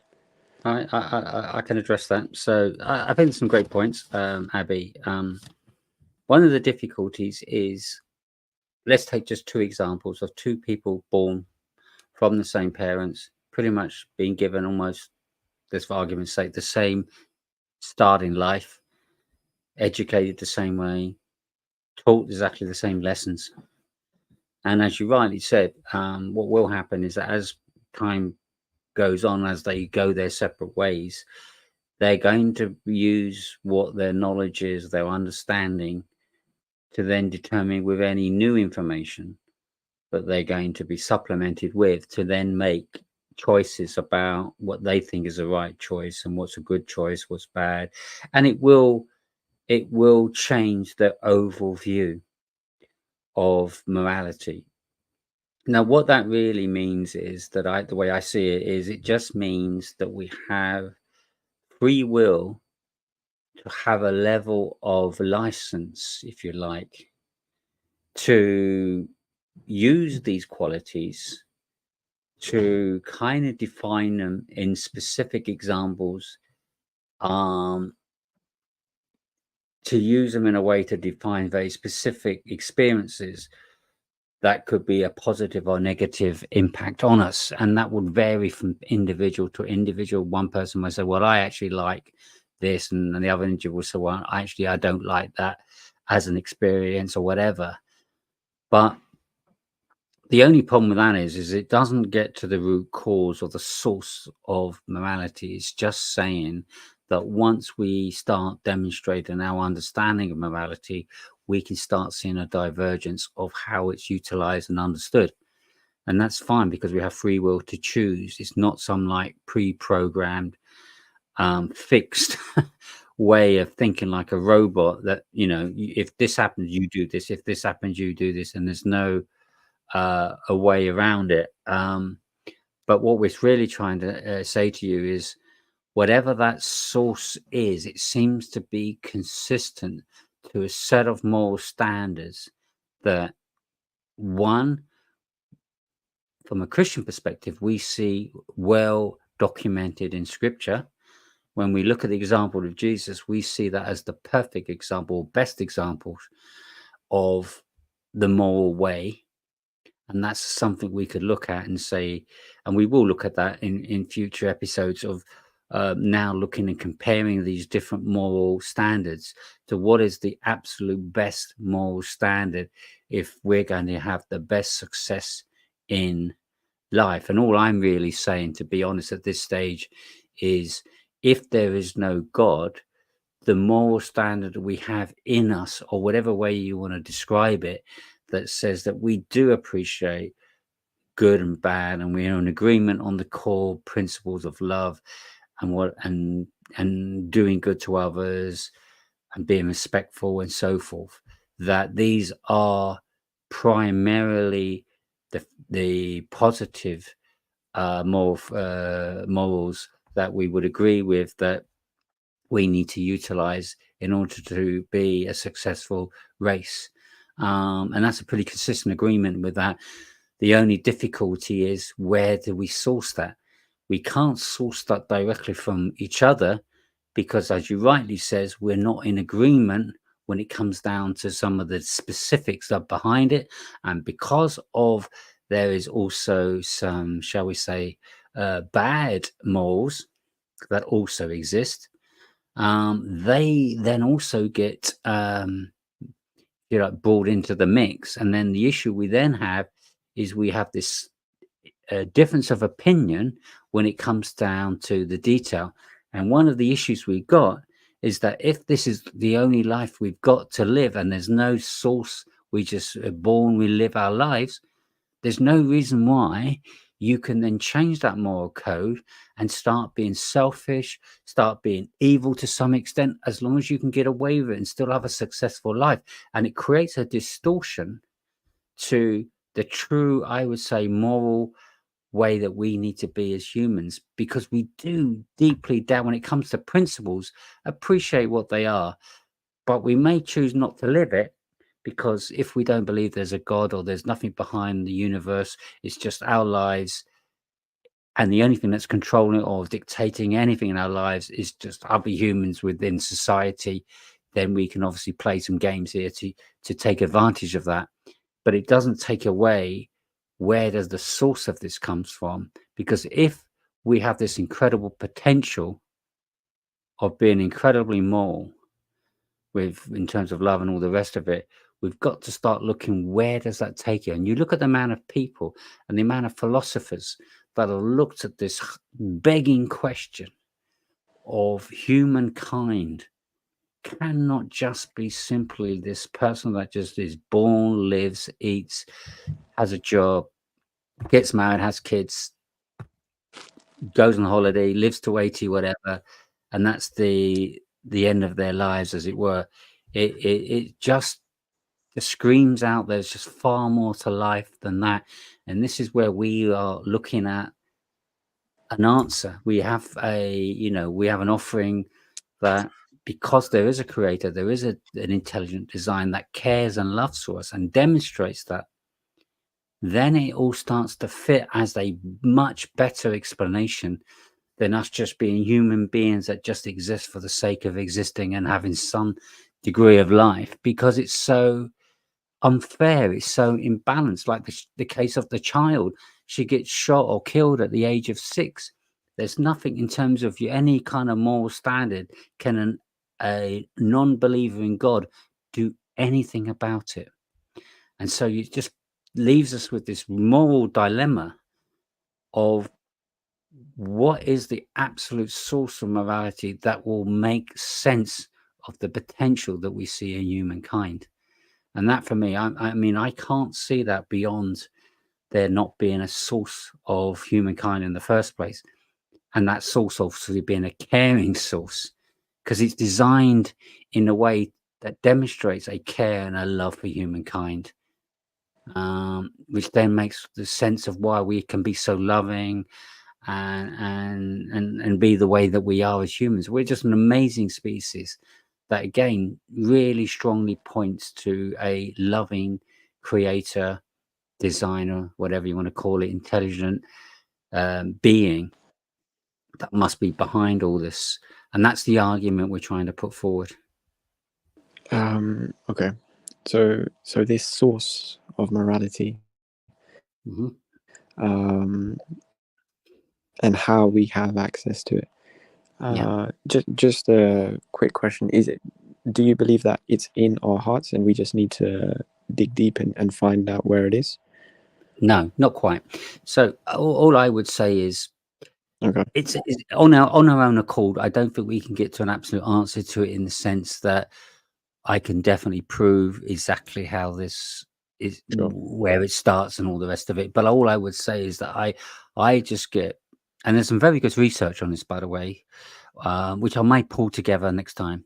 I can address that. So I think some great points, Abby. One of the difficulties is, let's take just two examples of two people born from the same parents, pretty much being given almost, this for argument's sake, the same start in life, educated the same way, taught exactly the same lessons. And as you rightly said, what will happen is that as time goes on, as they go their separate ways, they're going to use what their knowledge is, their understanding, to then determine with any new information that they're going to be supplemented with, to then make choices about what they think is the right choice and what's a good choice, what's bad. And it will change the overall view of morality. Now, what that really means is that the way I see it is, it just means that we have free will to have a level of license, if you like, to use these qualities, to kind of define them in specific examples, to use them in a way to define very specific experiences that could be a positive or negative impact on us. And that would vary from individual to individual. One person might say, well, I actually like this, and the other individual will say, well, actually, I don't like that. as an experience or whatever. But the only problem with that is it doesn't get to the root cause or the source of morality. It's just saying that once we start demonstrating our understanding of morality, we can start seeing a divergence of how it's utilized and understood. And that's fine because we have free will to choose. It's not some like pre-programmed, fixed way of thinking like a robot that, you know, if this happens, you do this. If this happens, you do this. And there's no a way around it. But what we're really trying to say to you is whatever that source is, it seems to be consistent to a set of moral standards that, one, from a Christian perspective, we see well documented in Scripture. When we look at the example of Jesus, we see that as the perfect example, best examples of the moral way. And that's something we could look at and say, and we will look at that in future episodes of now looking and comparing these different moral standards to what is the absolute best moral standard if we're going to have the best success in life. And all I'm really saying, to be honest, at this stage is if there is no God, the moral standard that we have in us, or whatever way you want to describe it, that says that we do appreciate good and bad, and we are in agreement on the core principles of love and doing good to others and being respectful and so forth, that these are primarily the positive morals that we would agree with, that we need to utilize in order to be a successful race. And that's a pretty consistent agreement with that. The only difficulty is, where do we source that? We can't source that directly from each other because, as you rightly says, we're not in agreement when it comes down to some of the specifics that are behind it. And because of there is also some, shall we say, bad morals that also exist. They then also get brought into the mix, and then the issue we then have is we have this difference of opinion when it comes down to the detail. And one of the issues we've got is that if this is the only life we've got to live and there's no source, we just are born, we live our lives, there's no reason why you can then change that moral code and start being selfish, start being evil to some extent, as long as you can get away with it and still have a successful life. And it creates a distortion to the true, I would say, moral way that we need to be as humans, because we do deeply down, when it comes to principles, appreciate what they are, but we may choose not to live it. Because if we don't believe there's a God or there's nothing behind the universe, it's just our lives, and the only thing that's controlling or dictating anything in our lives is just other humans within society, then we can obviously play some games here to take advantage of that. But it doesn't take away where does the source of this comes from. Because if we have this incredible potential of being incredibly moral in terms of love and all the rest of it, we've got to start looking, where does that take you? And you look at the amount of people and the amount of philosophers that have looked at this begging question of humankind cannot just be simply this person that just is born, lives, eats, has a job, gets married, has kids, goes on holiday, lives to 80, whatever, and that's the end of their lives, as it were. It just screams out there's just far more to life than that. And this is where we are looking at an answer. We have an offering that, because there is a creator, there is an intelligent design that cares and loves for us and demonstrates that, then it all starts to fit as a much better explanation than us just being human beings that just exist for the sake of existing and having some degree of life, because it's so unfair, it's so imbalanced. Like the case of the child, she gets shot or killed at the age of 6. There's nothing in terms of any kind of moral standard can a non-believer in God do anything about it. And so it just leaves us with this moral dilemma of what is the absolute source of morality that will make sense of the potential that we see in humankind. And that, for me, I mean, I can't see that beyond there not being a source of humankind in the first place. And that source obviously being a caring source, because it's designed in a way that demonstrates a care and a love for humankind, which then makes the sense of why we can be so loving and be the way that we are as humans. We're just an amazing species that, again, really strongly points to a loving creator, designer, whatever you want to call it, intelligent being that must be behind all this. And that's the argument we're trying to put forward. Okay, so this source of morality, and how we have access to it. Just a quick question: do you believe that it's in our hearts and we just need to dig deep and find out where it is? No, not quite. So all I would say is, okay, it's on our own accord. I don't think we can get to an absolute answer to it in the sense that I can definitely prove exactly how this is, where it starts and all the rest of it. But all I would say is that I just get, and there's some very good research on this, by the way, which I might pull together next time,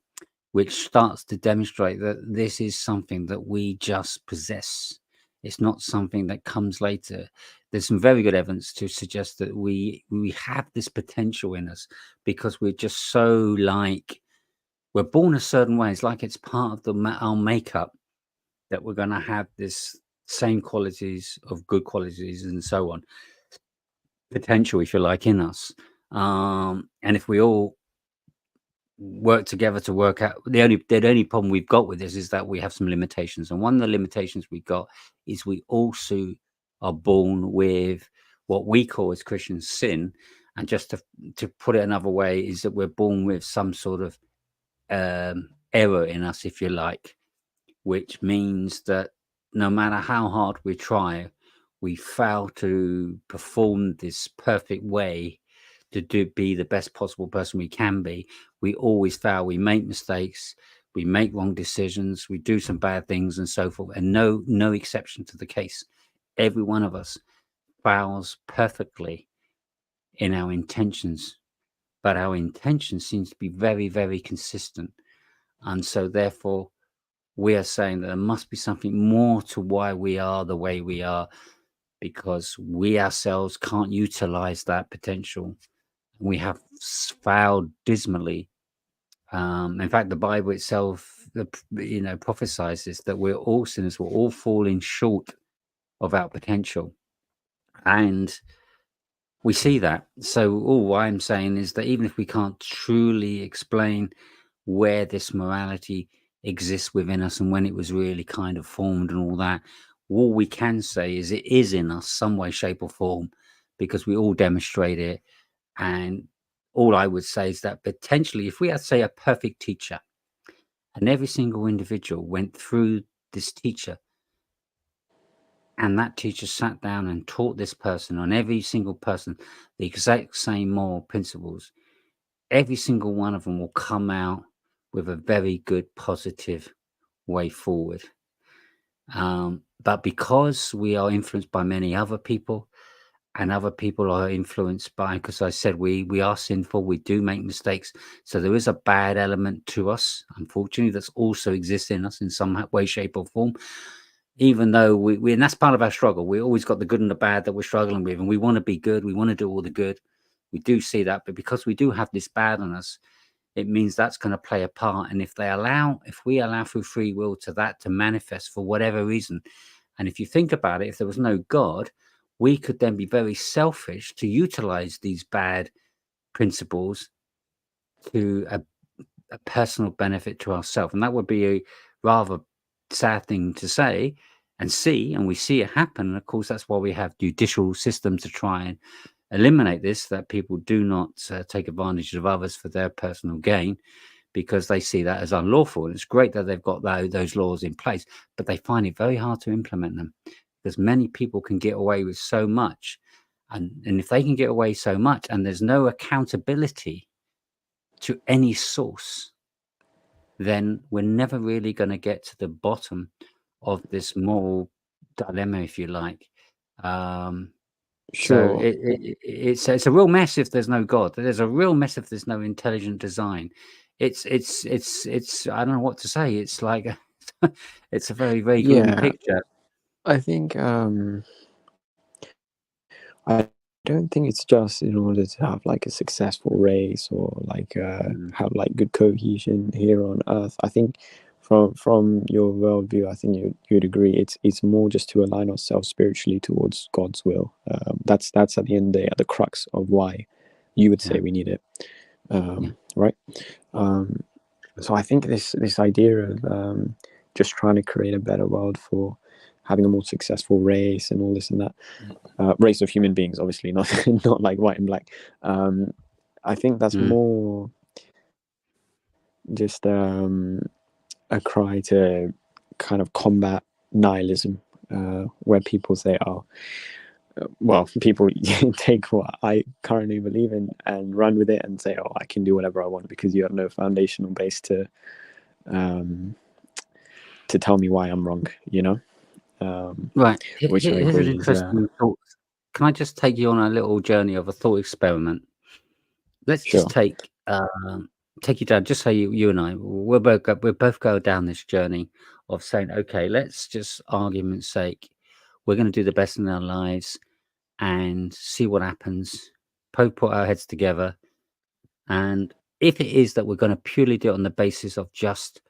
which starts to demonstrate that this is something that we just possess. It's not something that comes later. There's some very good evidence to suggest that we have this potential in us because we're just so we're born a certain way. It's like it's part of our makeup that we're going to have this same qualities of good qualities and so on, potential, if you like, in us. And if we all work together to work out, the only problem we've got with this is that we have some limitations. And one of the limitations we got is we also are born with what we call as Christians sin. And just to put it another way, is that we're born with some sort of error in us, if you like, which means that no matter how hard we try, we fail to perform this perfect way to be the best possible person we can be. We always fail. We make mistakes. We make wrong decisions. We do some bad things and so forth. And no exception to the case. Every one of us fails perfectly in our intentions, but our intention seems to be very, very consistent. And so therefore, we are saying that there must be something more to why we are the way we are, because we ourselves can't utilize that potential. We have failed dismally. In fact, the Bible itself, prophesies this, that we're all sinners, we're all falling short of our potential. And we see that. So all I'm saying is that even if we can't truly explain where this morality exists within us and when it was really kind of formed and all that, all we can say is it is in us some way, shape or form, because we all demonstrate it. And all I would say is that potentially if we had, say, a perfect teacher and every single individual went through this teacher and that teacher sat down and taught this person, on every single person, the exact same moral principles, every single one of them will come out with a very good, positive way forward. But because we are influenced by many other people, and other people are influenced by, because I said we are sinful, we do make mistakes, so there is a bad element to us, unfortunately, that's also exists in us in some way, shape or form. Even though we and that's part of our struggle. We always got the good and the bad that we're struggling with, and we want to be good, we want to do all the good. We do see that, but because we do have this bad on us, it means that's going to play a part. And if we allow through free will to that to manifest for whatever reason, and if you think about it, if there was no God, we could then be very selfish to utilize these bad principles to a personal benefit to ourselves. And that would be a rather sad thing to say and see, and we see it happen. And of course, that's why we have judicial systems to try and eliminate this, that people do not take advantage of others for their personal gain, because they see that as unlawful. And it's great that they've got those laws in place, but they find it very hard to implement them because many people can get away with so much. And if they can get away so much and there's no accountability to any source, then we're never really going to get to the bottom of this moral dilemma, if you like. So Sure. it's a real mess if there's no God. There's a real mess if there's no intelligent design. It's I don't know what to say. It's like it's a very, very gloomy Yeah, picture. I think I don't think it's just in order to have like a successful race or like have like good cohesion here on Earth. I think from your worldview, I think you'd agree it's more just to align ourselves spiritually towards God's will. That's at the end of the day the crux of why you would say Yeah. we need it, Yeah. right? So I think this idea of just trying to create a better world for having a more successful race and all this and that, race of human beings, obviously not not like white and black. I think that's more just a cry to kind of combat nihilism, where people say, "Oh, well," people take what I currently believe in and run with it and say, "Oh, I can do whatever I want," because you have no foundational base to tell me why I'm wrong, you know. Right. Which I Here's an agree is interesting thought. Can I just take you on a little journey of a thought experiment? Let's sure. just take you down. Just say you and I, we'll both go down this journey of saying, okay, let's just argument's sake, we're going to do the best in our lives and see what happens. Put our heads together, and if it is that we're going to purely do it on the basis of just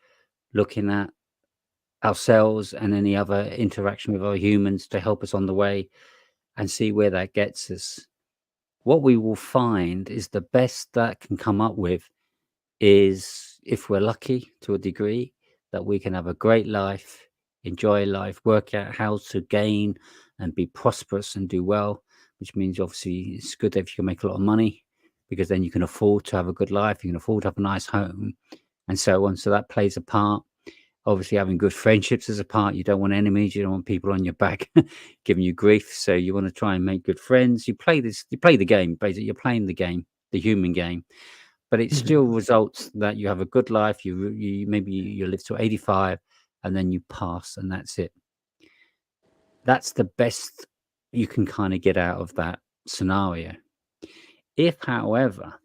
looking at ourselves and any other interaction with other humans to help us on the way and see where that gets us, what we will find is the best that can come up with is, if we're lucky to a degree, that we can have a great life, enjoy life, work out how to gain and be prosperous and do well, which means obviously it's good if you can make a lot of money because then you can afford to have a good life, you can afford to have a nice home and so on. So that plays a part. Obviously, having good friendships is a part. You don't want enemies. You don't want people on your back giving you grief. So you want to try and make good friends. You play the game. Basically, you're playing the game, the human game. But it still results that you have a good life. You maybe you live to 85, and then you pass, and that's it. That's the best you can kind of get out of that scenario. If, however,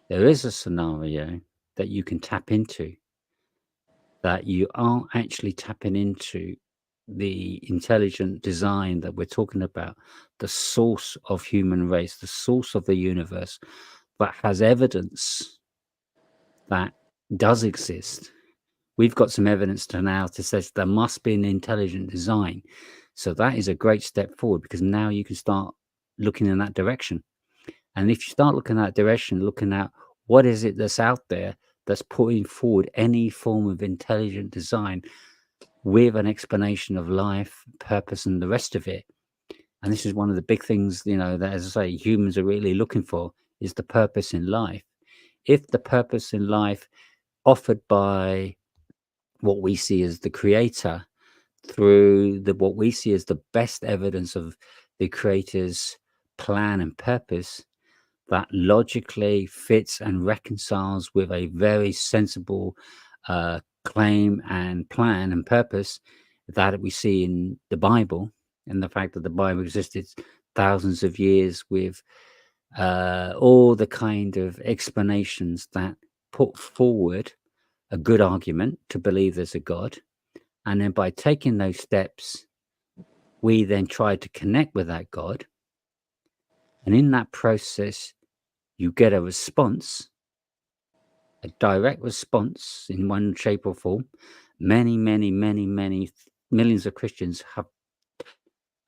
there is a scenario that you can tap into, that you aren't actually tapping into the intelligent design that we're talking about, the source of human race, the source of the universe, but has evidence that does exist. We've got some evidence to now to say there must be an intelligent design. So that is a great step forward because now you can start looking in that direction. And if you start looking in that direction, looking at what is it that's out there that's putting forward any form of intelligent design with an explanation of life, purpose, and the rest of it. And this is one of the big things, that, as I say, humans are really looking for is the purpose in life. If the purpose in life offered by what we see as the creator through what we see as the best evidence of the creator's plan and purpose, that logically fits and reconciles with a very sensible claim and plan and purpose that we see in the Bible, and the fact that the Bible existed thousands of years with all the kind of explanations that put forward a good argument to believe there's a God. And then by taking those steps, we then try to connect with that God. And in that process, you get a response, a direct response in one shape or form. Many millions of Christians have,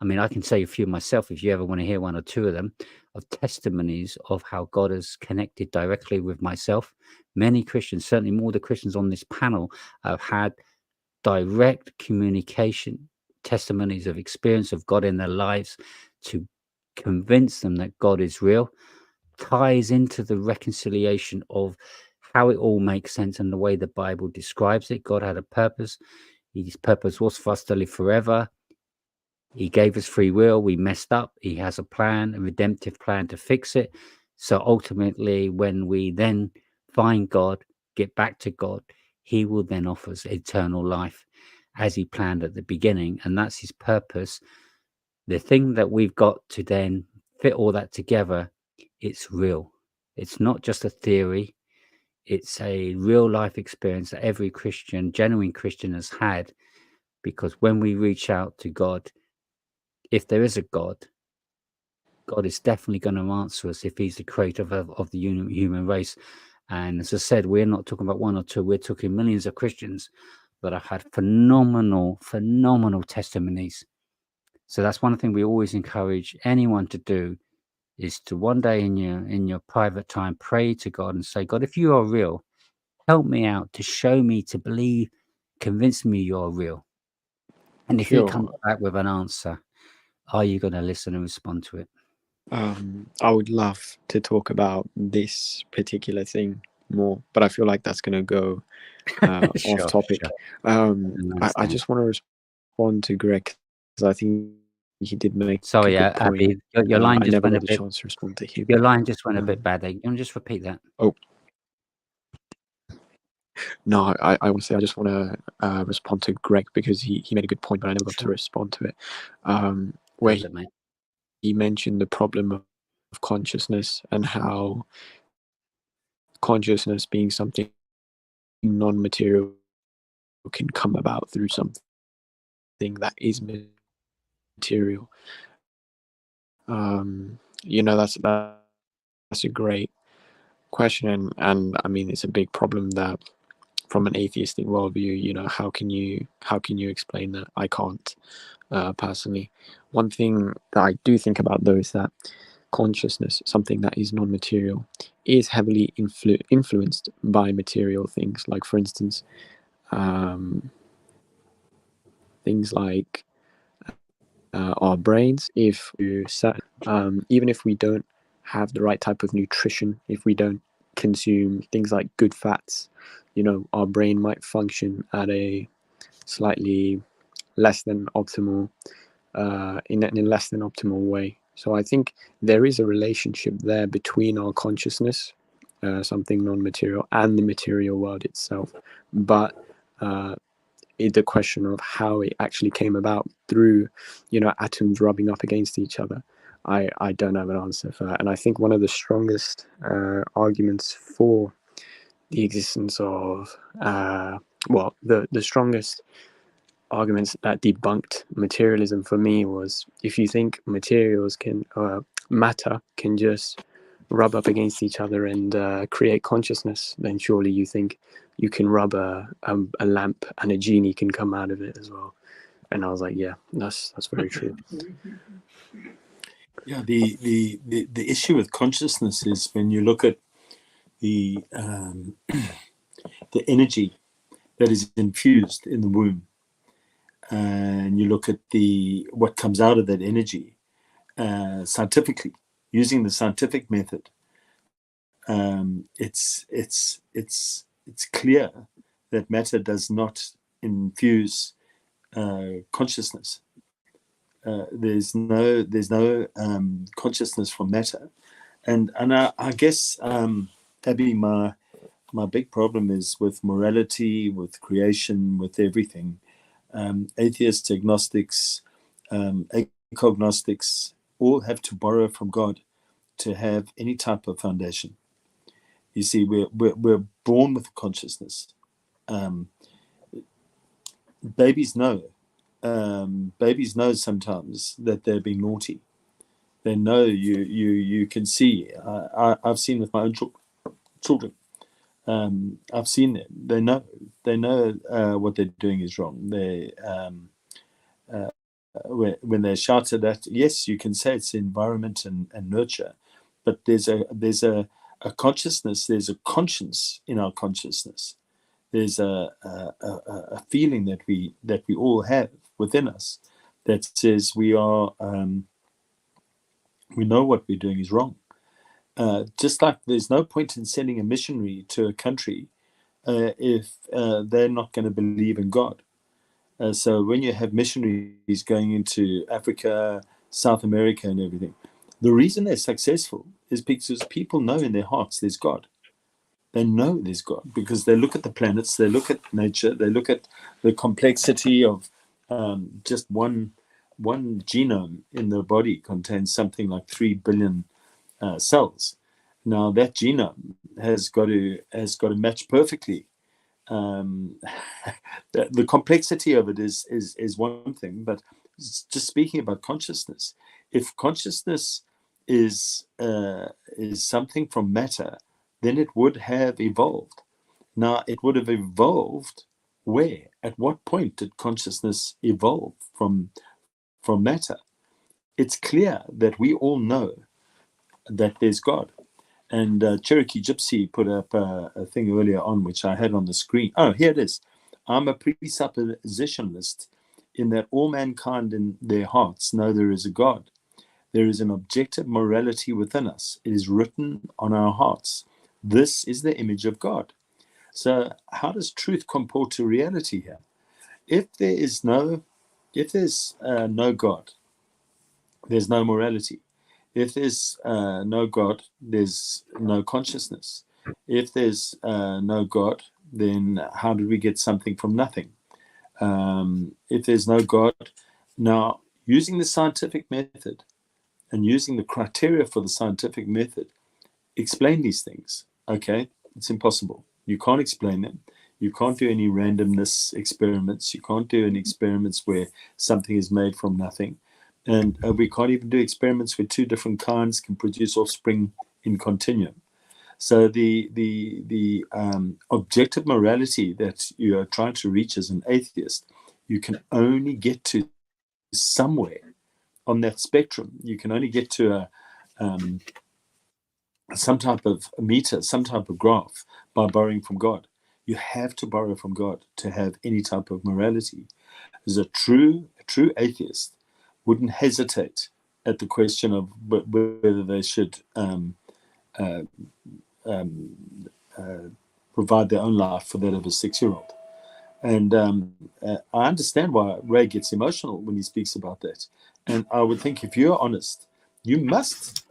I can say a few myself if you ever want to hear one or two of them, of testimonies of how God has connected directly with myself. Many Christians, certainly more the Christians on this panel, have had direct communication, testimonies of experience of God in their lives to convince them that God is real. Ties into the reconciliation of how it all makes sense and the way the Bible describes it. God had a purpose. His purpose was for us to live forever. He gave us free will. We messed up. He has a plan, a redemptive plan to fix it. So ultimately, when we then find God, get back to God, he will then offer us eternal life as he planned at the beginning. And that's his purpose. The thing that we've got to then fit all that together, it's real. It's not just a theory. It's a real life experience that every Christian, genuine Christian, has had. Because when we reach out to God, if there is a God, God is definitely going to answer us if he's the creator of the human race. And as I said, we're not talking about one or two, we're talking millions of Christians that have had phenomenal testimonies. So that's one thing we always encourage anyone to do, is to one day in your private time pray to God and say, God, if you are real, help me out, to show me, to believe, convince me you're real. And if he comes Sure. back with an answer, are you going to listen and respond to it? I would love to talk about this particular thing more, but I feel like that's going to go off topic. I just want to respond to Greg, because I think he did make Sorry, a good point. Abby, your line I just never went a got a bit. chance to respond to him. Your line just went a bit bad there. You want to just repeat that? Oh. No, I want to say I just want to respond to Greg, because he made a good point, but I never got to respond to it. Where he mentioned the problem of consciousness, and how consciousness being something non-material can come about through something that is material. That's a great question, and I mean, it's a big problem that, from an atheistic worldview, how can you explain that? I can't, personally. One thing that I do think about, though, is that consciousness, something that is non-material, is heavily influenced by material things. Like, for instance, things like our brains. If you even if we don't have the right type of nutrition, if we don't consume things like good fats, our brain might function at a slightly less than optimal, in a less than optimal way. So I think there is a relationship there between our consciousness, something non-material, and the material world itself. But the question of how it actually came about through, atoms rubbing up against each other, I don't have an answer for that. And I think one of the strongest arguments for the existence of, the strongest arguments that debunked materialism for me was, if you think matter can just rub up against each other and create consciousness, then surely you think you can rub a lamp and a genie can come out of it as well. And I was like, yeah, that's very true. Yeah, the issue with consciousness is, when you look at the the energy that is infused in the womb, and you look at what comes out of that energy, scientifically, using the scientific method, it's clear that matter does not infuse consciousness. There's no consciousness from matter, and I guess, Abby, my big problem is with morality, with creation, with everything. Atheists, agnostics, agnostics all have to borrow from God to have any type of foundation. You see, we're born with consciousness. Babies know. Babies know sometimes that they're being naughty. They know. You can see. I've seen with my own children. I've seen it. They know. They know what they're doing is wrong. They when they're shouted at, yes, you can say it's environment and nurture, but there's a consciousness. There's a conscience in our consciousness. There's a feeling that we all have within us that says we know what we're doing is wrong, Just like there's no point in sending a missionary to a country if they're not going to believe in God. So when you have missionaries going into Africa, South America, and everything, the reason they're successful is because people know in their hearts there's God. They know there's God because they look at the planets, they look at nature, they look at the complexity of just one genome in the body contains something like 3 billion cells. Now that genome has got to match perfectly. The complexity of it is one thing, but just speaking about consciousness, if consciousness is something from matter, then it would have evolved. Now it would have evolved where? At what point did consciousness evolve from matter? It's clear that we all know that there's God. And Cherokee Gypsy put up a thing earlier on, which I had on the screen. Oh, here it is. I'm a presuppositionalist in that all mankind in their hearts know there is a God. There is an objective morality within us. It is written on our hearts. This is the image of God. So how does truth comport to reality here? If there's no God, there's no morality. If there's no God, there's no consciousness. If there's no God, then how did we get something from nothing? If there's no God, now using the scientific method and using the criteria for the scientific method, explain these things. Okay, it's impossible. You can't explain them. You can't do any randomness experiments. You can't do any experiments where something is made from nothing. And we can't even do experiments where two different kinds can produce offspring in continuum. So the objective morality that you are trying to reach as an atheist, you can only get to somewhere on that spectrum. You can only get to some type of meter, some type of graph by borrowing from God. You have to borrow from God to have any type of morality. As a true atheist wouldn't hesitate at the question of whether they should provide their own life for that of a 6-year-old. And I understand why Ray gets emotional when he speaks about that. And I would think if you're honest, you must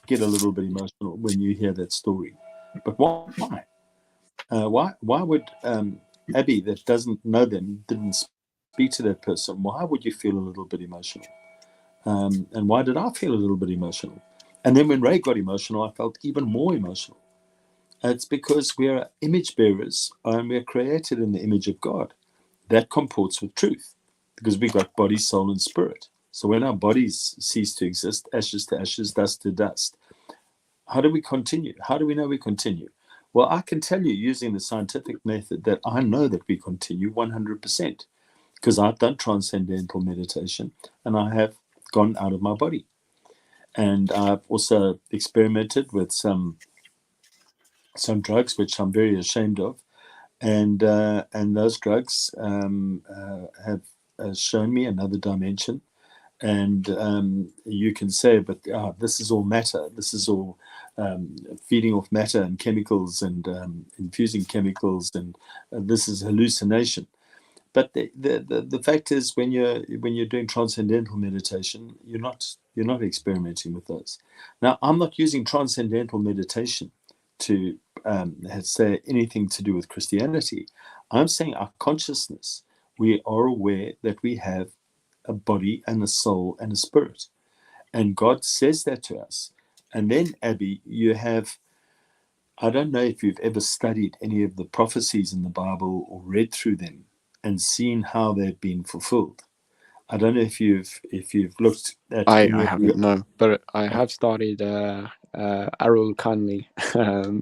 get a little bit emotional when you hear that story. But why? Why would Abby, that doesn't know them, didn't speak to that person? Why would you feel a little bit emotional? And why did I feel a little bit emotional? And then when Ray got emotional, I felt even more emotional. It's because we are image bearers and we're created in the image of God. That comports with truth because we got body, soul, and spirit. So when our bodies cease to exist, ashes to ashes, dust to dust, how do we continue? How do we know we continue? Well, I can tell you using the scientific method that I know that we continue 100% because I've done transcendental meditation and I have gone out of my body. And I've also experimented with some drugs, which I'm very ashamed of. And those drugs have shown me another dimension. And you can say, but this is all matter. This is all feeding off matter and chemicals and infusing chemicals, and this is hallucination. But the fact is, when you're doing transcendental meditation, you're not experimenting with those. Now, I'm not using transcendental meditation to say anything to do with Christianity. I'm saying our consciousness, we are aware that we have a body and a soul and a spirit. And God says that to us. And then, Abby, you have, I don't know if you've ever studied any of the prophecies in the Bible or read through them and seen how they've been fulfilled. I don't know if you've looked at I any of haven't, no, but I have started. Arul kindly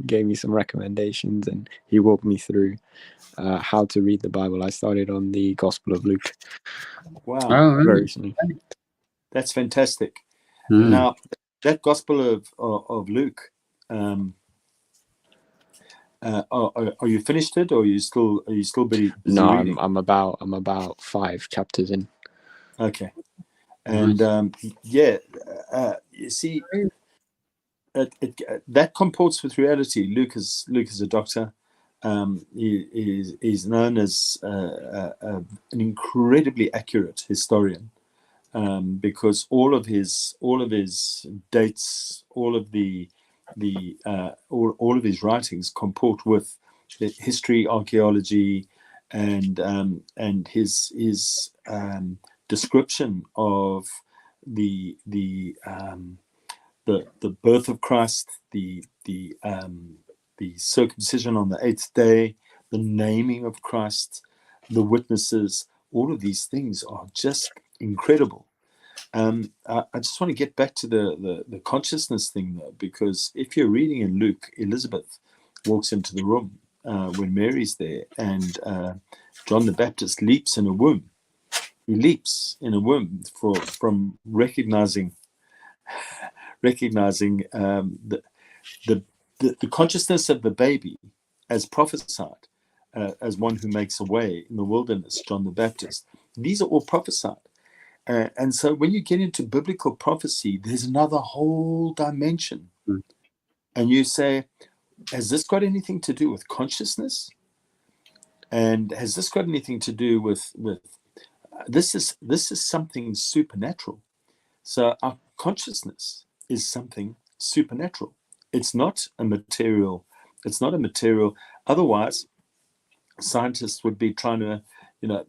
gave me some recommendations, and he walked me through how to read the Bible. I started on the Gospel of Luke. Wow, Very recently. That's fantastic. Now, that Gospel of Luke, are you finished it, or are you still busy No, reading? I'm about 5 chapters in. Okay, and you see, that comports with reality. Luke is a doctor. He is known as an incredibly accurate historian, because all of his dates, all of his writings comport with the history, archaeology, and his description of the birth of Christ, the circumcision on the 8th day, the naming of Christ, the witnesses. All of these things are just incredible. I just want to get back to the consciousness thing, though, because if you're reading in Luke, Elizabeth walks into the room when Mary's there, and John the Baptist leaps in a womb. He leaps in a womb from recognizing the consciousness of the baby as prophesied, as one who makes a way in the wilderness, John the Baptist. These are all prophesied. And so when you get into biblical prophecy, there's another whole dimension. And you say, has this got anything to do with consciousness? And has this got anything to do with this is something supernatural. So our consciousness is something supernatural. It's not a material. Otherwise, scientists would be trying to,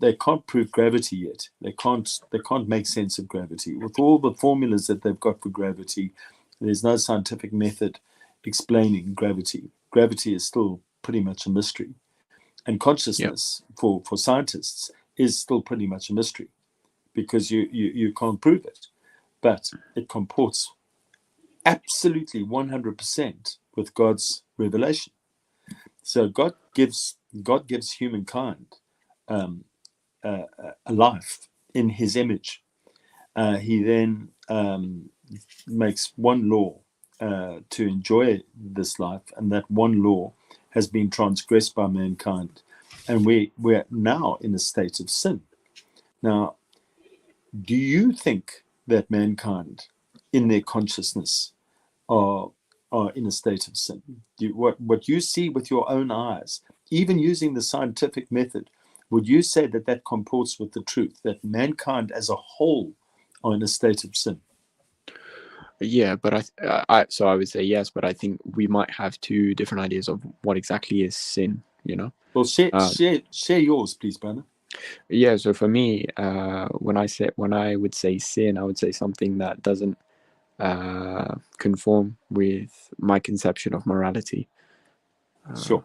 they can't prove gravity yet. They can't make sense of gravity. With all the formulas that they've got for gravity, there's no scientific method explaining gravity. Gravity is still pretty much a mystery. And consciousness for scientists is still pretty much a mystery, because you can't prove it. But it comports absolutely 100% with God's revelation. So God gives humankind a life in his image. He then makes one law to enjoy this life, and that one law has been transgressed by mankind, and we're now in a state of sin. Now, do you think that mankind in their consciousness are in a state of sin? What you see with your own eyes, even using the scientific method, would you say that comports with the truth, that mankind as a whole are in a state of sin? Yeah, but so I would say yes, but I think we might have two different ideas of what exactly is sin, Well, share yours, please, brother. Yeah, so for me, when I would say sin, I would say something that doesn't conform with my conception of morality. Sure.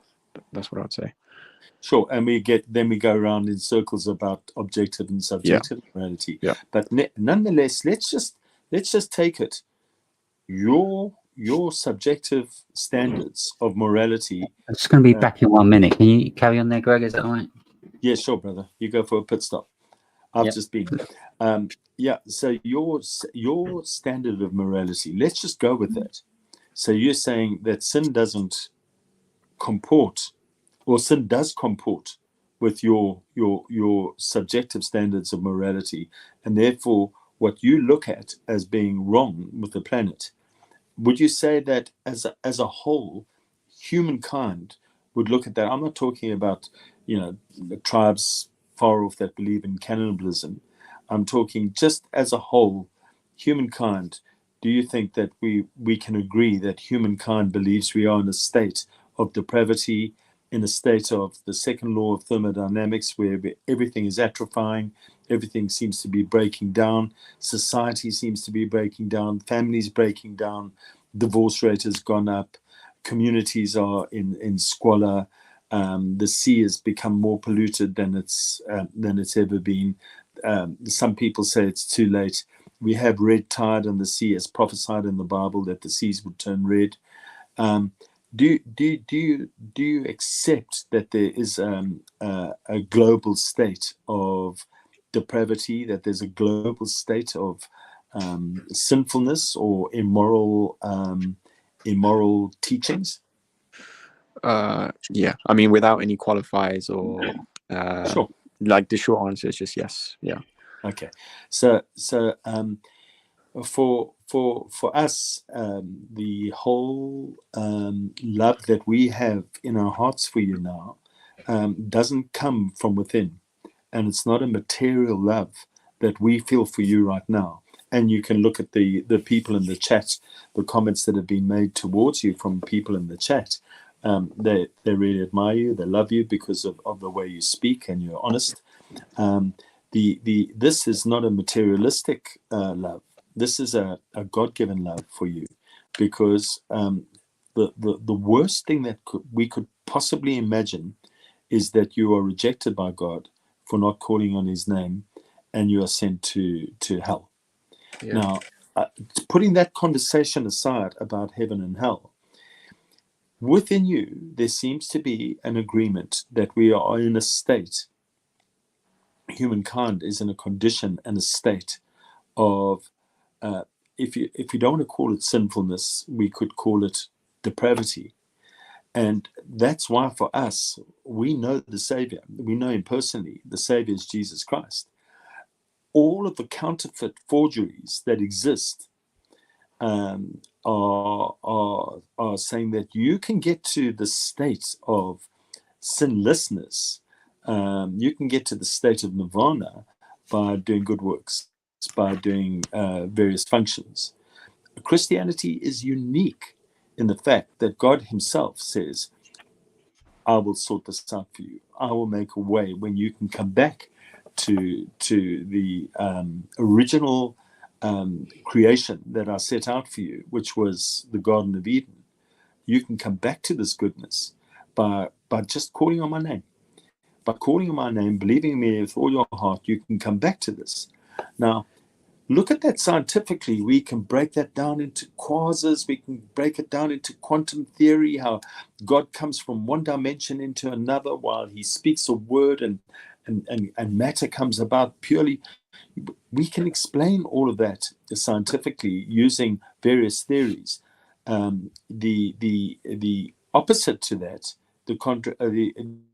That's what I'd say. Sure, and we go around in circles about objective and subjective morality. Yeah. But nonetheless, let's just take it. Your subjective standards of morality. I'm just going to be back in 1 minute. Can you carry on there, Greg? Is that all right? Yeah, sure, brother. You go for a pit stop. I've just been. So your standard of morality. Let's just go with that. So you're saying that sin doesn't comport, or sin does comport with your subjective standards of morality, and therefore what you look at as being wrong with the planet. Would you say that as a whole, humankind would look at that? I'm not talking about the tribes far off that believe in cannibalism. I'm talking just as a whole, humankind. Do you think that we can agree that humankind believes we are in a state of depravity, in a state of the second law of thermodynamics, where everything is atrophying, everything seems to be breaking down, society seems to be breaking down, families breaking down, divorce rate has gone up, communities are in squalor, the sea has become more polluted than it's ever been. Some people say it's too late. We have red tide on the sea, as prophesied in the Bible that the seas would turn red. Do you accept that there is a global state of depravity, that there's a global state of sinfulness or immoral teachings? Yeah, I mean, without any qualifiers or Sure. Like the short answer is just yes. Yeah. Okay. So for us, the whole love that we have in our hearts for you now doesn't come from within, and it's not a material love that we feel for you right now. And you can look at the people in the chat, the comments that have been made towards you from people in the chat. They really admire you. They love you because of the way you speak and you're honest. This is not a materialistic love. This is a God-given love for you, because the worst thing that we could possibly imagine is that you are rejected by God for not calling on his name, and you are sent to hell. Yeah. Now, putting that conversation aside about heaven and hell, within you, there seems to be an agreement that we are in a state, humankind is in a condition and a state of, if you don't want to call it sinfulness, we could call it depravity. And that's why for us, we know the Savior. We know him personally. The Savior is Jesus Christ. All of the counterfeit forgeries that exist are saying that you can get to the state of sinlessness. You can get to the state of nirvana by doing good works, by doing various functions. Christianity is unique in the fact that God himself says, I will sort this out for you. I will make a way when you can come back to the original creation that I set out for you, which was the Garden of Eden. You can come back to this goodness by just calling on my name. By calling on my name, believing me with all your heart, you can come back to this. Now, look at that scientifically. We can break that down into quasars. We can break it down into quantum theory, how God comes from one dimension into another while he speaks a word and matter comes about purely. We can explain all of that scientifically using various theories. The opposite to that, the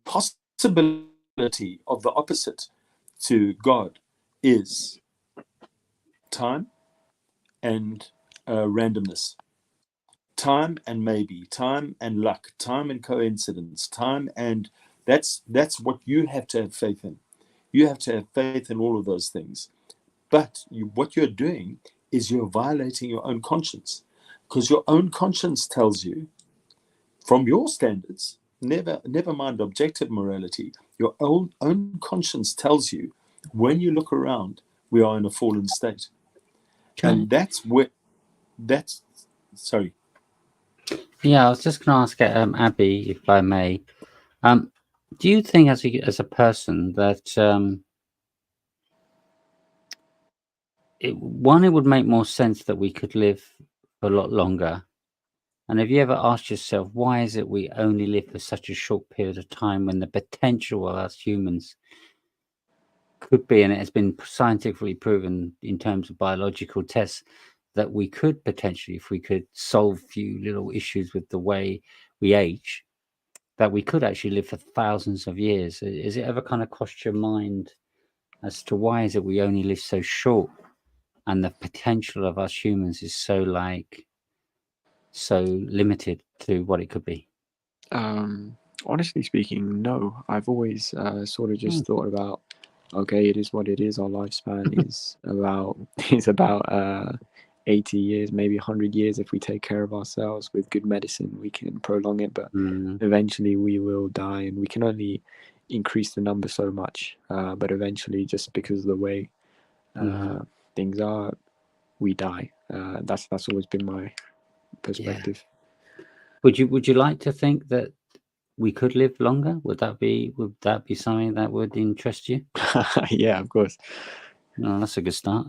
possibility of the opposite to God is time and randomness, time and maybe, time and luck, time and coincidence, time, and that's what you have to have faith in. You have to have faith in all of those things. But what you're doing is you're violating your own conscience, because your own conscience tells you, from your standards, never mind objective morality, your own conscience tells you, when you look around, we are in a fallen state. And sorry. Yeah, I was just going to ask Abby, if I may. Do you think, as a person, that it would make more sense that we could live for a lot longer? And have you ever asked yourself, why is it we only live for such a short period of time, when the potential of us humans could be, and it has been scientifically proven in terms of biological tests, that we could potentially, if we could solve a few little issues with the way we age, that we could actually live for thousands of years? Is it ever kind of crossed your mind as to why is it we only live so short, and the potential of us humans is so limited to what it could be? Honestly speaking, no. I've always sort of just thought about, okay, it is what it is. Our lifespan is about 80 years, maybe 100 years. If we take care of ourselves with good medicine, we can prolong it, but eventually we will die, and we can only increase the number so much. But eventually, just because of the way things are, we die. That's always been my perspective. Yeah. Would you like to think that we could live longer? Would that be something that would interest you? Yeah, of course. No, that's a good start.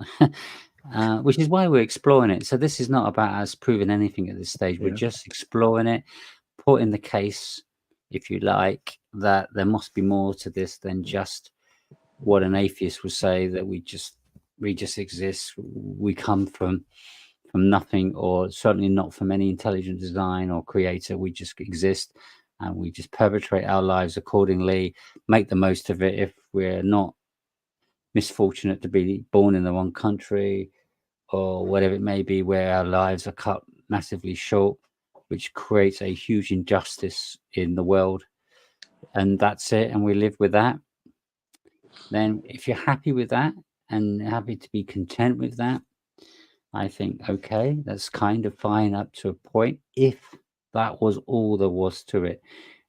Which is why we're exploring it. So this is not about us proving anything at this stage. We're just exploring it, putting the case, if you like, that there must be more to this than just what an atheist would say, that we just exist. We come from nothing, or certainly not from any intelligent design or creator. We just exist, and we just perpetrate our lives accordingly, make the most of it. If we're not misfortunate to be born in the wrong country, or whatever it may be, where our lives are cut massively short, which creates a huge injustice in the world, and that's it, and we live with that, then if you're happy with that and happy to be content with that, I think, okay, that's kind of fine up to a point, if that was all there was to it.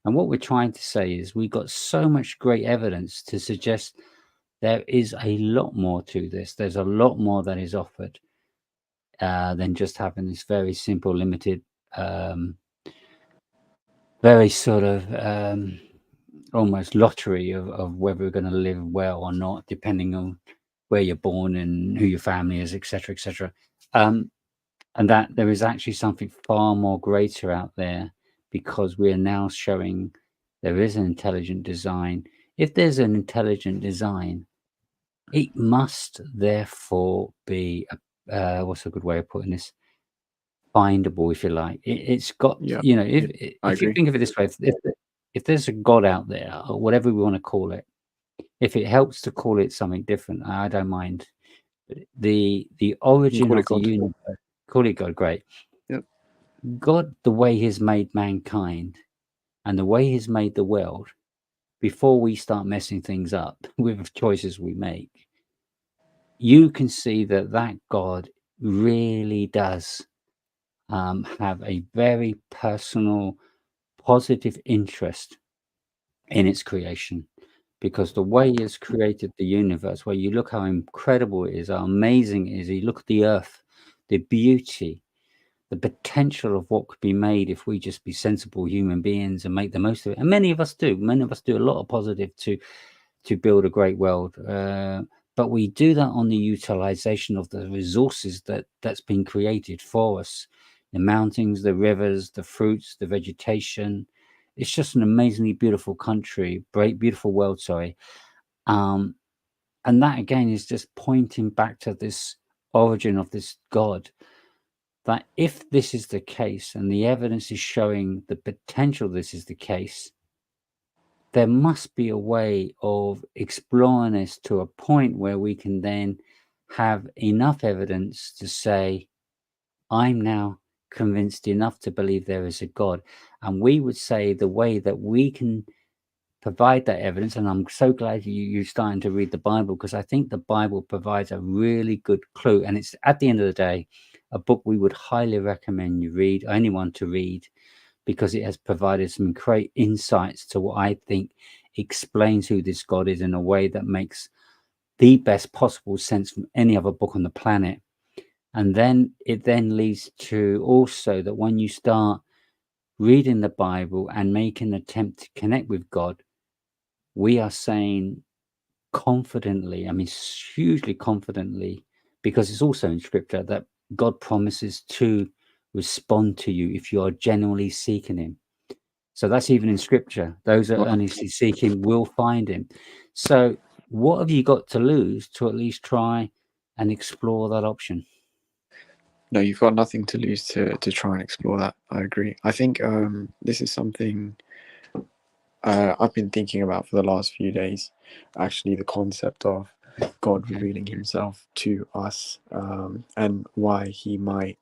And what we're trying to say is we've got so much great evidence to suggest there is a lot more to this. There's a lot more that is offered than just having this very simple, limited, very sort of almost lottery of whether we're going to live well or not, depending on where you're born and who your family is, etc., etc. And that there is actually something far more greater out there, because we are now showing there is an intelligent design. If there's an intelligent design, it must therefore be what's a good way of putting this? Findable, if you like. It's got, Yeah, you know, I if you agree. think of it this way, if there's a God out there, or whatever we want to call it, if it helps to call it something different, I don't mind. But the origin Call it of the God. universe, call it God, great. Yep. God, the way He's made mankind and the way He's made the world, before we start messing things up with choices we make, you can see that that God really does have a very personal, positive interest in its creation. Because the way He has created the universe, where you look how incredible it is, how amazing it is, you look at the earth, the beauty, the potential of what could be made if we just be sensible human beings and make the most of it. And many of us do. Many of us do a lot of positive to build a great world. But we do that on the utilization of the resources that's been created for us. The mountains, the rivers, the fruits, the vegetation. It's just an amazingly beautiful country, great, beautiful world, sorry. And that again is just pointing back to this origin of this God, that if this is the case and the evidence is showing the potential this is the case, there must be a way of exploring this to a point where we can then have enough evidence to say, I'm now convinced enough to believe there is a God. And we would say the way that we can provide that evidence, and I'm so glad you're starting to read the Bible, because I think the Bible provides a really good clue. And it's, at the end of the day, a book we would highly recommend you read, anyone to read, because it has provided some great insights to what I think explains who this God is in a way that makes the best possible sense from any other book on the planet. And then it then leads to also that when you start reading the Bible and make an attempt to connect with God, we are saying confidently, I mean, hugely confidently, because it's also in scripture, that God promises to respond to you if you are genuinely seeking Him. So that's even in scripture. Those that earnestly seek Him will find Him. So what have you got to lose to at least try and explore that option? No, you've got nothing to lose to try and explore that. I agree. I think this is something I've been thinking about for the last few days. Actually, the concept of God revealing Himself to us, and why He might,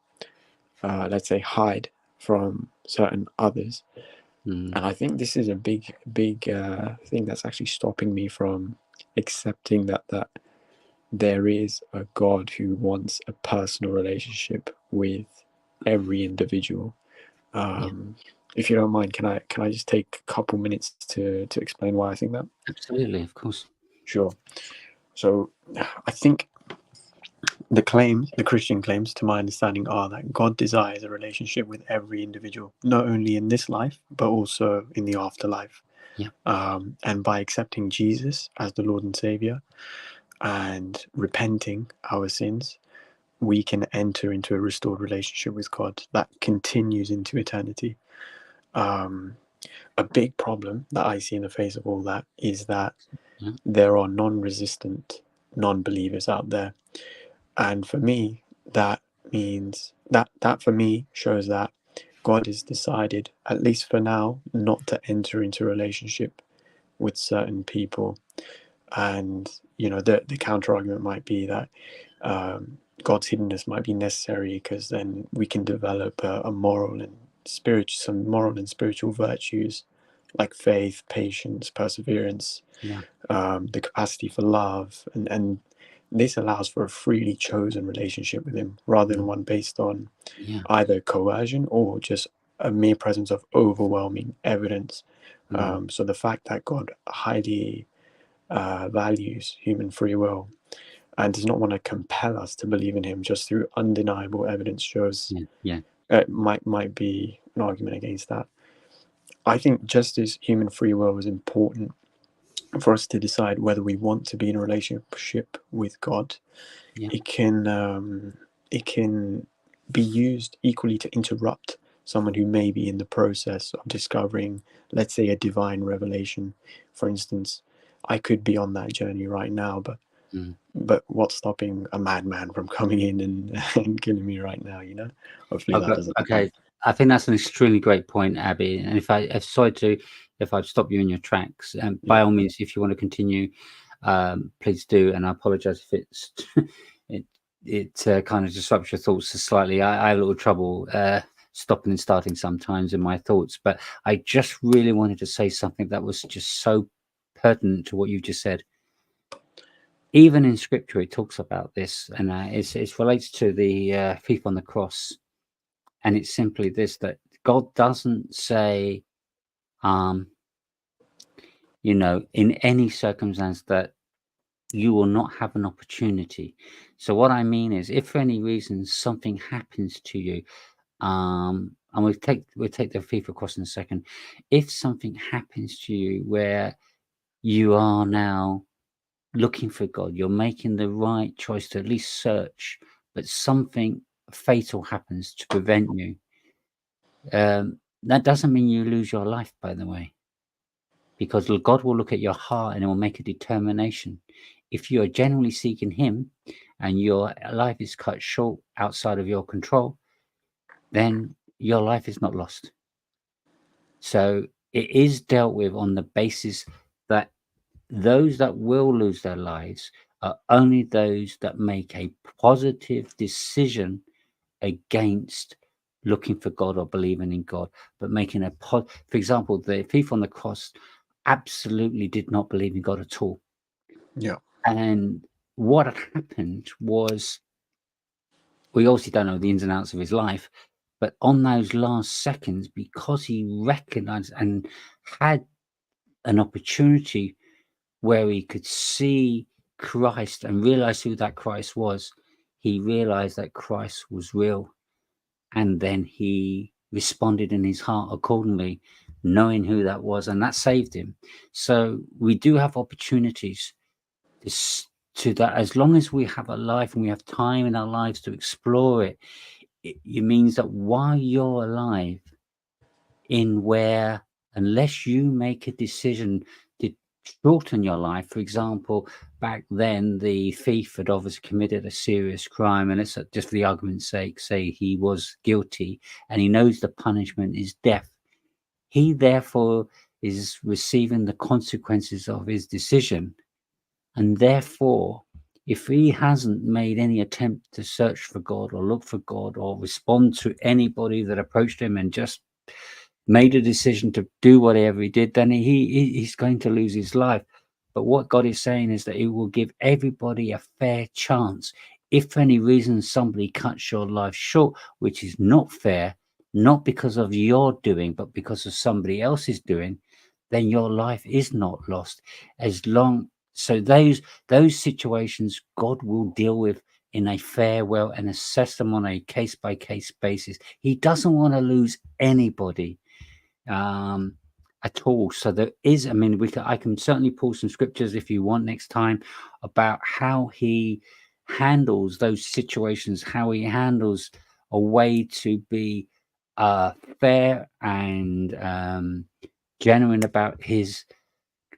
let's say, hide from certain others. And I think this is a big thing that's actually stopping me from accepting that there is a God who wants a personal relationship with every individual. If you don't mind, can I just take a couple minutes to explain why I think that? Absolutely, of course. Sure. So I think the Christian claims, to my understanding, are that God desires a relationship with every individual, not only in this life, but also in the afterlife. Yeah. And by accepting Jesus as the Lord and Savior and repenting our sins, we can enter into a restored relationship with God that continues into eternity. A big problem that I see in the face of all that is that there are non-resistant non-believers out there. And for me, that means that for me shows that God has decided, at least for now, not to enter into a relationship with certain people. And the counter argument might be that God's hiddenness might be necessary because then we can develop a moral and some moral and spiritual virtues like faith, patience, perseverance, Yeah. the capacity for love, and this allows for a freely chosen relationship with Him rather than one based on Yeah. either coercion or just a mere presence of overwhelming evidence. So the fact that God highly values human free will and does not want to compel us to believe in Him just through undeniable evidence shows Yeah. might be an argument against that. I think just as human free will is important for us to decide whether we want to be in a relationship with God, Yeah. it can be used equally to interrupt someone who may be in the process of discovering, let's say, a divine revelation. For instance, I could be on that journey right now, but what's stopping a madman from coming in and killing me right now? Hopefully that doesn't happen. Okay. I think that's an extremely great point, Abby. And if I've stopped you in your tracks, by all means, if you want to continue, please do. And I apologize if it's it kind of disrupts your thoughts slightly. I have a little trouble stopping and starting sometimes in my thoughts, but I just really wanted to say something that was just so pertinent to what you just said. Even in Scripture, it talks about this, and it relates to the thief on the cross. And it's simply this, that God doesn't say, in any circumstance that you will not have an opportunity. So what I mean is, if for any reason something happens to you, and we'll take the thief across in a second. If something happens to you where you are now looking for God, you're making the right choice to at least search, but something fatal happens to prevent you. That doesn't mean you lose your life, by the way, because God will look at your heart and it will make a determination. If you are genuinely seeking Him and your life is cut short outside of your control, then your life is not lost. So it is dealt with on the basis that those that will lose their lives are only those that make a positive decision against looking for God or believing in God, but making for example, the thief on the cross absolutely did not believe in God at all. Yeah. And what happened was, we obviously don't know the ins and outs of his life, but on those last seconds, because he recognized and had an opportunity where he could see Christ and realize who that Christ was, he realized that Christ was real. And then he responded in his heart accordingly, knowing who that was, and that saved him. So we do have opportunities to that. As long as we have a life and we have time in our lives to explore it, it means that while you're alive, unless you make a decision to shorten your life, for example, back then the thief had obviously committed a serious crime, and let's just for the argument's sake say he was guilty and he knows the punishment is death. He therefore is receiving the consequences of his decision, and therefore if he hasn't made any attempt to search for God or look for God or respond to anybody that approached him and just made a decision to do whatever he did, then he's going to lose his life. But what God is saying is that He will give everybody a fair chance. If for any reason somebody cuts your life short, which is not fair, not because of your doing, but because of somebody else's doing, then your life is not lost. So those situations God will deal with in a fair way and assess them on a case-by-case basis. He doesn't want to lose anybody at all. So there is, I can certainly pull some scriptures if you want next time about how He handles those situations, how He handles a way to be fair and genuine about His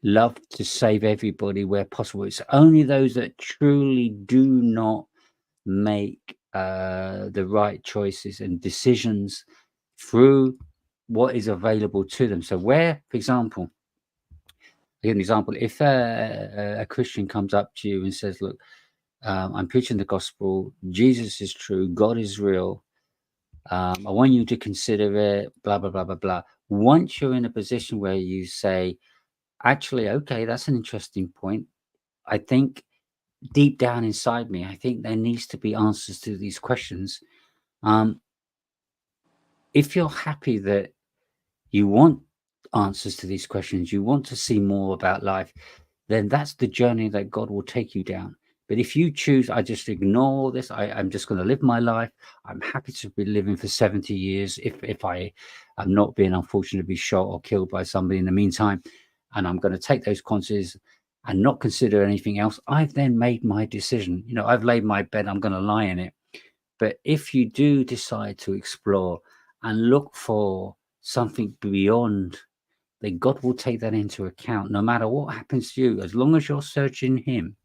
love to save everybody where possible. It's only those that truly do not make the right choices and decisions through what is available to them. So where, for example, I'll give an example. If a Christian comes up to you and says, look, I'm preaching the gospel. Jesus is true. God is real. I want you to consider it, blah, blah, blah, blah, blah. Once you're in a position where you say, actually, okay, that's an interesting point. I think deep down inside me, I think there needs to be answers to these questions. If you're happy that you want answers to these questions, you want to see more about life, then that's the journey that God will take you down. But if you choose, I just ignore this, I'm just going to live my life. I'm happy to be living for 70 years if I am not being unfortunate to be shot or killed by somebody in the meantime, and I'm going to take those consequences and not consider anything else. I've then made my decision. You know, I've laid my bed, I'm going to lie in it. But if you do decide to explore and look for something beyond, then God will take that into account no matter what happens to you, as long as you're searching Him.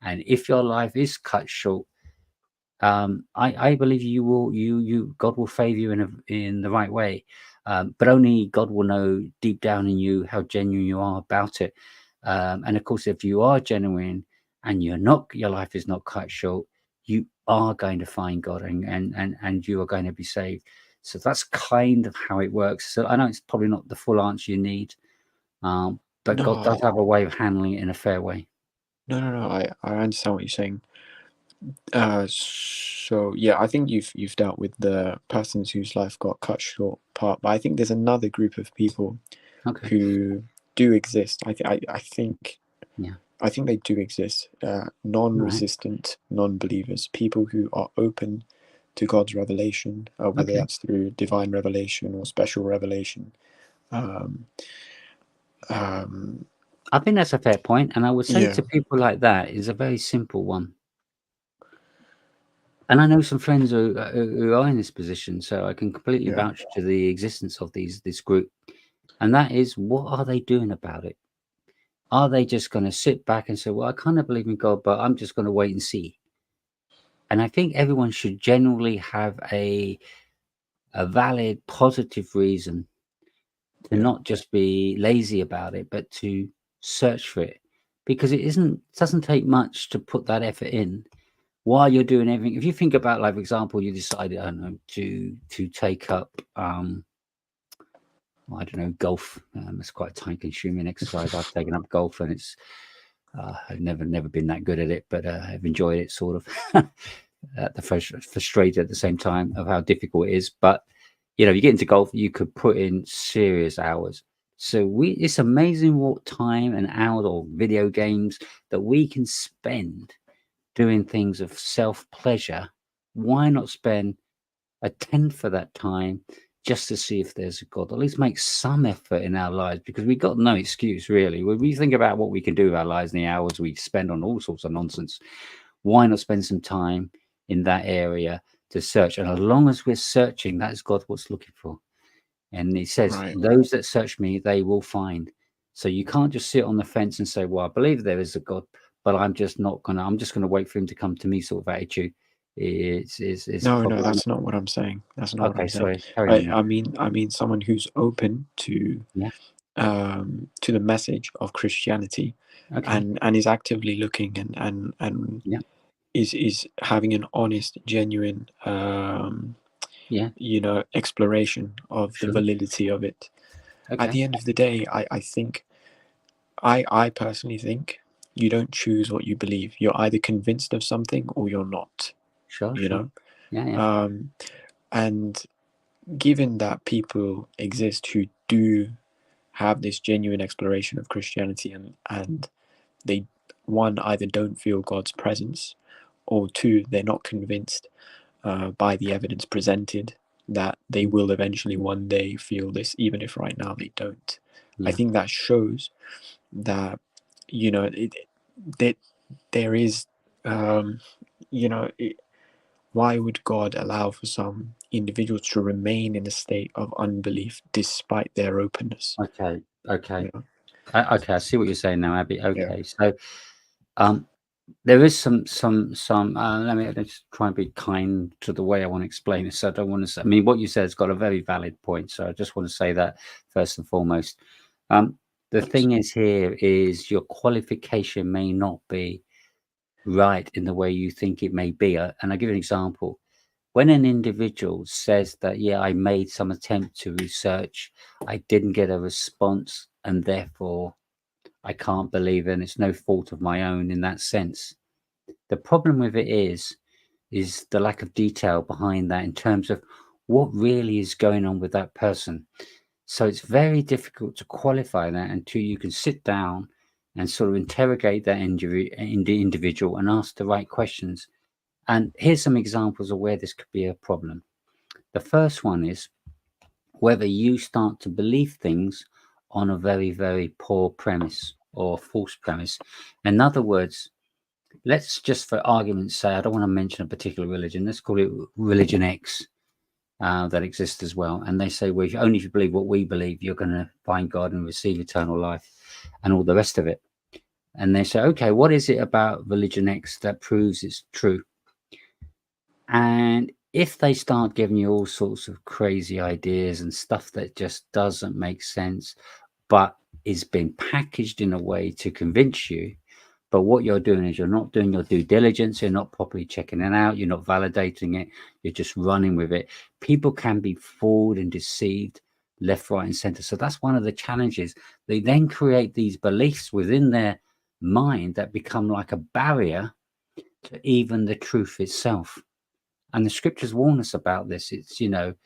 And if your life is cut short, I believe God will favor you in the right way. But only God will know deep down in you how genuine you are about it. And of course, if you are genuine and your life is not cut short, you are going to find God and you are going to be saved. So that's kind of how it works. So I know it's probably not the full answer you need, but No, God does have a way of handling it in a fair way. No. I understand what you're saying. So yeah, I think you've dealt with the persons whose life got cut short part, but I think there's another group of people Okay. who do exist. I think Yeah. I think they do exist. Non-resistant, non-believers, people who are open to God's revelation, whether Okay. that's through divine revelation or special revelation. I think that's a fair point, and I would say Yeah. to people like that is a very simple one. And I know some friends who are in this position, so I can completely Yeah. vouch to the existence of this group. And that is, what are they doing about it? Are they just going to sit back and say, "Well, I kind of believe in God, but I'm just going to wait and see"? And I think everyone should generally have a valid, positive reason to Yeah. not just be lazy about it, but to search for it, because doesn't take much to put that effort in while you're doing everything. If you think about, like, for example, you decided, I don't know, to take up I don't know, golf. It's quite a time-consuming exercise. I've taken up golf, and it's I've never been that good at it, but I've enjoyed it, sort of. Frustrated at the same time of how difficult it is. But you know, you get into golf, you could put in serious hours. So it's amazing what time and hours or video games that we can spend doing things of self-pleasure. Why not spend a tenth of that time just to see if there's a God? At least make some effort in our lives, because we've got no excuse, really. When we think about what we can do with our lives and the hours we spend on all sorts of nonsense, why not spend some time in that area to search? And as long as we're searching, that is God what's looking for. And He says, Right. those that search me, they will find. So you can't just sit on the fence and say, well, I believe there is a God, but I'm just gonna wait for Him to come to me, sort of attitude. It's No, probably that's not what I'm saying. That's not what okay. I'm saying. Sorry, carry on. I mean someone who's open to Yeah. the message of Christianity, Okay. and is actively looking and Yeah. is having an honest, genuine Yeah. exploration of the Sure. validity of it. At Okay. the end of the day, I think I personally think you don't choose what you believe. You're either convinced of something or you're not. Sure. You Sure. know, Yeah. Yeah. and given that people exist who do have this genuine exploration of Christianity, and they, one, either don't feel God's presence, or two, they're not convinced by the evidence presented that they will eventually one day feel this, even if right now they don't. I Yeah. think that shows that that there is why would God allow for some individuals to remain in a state of unbelief despite their openness? Okay. Okay. You know? Okay. I see what you're saying now, Abby. Yeah. Okay. So, there is some. Let me just try and be kind to the way I want to explain this. So I don't want to say. I mean, what you said has got a very valid point. So I just want to say that first and foremost. The Thanks. thing is, here is your qualification may not be right in the way you think it may be. And I'll give you an example. When an individual says that, yeah, I made some attempt to research, I didn't get a response, and therefore I can't believe it, and it's no fault of my own in that sense. The problem with it is the lack of detail behind that in terms of what really is going on with that person. So it's very difficult to qualify that until you can sit down and sort of interrogate that individual and ask the right questions. And here's some examples of where this could be a problem. The first one is whether you start to believe things on a very, very poor premise or false premise. In other words, let's just for argument's sake, I don't want to mention a particular religion. Let's call it Religion X. That exists as well. And they say, well, only if you believe what we believe, you're going to find God and receive eternal life and all the rest of it. And they say, okay, what is it about Religion X that proves it's true? And if they start giving you all sorts of crazy ideas and stuff that just doesn't make sense, but is being packaged in a way to convince you, but what you're doing is you're not doing your due diligence. You're not properly checking it out. You're not validating it. You're just running with it. People can be fooled and deceived left, right, and center. So that's one of the challenges. They then create these beliefs within their mind that become like a barrier to even the truth itself. And the scriptures warn us about this. It's, you've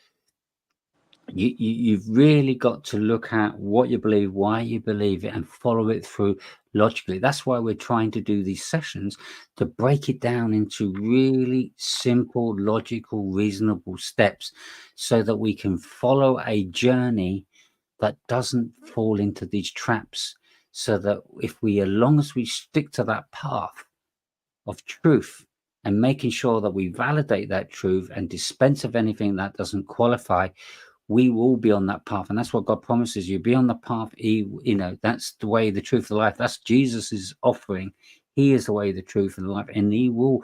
really got to look at what you believe, why you believe it, and follow it through logically. That's why we're trying to do these sessions, to break it down into really simple, logical, reasonable steps so that we can follow a journey that doesn't fall into these traps. So that as long as we stick to that path of truth and making sure that we validate that truth and dispense of anything that doesn't qualify, we will be on that path. And that's what God promises you. Be on the path. That's the way, the truth, the life. That's Jesus's offering. He is the way, the truth, and the life. And he will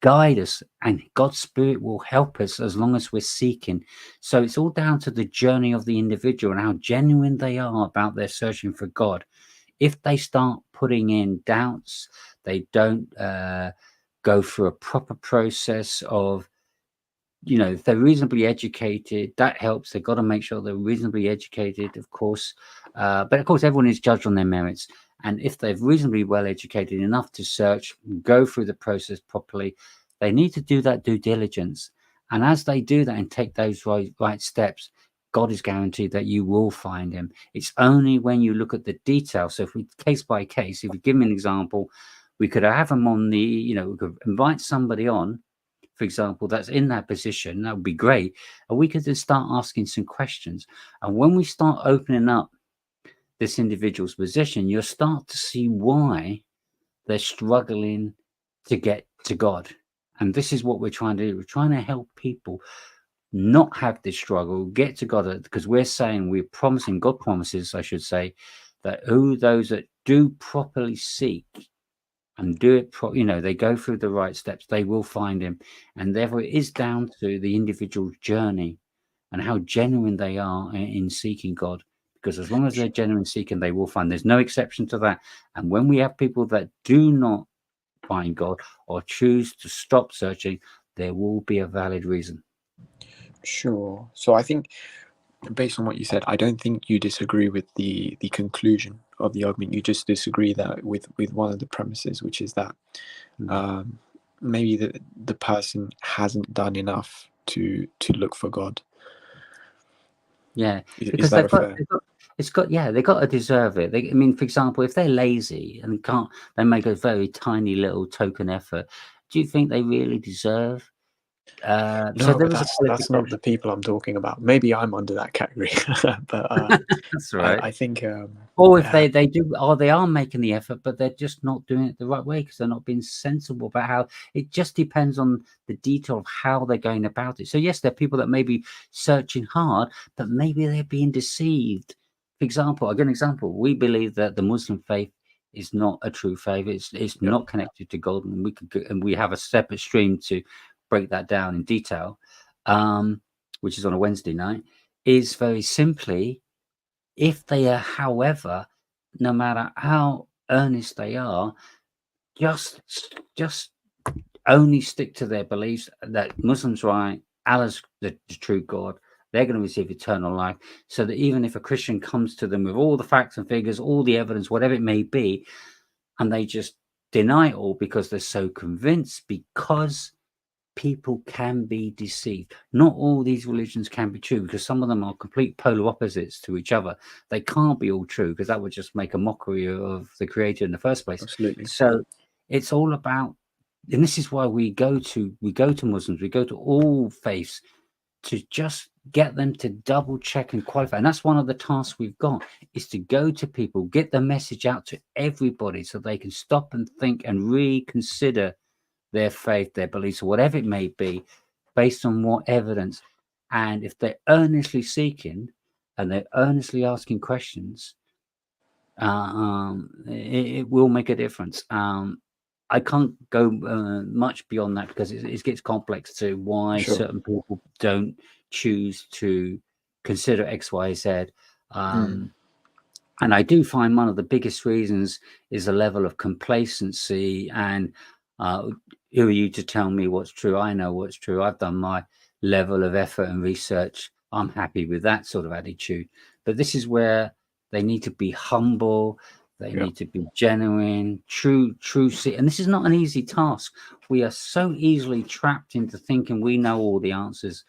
guide us, and God's Spirit will help us as long as we're seeking. So it's all down to the journey of the individual and how genuine they are about their searching for God. If they start putting in doubts, they don't go through a proper process of, if they're reasonably educated, that helps. They've got to make sure they're reasonably educated, of course. But of course, everyone is judged on their merits. And if they're reasonably well educated enough to search, go through the process properly, they need to do that due diligence. And as they do that and take those right steps, God is guaranteed that you will find him. It's only when you look at the details. So if we, case by case, if we give me an example, we could have them on we could invite somebody on, for example, that's in that position. That would be great. And we could then start asking some questions. And when we start opening up this individual's position, you'll start to see why they're struggling to get to God. And this is what we're trying to do. We're trying to help people not have this struggle, get to God, because we're saying, we're promising, God promises, I should say, that those that do properly seek and do it, they go through the right steps, they will find him. And therefore, it is down to the individual journey and how genuine they are in seeking God. Because as long as they're genuine seeking, they will find. There's no exception to that. And when we have people that do not find God or choose to stop searching, there will be a valid reason. Sure. So I think, based on what you said, I don't think you disagree with the conclusion of the argument. You just disagree that with one of the premises, which is that maybe the person hasn't done enough to look for God. Yeah, is that they've got to deserve it. For example, if they're lazy and they make a very tiny little token effort, do you think they really deserve? No, so there but was that's not the people I'm talking about. Maybe I'm under that category, but that's right. I think. Or if they do, or they are making the effort, but they're just not doing it the right way because they're not being sensible about how. It just depends on the detail of how they're going about it. So yes, there are people that may be searching hard, but maybe they're being deceived. For example, I'll give an example. We believe that the Muslim faith is not a true faith. It's not connected to God, and we have a separate stream to break that down in detail, which is on a Wednesday night. Is very simply, if they are, however, no matter how earnest they are, just only stick to their beliefs that Muslims right, Allah's the true God. They're going to receive eternal life. So that even if a Christian comes to them with all the facts and figures, all the evidence, whatever it may be, and they just deny it all because they're so convinced, because people can be deceived. Not all these religions can be true, because some of them are complete polar opposites to each other. They can't be all true, because that would just make a mockery of the Creator in the first place. Absolutely. So it's all about, and this is why we go to Muslims, we go to all faiths, to just get them to double check and qualify. And that's one of the tasks we've got, is to go to people, get the message out to everybody, so they can stop and think and reconsider their faith, their beliefs, or whatever it may be, based on what evidence. And if they're earnestly seeking and they're earnestly asking questions, it will make a difference. I can't go much beyond that, because it gets complex to why certain people don't choose to consider X, Y, Z. And I do find one of the biggest reasons is a level of complacency and who are you to tell me what's true? I know what's true. I've done my level of effort and research. I'm happy with that sort of attitude. But this is where they need to be humble. They need to be genuine, true. And this is not an easy task. We are so easily trapped into thinking we know all the answers.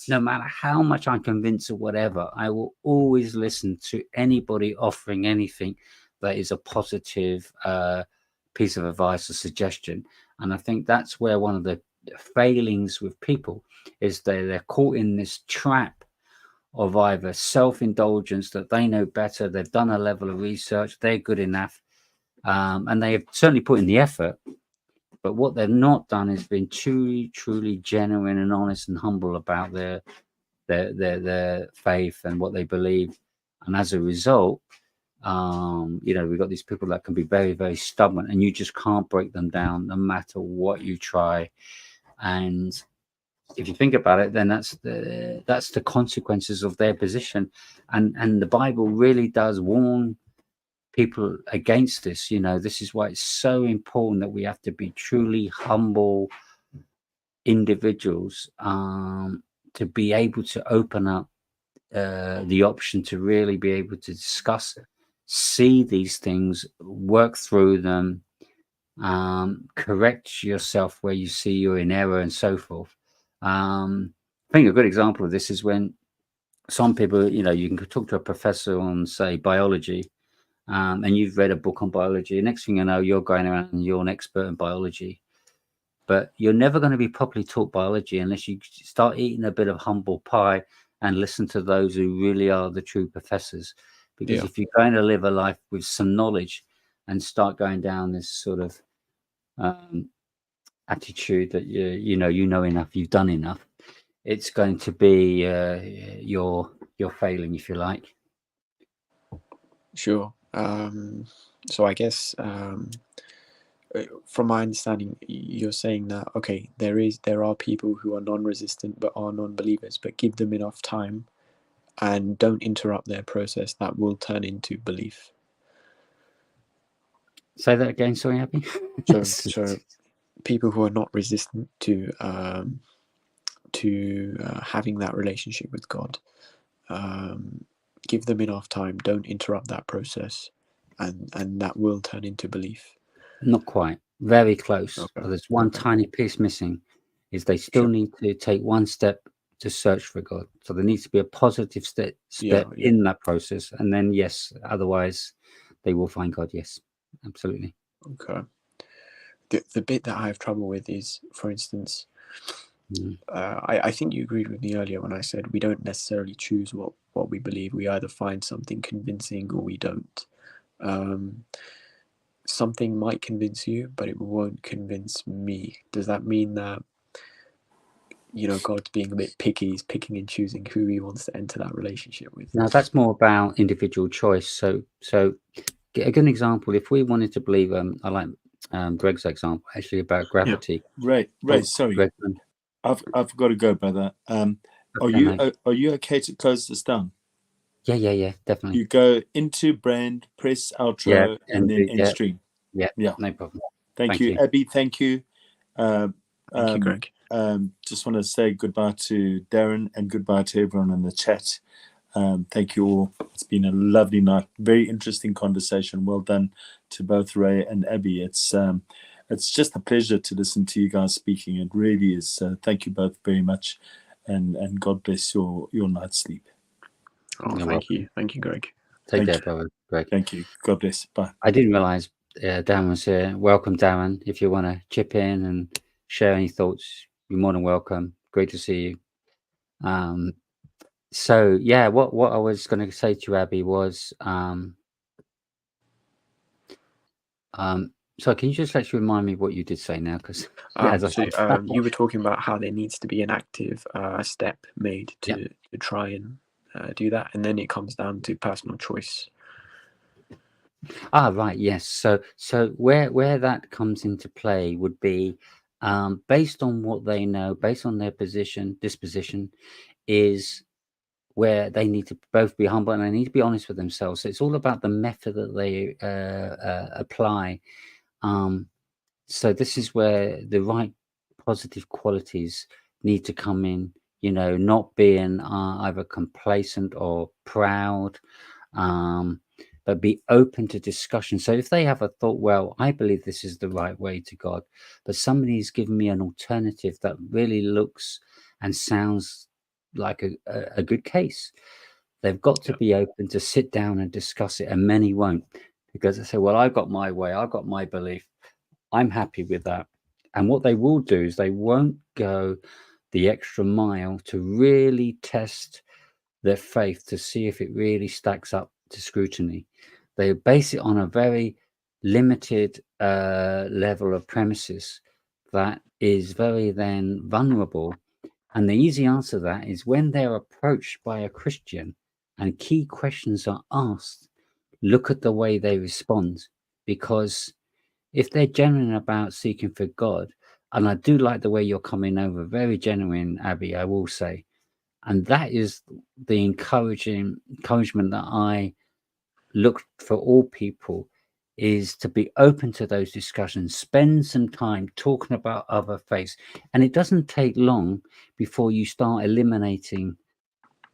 No matter how much I'm convinced of whatever, I will always listen to anybody offering anything that is a positive piece of advice or suggestion. And I think that's where one of the failings with people is they're caught in this trap of either self-indulgence, that they know better, they've done a level of research, they're good enough, and they have certainly put in the effort, but what they've not done is been truly genuine and honest and humble about their faith and what they believe. And as a result, we've got these people that can be very, very stubborn, and you just can't break them down no matter what you try. And if you think about it, then that's the consequences of their position. And the Bible really does warn people against this. This is why it's so important that we have to be truly humble individuals, to be able to open up the option to really be able to discuss, see these things, work through them, correct yourself where you see you're in error, and so forth. I think a good example of this is when some people, you can talk to a professor on, say, biology, and you've read a book on biology. Next thing you know, you're going around and you're an expert in biology. But you're never going to be properly taught biology unless you start eating a bit of humble pie and listen to those who really are the true professors. Because if you're going to live a life with some knowledge and start going down this sort of attitude that you know enough, you've done enough, it's going to be you're failing, if you like. Sure. So I guess from my understanding, you're saying that there are people who are non-resistant but are non-believers, but give them enough time and don't interrupt their process, that will turn into belief. Say that again, sorry, Abby. So people who are not resistant to having that relationship with God, give them enough time, don't interrupt that process, and that will turn into belief. Not quite. Very close. Okay. But there's one tiny piece missing, is they still need to take one step to search for God. So there needs to be a positive step in that process. And then, yes, otherwise they will find God. Yes, absolutely. Okay. The bit that I have trouble with is, for instance, I think you agreed with me earlier when I said we don't necessarily choose what we believe. We either find something convincing or we don't. Something might convince you, but it won't convince me. Does that mean that, God's being a bit picky, he's picking and choosing who he wants to enter that relationship with? Now, that's more about individual choice. So a good example, if we wanted to believe, I like Greg's example, actually, about gravity. Yeah. Ray, sorry. Greg, I've got to go, brother. Are you okay to close this down? Yeah, definitely. You go into brand, press outro, and then end stream. Yeah, no problem. Thank you, you. Abby. Thank you. Thank you, Greg. Just want to say goodbye to Darren and goodbye to everyone in the chat. Thank you all. It's been a lovely night. Very interesting conversation. Well done to both Ray and Abby. It's just a pleasure to listen to you guys speaking. It really is. Thank you both very much, and God bless your night's sleep. Oh, thank you, Greg. Take care, brother Greg. Thank you. God bless. Bye. I didn't realise Dan was here. Welcome, Darren. If you want to chip in and share any thoughts, you're more than welcome. Great to see you. So yeah, what I was going to say to you, Abby, was so can you just actually remind me what you did say now? Because you were talking about how there needs to be an active step made to try and do that, and then it comes down to personal choice. Right, yes. So where that comes into play would be based on what they know, based on their disposition, is where they need to both be humble and they need to be honest with themselves. So it's all about the method that they apply. So this is where the right positive qualities need to come in, not being either complacent or proud, but be open to discussion. So if they have a thought, well, I believe this is the right way to God, but somebody's given me an alternative that really looks and sounds like a good case, they've got to be open to sit down and discuss it. And many won't, because they say, well, I've got my way, I've got my belief, I'm happy with that. And what they will do is they won't go the extra mile to really test their faith to see if it really stacks up to scrutiny. They base it on a very limited level of premises that is very then vulnerable. And the easy answer to that is when they're approached by a Christian and key questions are asked, look at the way they respond. Because if they're genuine about seeking for God, and I do like the way you're coming over, very genuine, Abby, I will say, and that is the encouragement that I look for all people, is to be open to those discussions, spend some time talking about other faiths. And it doesn't take long before you start eliminating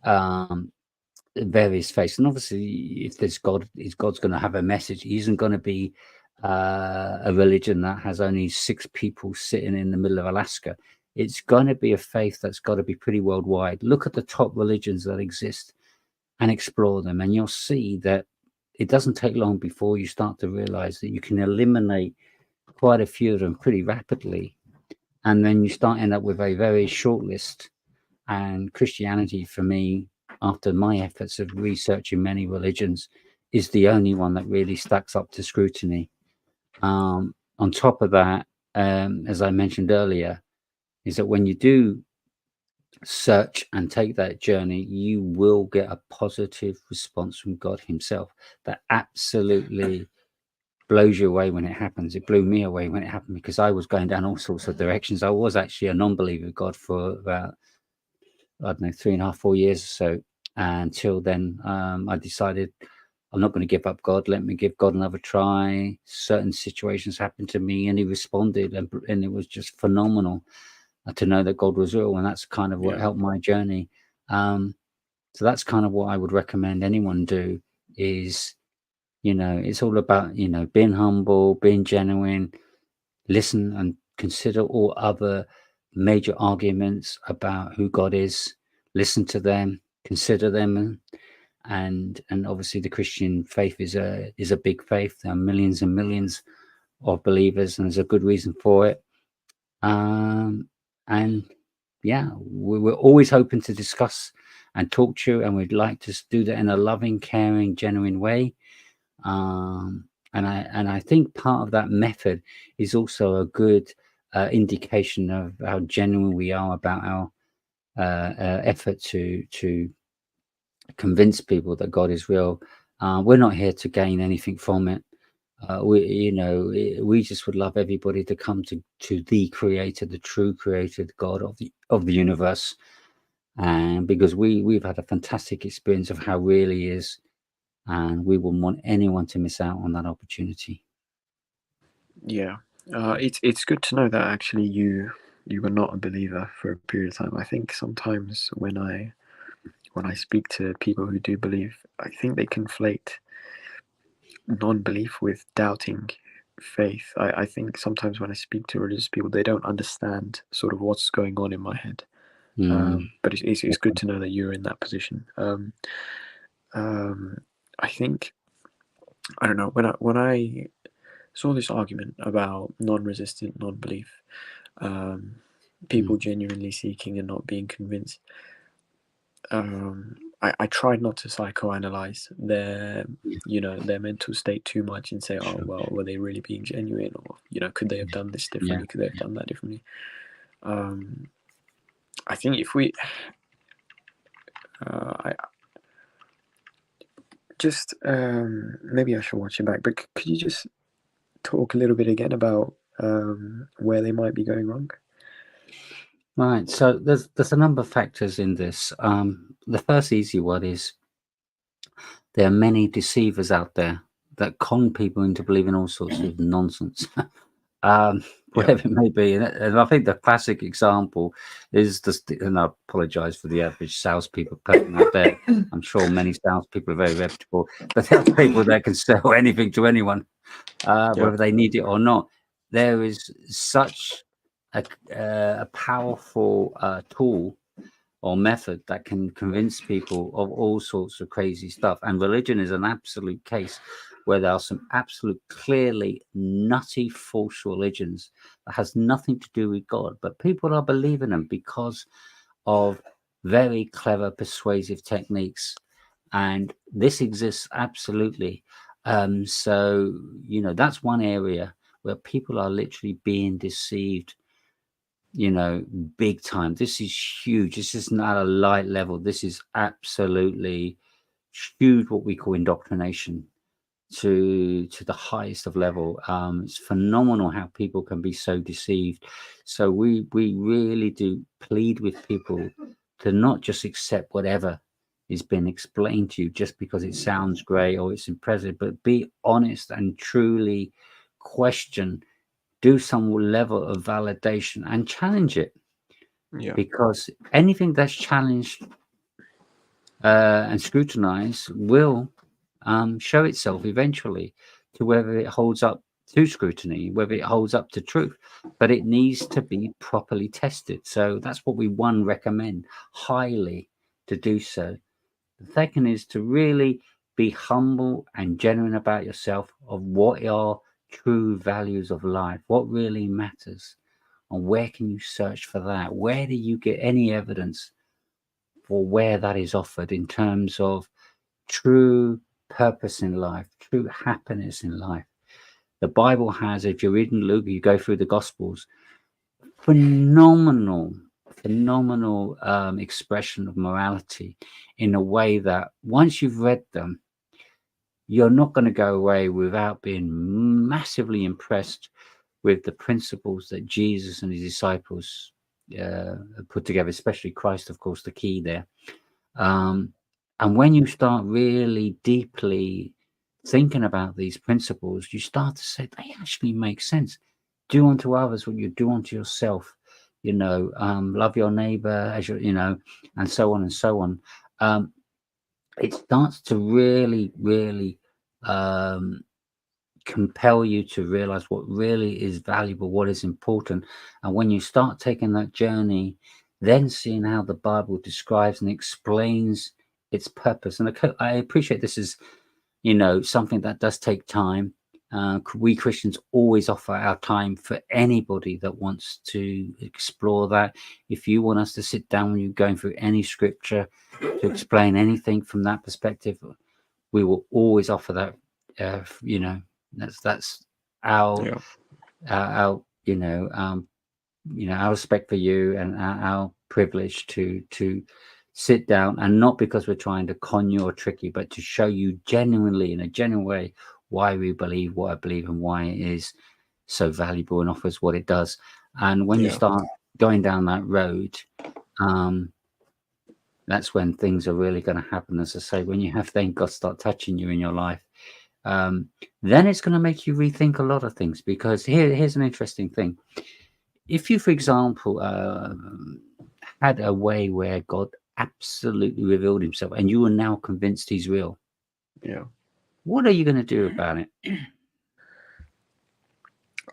various faiths. And obviously, if there's God, God's going to have a message. He isn't going to be a religion that has only 6 people sitting in the middle of Alaska. It's going to be a faith that's got to be pretty worldwide. Look at the top religions that exist and explore them, and you'll see that it doesn't take long before you start to realize that you can eliminate quite a few of them pretty rapidly. And then you start end up with a very short list. And Christianity, for me, after my efforts of researching many religions, is the only one that really stacks up to scrutiny. On top of that, as I mentioned earlier, is that when you do search and take that journey, you will get a positive response from God himself that absolutely blows you away when it happens. It blew me away when it happened, because I was going down all sorts of directions. I was actually a non-believer of God for about, I don't know, 3.5, 4 years or so. Until then, I decided I'm not going to give up God. Let me give God another try. Certain situations happened to me and he responded, and it was just phenomenal to know that God was real. And that's kind of what helped my journey. So that's kind of what I would recommend anyone do is, it's all about, being humble, being genuine, listen and consider all other major arguments about who God is, listen to them, consider them. And obviously the Christian faith is a big faith. There are millions and millions of believers, and there's a good reason for it. And yeah, we're always hoping to discuss and talk to you, and we'd like to do that in a loving, caring, genuine way. And I think part of that method is also a good indication of how genuine we are about our effort to convince people that God is real. We're not here to gain anything from it. We just would love everybody to come to the Creator, the true Creator, God of the universe, and because we've had a fantastic experience of how real He is, and we wouldn't want anyone to miss out on that opportunity. Yeah, It's good to know that actually you were not a believer for a period of time. I think sometimes when I speak to people who do believe, I think they conflate non-belief with doubting faith. I think sometimes when I speak to religious people, they don't understand sort of what's going on in my head. But it's good to know that you're in that position. I think, I don't know, when I saw this argument about non-resistant non-belief, people genuinely seeking and not being convinced, I tried not to psychoanalyze their their mental state too much and say, oh well, were they really being genuine, or could they have done this differently, could they have done that differently. I think if we I just maybe I should watch it back, but could you just talk a little bit again about where they might be going wrong? Right. So there's a number of factors in this. The first easy one is there are many deceivers out there that con people into believing all sorts of nonsense, whatever it may be. And I think the classic example is and I apologise for the average salespeople out there. I'm sure many salespeople are very reputable, but there are people that can sell anything to anyone, whether they need it or not. There is such a powerful tool or method that can convince people of all sorts of crazy stuff. And religion is an absolute case where there are some absolute clearly nutty false religions that has nothing to do with God, but people are believing them because of very clever persuasive techniques. And this exists absolutely. So, that's one area where people are literally being deceived, big time. This is huge. This is not a light level. This is absolutely huge, what we call indoctrination to the highest of level. It's phenomenal how people can be so deceived. So we really do plead with people to not just accept whatever is being explained to you just because it sounds great or it's impressive, but be honest and truly question, do some level of validation and challenge it. Because anything that's challenged and scrutinized will show itself eventually to whether it holds up to scrutiny, whether it holds up to truth, but it needs to be properly tested. So that's what we recommend highly to do so. The second is to really be humble and genuine about yourself of what are true values of life, what really matters, and where can you search for that? Where do you get any evidence for where that is offered in terms of true purpose in life, true happiness in life? The Bible has, if you're reading Luke, you go through the Gospels, phenomenal expression of morality in a way that once you've read them, you're not going to go away without being massively impressed with the principles that Jesus and his disciples put together, especially Christ, of course, the key there. And when you start really deeply thinking about these principles, you start to say they actually make sense. Do unto others what you do unto yourself. Love your neighbor as you, and so on and so on. It starts to really, really compel you to realize what really is valuable, what is important. And when you start taking that journey, then seeing how the Bible describes and explains its purpose. And I appreciate this is, something that does take time. We Christians always offer our time for anybody that wants to explore that. If you want us to sit down when you're going through any scripture to explain anything from that perspective, we will always offer that. That's our our respect for you and our privilege to sit down, and not because we're trying to con you or trick you, but to show you genuinely in a genuine way why we believe what I believe and why it is so valuable and offers what it does. And when you start going down that road, that's when things are really going to happen. As I say, when you have then God start touching you in your life, then it's going to make you rethink a lot of things. Because here's an interesting thing. If you, for example, had a way where God absolutely revealed himself and you are now convinced he's real, Yeah. what are you going to do about it?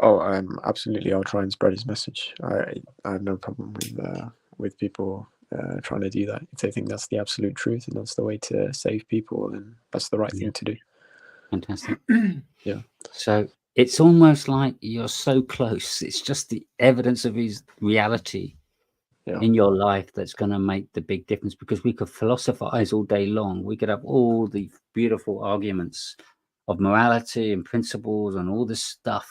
Oh, absolutely. I'll try and spread his message. I have no problem with people trying to do that. If they think that's the absolute truth and that's the way to save people, then that's the right thing to do. Fantastic. Yeah. So it's almost like you're so close. It's just the evidence of his reality in your life that's going to make the big difference, because we could philosophize all day long. We could have all the beautiful arguments of morality and principles and all this stuff,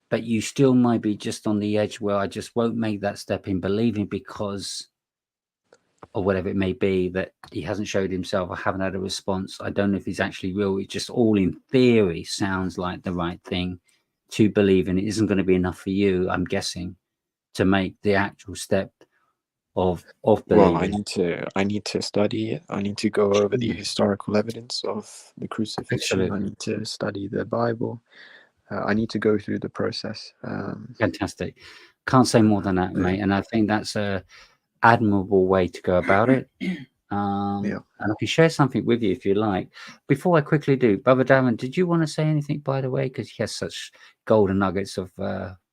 but you still might be just on the edge where I just won't make that step in believing because or whatever it may be, that he hasn't showed himself. I haven't had a response. I don't know if he's actually real. It's just all in theory sounds like the right thing to believe in. It isn't going to be enough for you, I'm guessing, to make the actual step of believing. Well, I need to study it. I need to go over the historical evidence of the crucifixion. Absolutely. I need to study the Bible. I need to go through the process. Fantastic. Can't say more than that, mate. And I think that's a admirable way to go about it. And I can share something with you if you like. Before I quickly do, Brother Darren, did you want to say anything, by the way? Because he has such golden nuggets of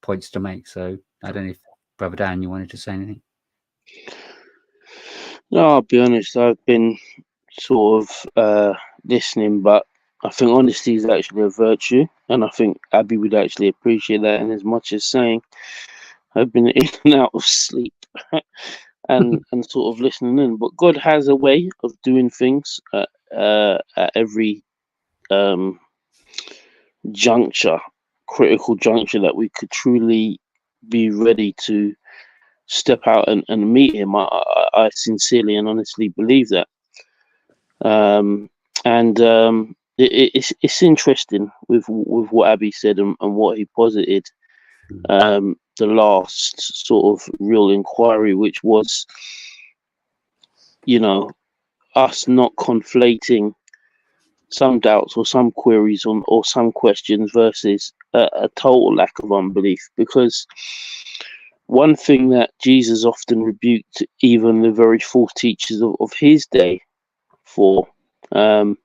points to make. So I don't know if, Brother Darren, you wanted to say anything? No, I'll be honest, I've been sort of listening, but I think honesty is actually a virtue, and I think Abby would actually appreciate that. And as much as saying I've been in and out of sleep and sort of listening in, but God has a way of doing things at every juncture, critical juncture, that we could truly be ready to step out and meet him. I sincerely and honestly believe that. It's interesting with what Abby said and what he posited. The last sort of real inquiry, which was, us not conflating some doubts or some queries or some questions versus a total lack of unbelief. Because one thing that Jesus often rebuked even the very false teachers of his day for, that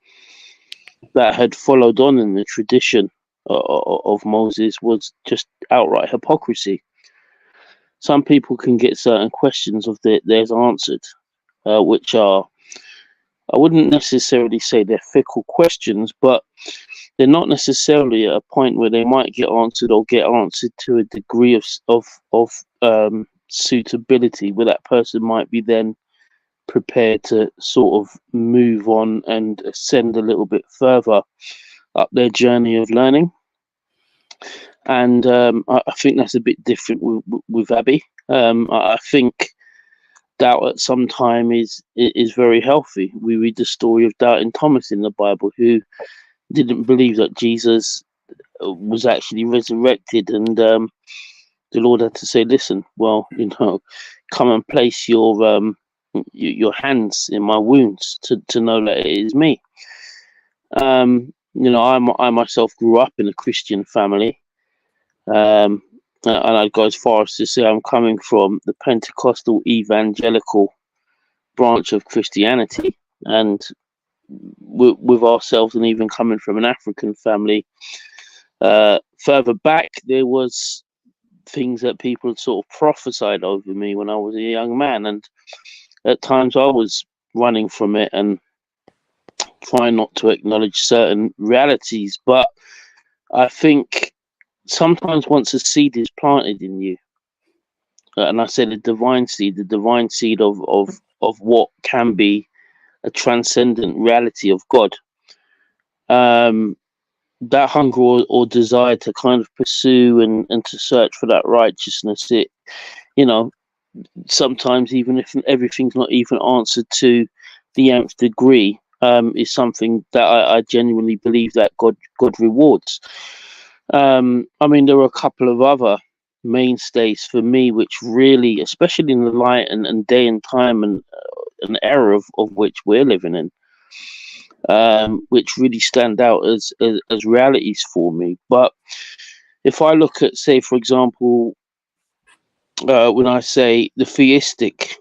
had followed on in the tradition of Moses, was just outright hypocrisy. Some people can get certain questions of theirs answered, which are, I wouldn't necessarily say they're fickle questions, but they're not necessarily at a point where they might get answered or get answered to a degree of suitability where that person might be then prepared to sort of move on and ascend a little bit further up their journey of learning. And I think that's a bit different with Abby. I think doubt at some time is very healthy. We read the story of doubting Thomas in the Bible, who didn't believe that Jesus was actually resurrected, and the Lord had to say, "Listen, well, come and place your hands in my wounds to know that it is me." I myself grew up in a Christian family, and I'd go as far as to say I'm coming from the Pentecostal evangelical branch of Christianity, and with ourselves, and even coming from an African family, further back, there was things that people had sort of prophesied over me when I was a young man, and at times I was running from it and trying not to acknowledge certain realities. But I think sometimes once a seed is planted in you, and I said the divine seed of what can be a transcendent reality of God, that hunger or desire to kind of pursue and to search for that righteousness, it, sometimes even if everything's not even answered to the nth degree, is something that I genuinely believe that God rewards. I mean, there are a couple of other mainstays for me, which really, especially in the light and day and time and an era of which we're living in, which really stand out as realities for me. But if I look at, say, for example, when I say the theistic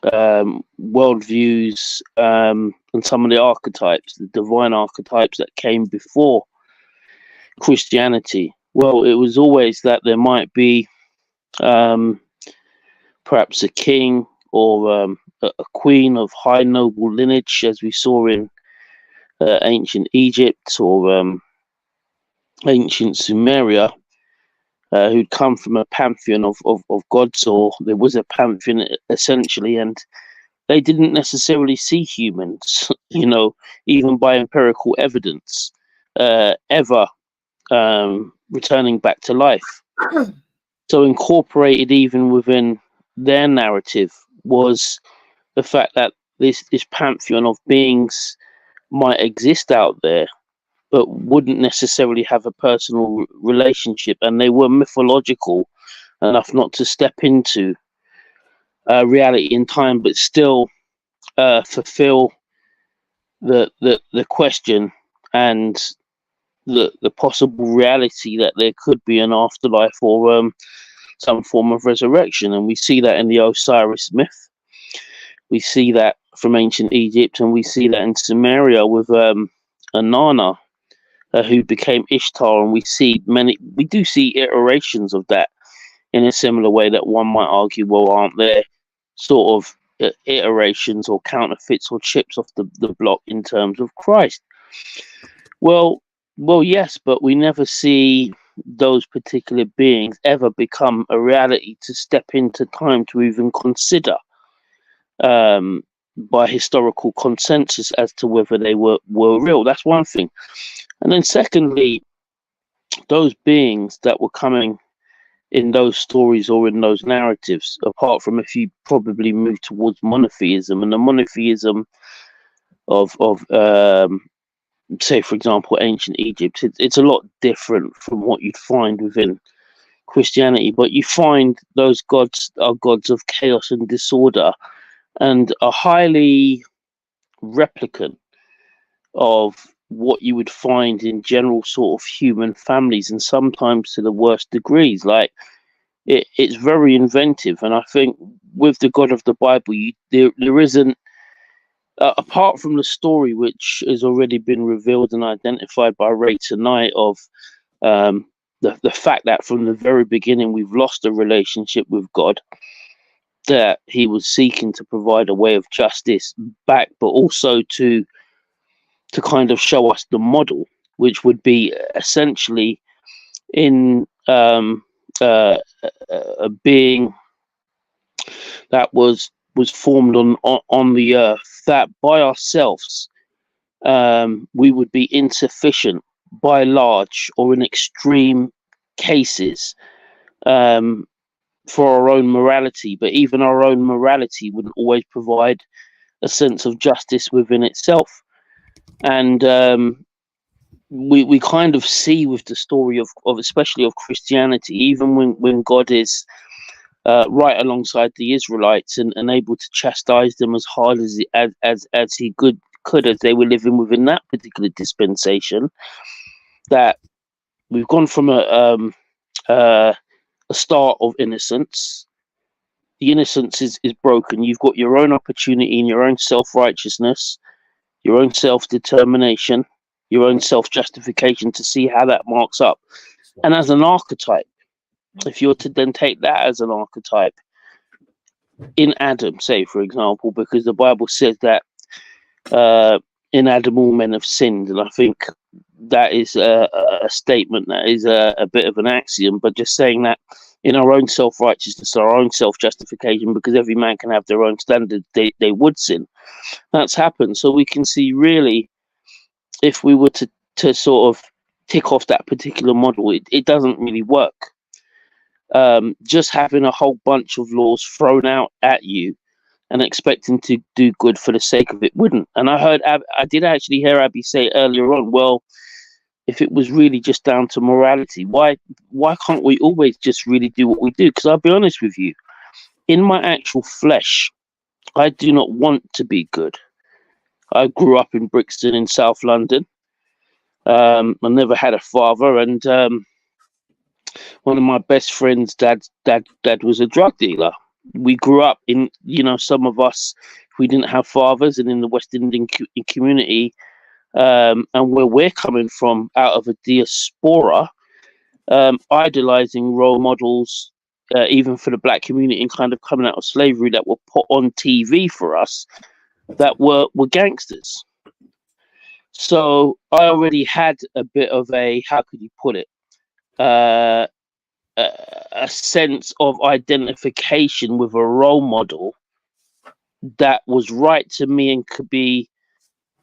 worldviews, and some of the archetypes, the divine archetypes that came before Christianity, well, it was always that there might be perhaps a king or a queen of high noble lineage, as we saw in ancient Egypt or ancient Sumeria, who'd come from a pantheon of gods, or there was a pantheon essentially, and they didn't necessarily see humans, even by empirical evidence, ever returning back to life. So incorporated even within their narrative was the fact that this pantheon of beings might exist out there, but wouldn't necessarily have a personal relationship, and they were mythological enough not to step into reality in time, but still fulfill the question and the possible reality that there could be an afterlife or some form of resurrection. And we see that in the Osiris myth. We see that from ancient Egypt, and we see that in Sumeria with Inanna, who became Ishtar, and we do see iterations of that in a similar way that one might argue, well, aren't there sort of iterations or counterfeits or chips off the block in terms of Christ? Well, yes, but we never see those particular beings ever become a reality to step into time to even consider by historical consensus as to whether they were real. That's one thing. And then secondly, those beings that were coming in those stories or in those narratives, apart from if you probably move towards monotheism, and the monotheism of say, for example, ancient Egypt, it's a lot different from what you'd find within Christianity. But you find those gods are gods of chaos and disorder, and are highly replicant of what you would find in general sort of human families, and sometimes to the worst degrees. Like it's very inventive, and I think with the God of the Bible, there isn't, apart from the story which has already been revealed and identified by Ray tonight, of the fact that from the very beginning we've lost a relationship with God, that he was seeking to provide a way of justice back, but also to kind of show us the model, which would be essentially in a being that was formed on the earth, that by ourselves we would be insufficient by large, or in extreme cases, for our own morality. But even our own morality wouldn't always provide a sense of justice within itself. And we kind of see with the story of especially of Christianity, even when God is right alongside the Israelites and able to chastise them as hard as he could as they were living within that particular dispensation, that we've gone from a start of innocence. The innocence is broken. You've got your own opportunity and your own self-righteousness, your own self-determination, your own self-justification, to see how that marks up. And as an archetype, if you're to then take that as an archetype in Adam, say, for example, because the Bible says that in Adam all men have sinned, and I think that is a statement that is a bit of an axiom, but just saying that in our own self-righteousness, our own self-justification, because every man can have their own standard, they would sin. That's happened. So we can see, really, if we were to sort of tick off that particular model, it doesn't really work. Just having a whole bunch of laws thrown out at you and expecting to do good for the sake of it wouldn't. And I did actually hear Abby say earlier on, well, if it was really just down to morality, why can't we always just really do what we do? Because I'll be honest with you, in my actual flesh, I do not want to be good. I grew up in Brixton in South London. I never had a father, and one of my best friends' dad was a drug dealer. We grew up in, some of us, we didn't have fathers, and in the West Indian community, and where we're coming from, out of a diaspora, idolizing role models, even for the black community, and kind of coming out of slavery, that were put on TV for us, that were gangsters. So I already had a bit of a, how could you put it, a sense of identification with a role model that was right to me and could be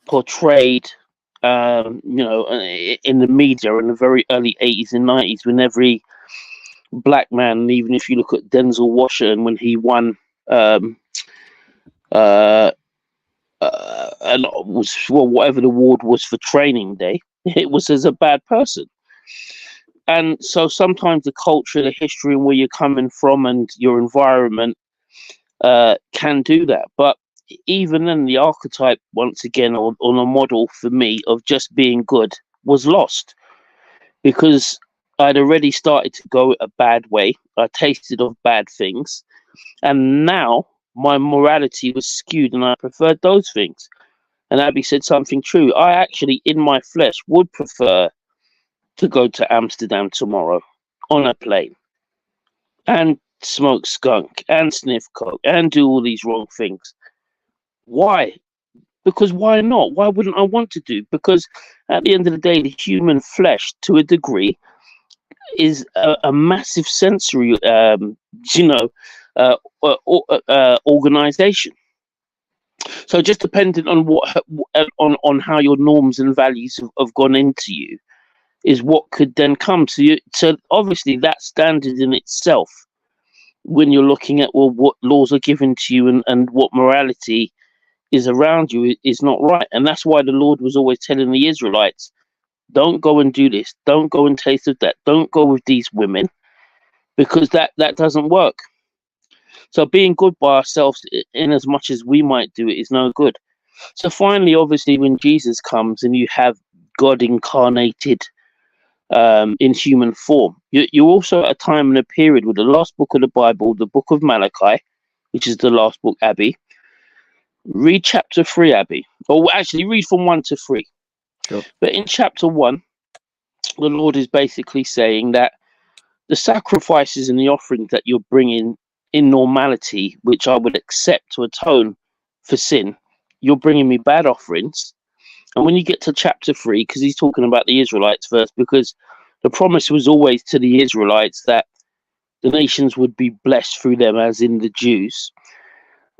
portrayed, in the media in the very early 80s and 90s, when every black man, and even if you look at Denzel Washington when he won and was, well, whatever the award was for Training Day, it was as a bad person. And so sometimes the culture, the history, and where you're coming from and your environment can do that. But even then, the archetype, once again, on a model for me of just being good was lost, because I'd already started to go a bad way. I tasted of bad things. And now my morality was skewed and I preferred those things. And Abby said something true. I actually, in my flesh, would prefer to go to Amsterdam tomorrow on a plane and smoke skunk and sniff coke and do all these wrong things. Why? Because why not? Why wouldn't I want to do? Because at the end of the day, the human flesh, to a degree, is a massive sensory, organization. So just depending on on how your norms and values have gone into you, is what could then come to you. So obviously that standard in itself, when you're looking at, well, what laws are given to you and what morality is around you, is not right. And that's why the Lord was always telling the Israelites, don't go and do this, don't go and taste of that, don't go with these women, because that doesn't work. So being good by ourselves, in as much as we might do it, is no good. So finally, obviously, when Jesus comes and you have God incarnated in human form, you're also at a time and a period with the last book of the Bible, the book of Malachi, which is the last book, Abby. Read chapter 3, Abby. Or actually, read from 1 to 3. Sure. But in chapter 1, the Lord is basically saying that the sacrifices and the offerings that you're bringing in normality, which I would accept to atone for sin, you're bringing me bad offerings. And when you get to chapter 3, because he's talking about the Israelites first, because the promise was always to the Israelites that the nations would be blessed through them, as in the Jews.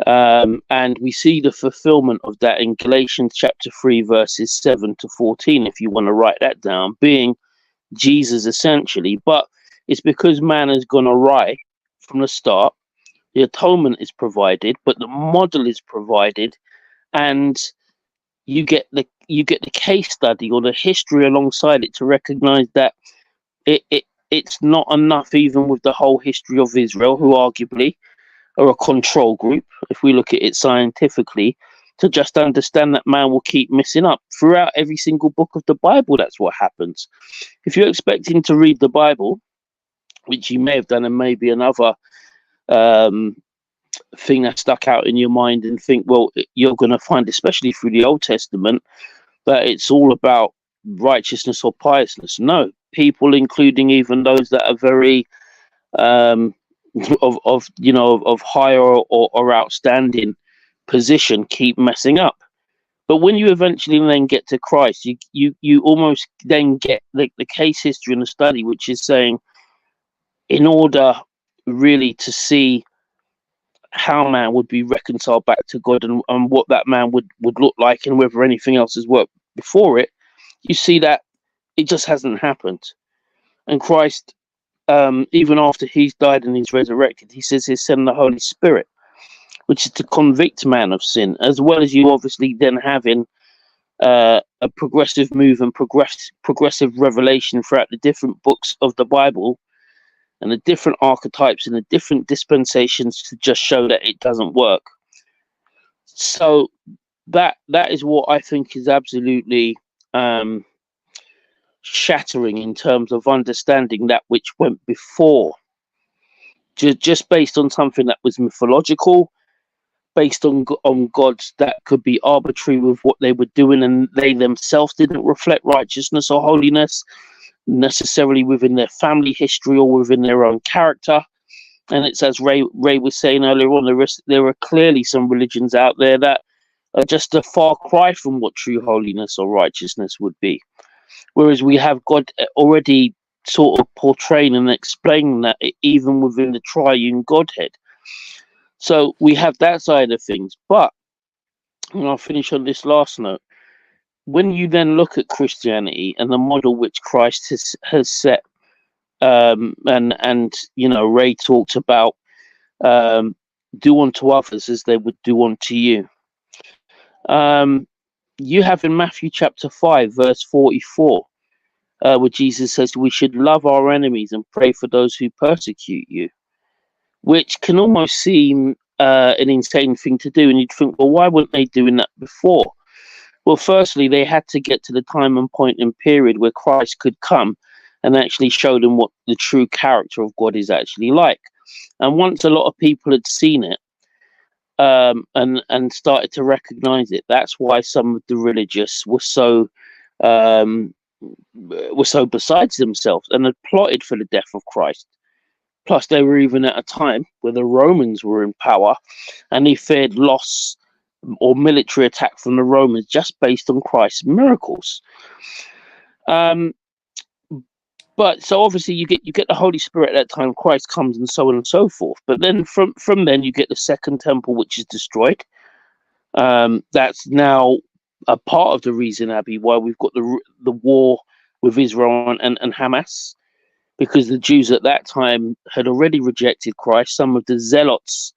And we see the fulfillment of that in Galatians chapter 3, verses 7 to 14, if you want to write that down, being Jesus essentially. But it's because man has gone awry from the start. The atonement is provided, but the model is provided, and you get the case study or the history alongside it to recognize that it's not enough, even with the whole history of Israel, who arguably are a control group, if we look at it scientifically, to just understand that man will keep messing up. Throughout every single book of the Bible, that's what happens. If you're expecting to read the Bible, which you may have done, and maybe another thing that stuck out in your mind, and think, well, you're going to find, especially through the Old Testament, that it's all about righteousness or piousness. No, people, including even those that are very of higher or outstanding position, keep messing up. But when you eventually then get to Christ, you almost then get the case history and the study, which is saying, in order really to see how man would be reconciled back to God, and what that man would look like, and whether anything else has worked before it, you see that it just hasn't happened. And Christ, even after he's died and he's resurrected, he says he'll send the Holy Spirit, which is to convict man of sin, as well as you obviously then having a progressive move and progressive revelation throughout the different books of the Bible, and the different archetypes and the different dispensations, to just show that it doesn't work. So that is what I think is absolutely shattering in terms of understanding that which went before, just based on something that was mythological, based on gods that could be arbitrary with what they were doing, and they themselves didn't reflect righteousness or holiness necessarily within their family history or within their own character. And it's as Ray was saying earlier on, there are clearly some religions out there that are just a far cry from what true holiness or righteousness would be. Whereas we have God already sort of portraying and explaining that even within the triune Godhead. So we have that side of things. But, and I'll finish on this last note, when you then look at Christianity and the model which Christ has set, and you know, Ray talked about do unto others as they would do unto you. You have in Matthew chapter 5, verse 44, where Jesus says we should love our enemies and pray for those who persecute you, which can almost seem an insane thing to do. And you'd think, well, why weren't they doing that before? Well, firstly, they had to get to the time and point and period where Christ could come and actually show them what the true character of God is actually like. And once a lot of people had seen it, and started to recognize it, that's why some of the religious were so besides themselves and had plotted for the death of Christ. Plus, they were even at a time where the Romans were in power, and they feared loss or military attack from the Romans just based on Christ's miracles. But so obviously you get the Holy Spirit at that time, Christ comes, and so on and so forth. But then from then you get the second temple, which is destroyed. That's now a part of the reason, Abby, why we've got the war with Israel and Hamas, because the Jews at that time had already rejected Christ. Some of the zealots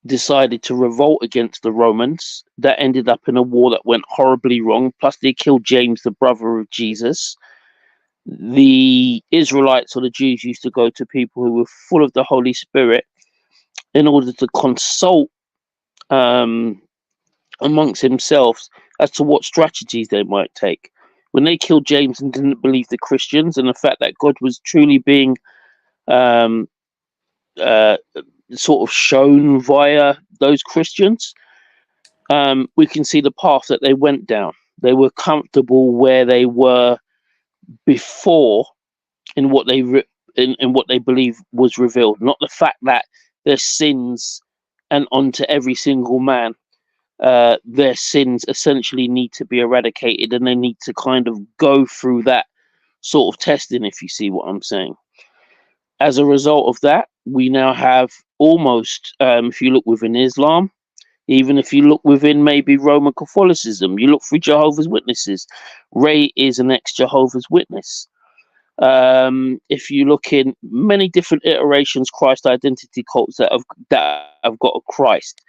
decided to revolt against the Romans. That ended up in a war that went horribly wrong. Plus, they killed James, the brother of Jesus. The Israelites or the Jews used to go to people who were full of the Holy Spirit in order to consult amongst themselves as to what strategies they might take. When they killed James and didn't believe the Christians, and the fact that God was truly being sort of shown via those Christians, we can see the path that they went down. They were comfortable where they were before in what they in what they believe was revealed, not the fact that their sins, and onto every single man, their sins essentially need to be eradicated, and they need to kind of go through that sort of testing, if you see what I'm saying. As a result of that, we now have almost, if you look within Islam, even if you look within maybe Roman Catholicism, you look through Jehovah's Witnesses. Ray is an ex-Jehovah's Witness. If you look in many different iterations, Christ identity cults that have got a Christ,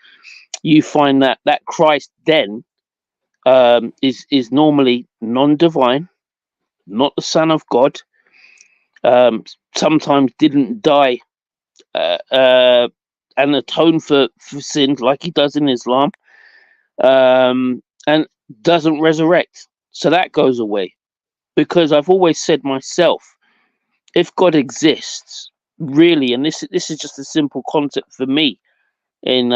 you find that Christ then is normally non-divine, not the Son of God. Sometimes didn't die and atone for sins like he does in Islam, and doesn't resurrect. So that goes away. Because I've always said myself, if God exists, really, and this is just a simple concept for me in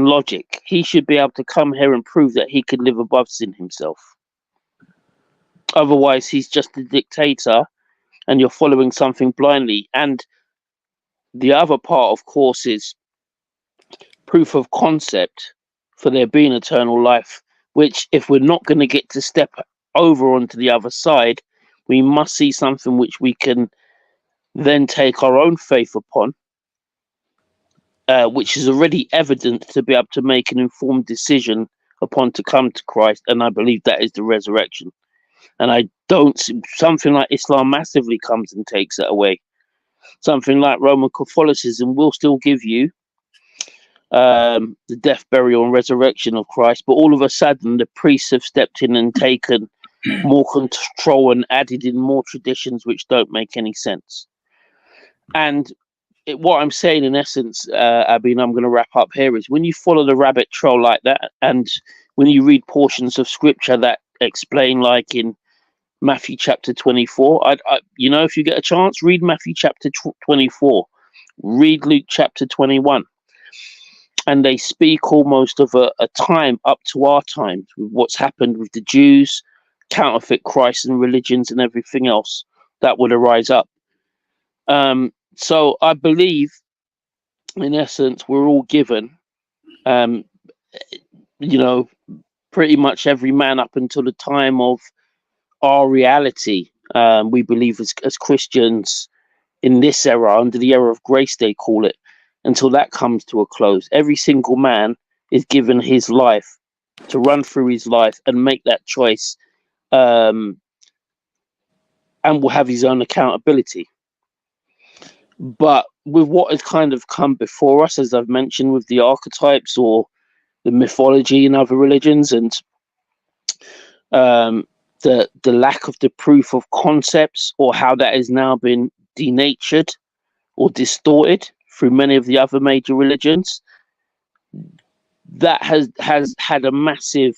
logic, he should be able to come here and prove that he could live above sin himself. Otherwise, he's just a dictator, and you're following something blindly. And the other part, of course, is proof of concept for there being eternal life, which, if we're not going to get to step over onto the other side, we must see something which we can then take our own faith upon, which is already evident to be able to make an informed decision upon to come to Christ. And I believe that is the resurrection. And I don't see something like Islam massively comes and takes it away. Something like Roman Catholicism will still give you the death, burial, and resurrection of Christ, but all of a sudden the priests have stepped in and taken more control and added in more traditions which don't make any sense. And what I'm saying in essence, Abby, and I'm going to wrap up here, is when you follow the rabbit trail like that, and when you read portions of scripture that explain, like in Matthew chapter 24, you know, if you get a chance, read Matthew chapter 24, read Luke chapter 21, and they speak almost of a time up to our time, with what's happened with the Jews, counterfeit Christ and religions and everything else that would arise up. So I believe, in essence, we're all given, you know, pretty much every man up until the time of our reality. We believe as Christians in this era, under the era of grace, they call it, until that comes to a close. Every single man is given his life to run through his life and make that choice, and will have his own accountability. But with what has kind of come before us, as I've mentioned, with the archetypes or the mythology in other religions, and the lack of the proof of concepts, or how that has now been denatured or distorted through many of the other major religions, that has had a massive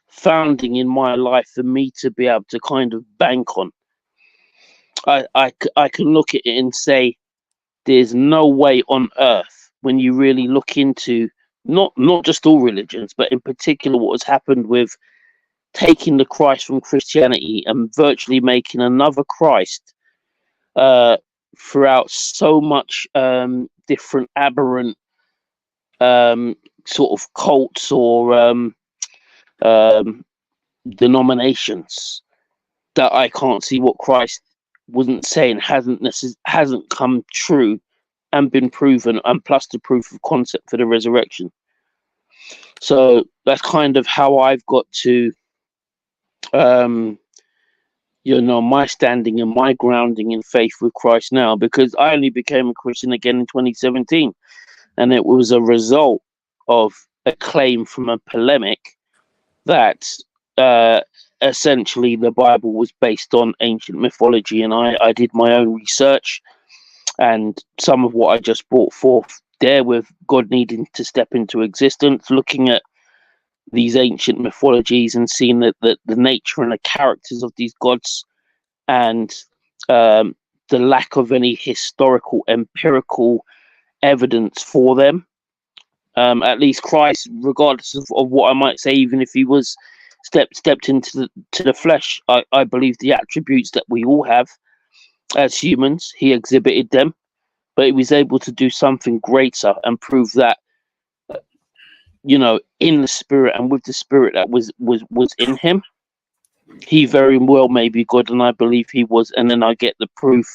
founding in my life for me to be able to kind of bank on. I can look at it and say there's no way on earth, when you really look into not just all religions, but in particular what has happened with taking the Christ from Christianity and virtually making another Christ throughout so much different aberrant sort of cults or denominations, that I can't see what Christ wasn't saying hasn't come true and been proven, and plus the proof of concept for the resurrection. So that's kind of how I've got to you know, my standing and my grounding in faith with Christ now, because I only became a Christian again in 2017, and it was a result of a claim from a polemic that essentially the Bible was based on ancient mythology, and I did my own research, and some of what I just brought forth there, with God needing to step into existence, looking at these ancient mythologies and seeing that the nature and the characters of these gods, and the lack of any historical empirical evidence for them. At least Christ, regardless of what I might say, even if he was stepped into the flesh, I believe the attributes that we all have as humans, he exhibited them, but he was able to do something greater and prove that, you know, in the spirit and with the spirit that was in him, he very well may be God, and I believe he was. And then I get the proof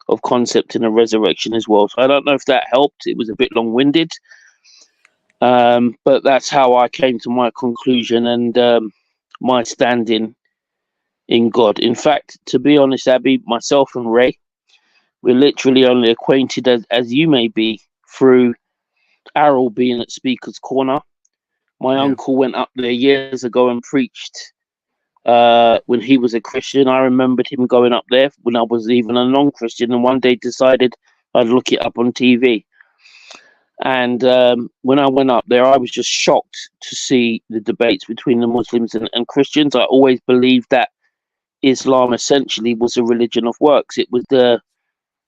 of concept in a resurrection as well. So I don't know if that helped. It was a bit long-winded, but that's how I came to my conclusion and my standing in God. In fact, to be honest, Abby, myself and Ray, we're literally only acquainted, as you may be, through Errol being at Speaker's Corner. My uncle went up there years ago and preached when he was a Christian. I remembered him going up there when I was even a non-Christian, and one day decided I'd look it up on TV. And when I went up there, I was just shocked to see the debates between the Muslims and Christians. I always believed that Islam essentially was a religion of works. It was the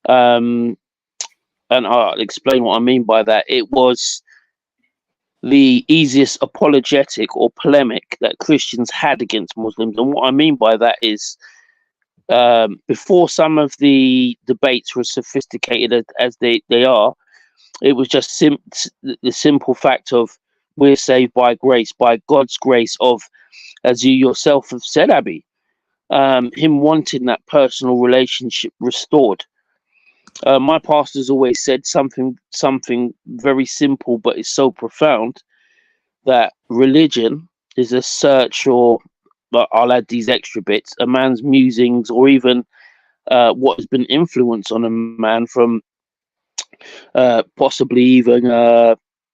and I'll explain what I mean by that. It was the easiest apologetic or polemic that Christians had against Muslims. And what I mean by that is, before some of the debates were sophisticated as they are, it was just the simple fact of, we're saved by grace, by God's grace, of, as you yourself have said, Abby, him wanting that personal relationship restored. My pastor's always said something very simple, but it's so profound, that religion is a search, or I'll add these extra bits, a man's musings, or even what has been influenced on a man from possibly even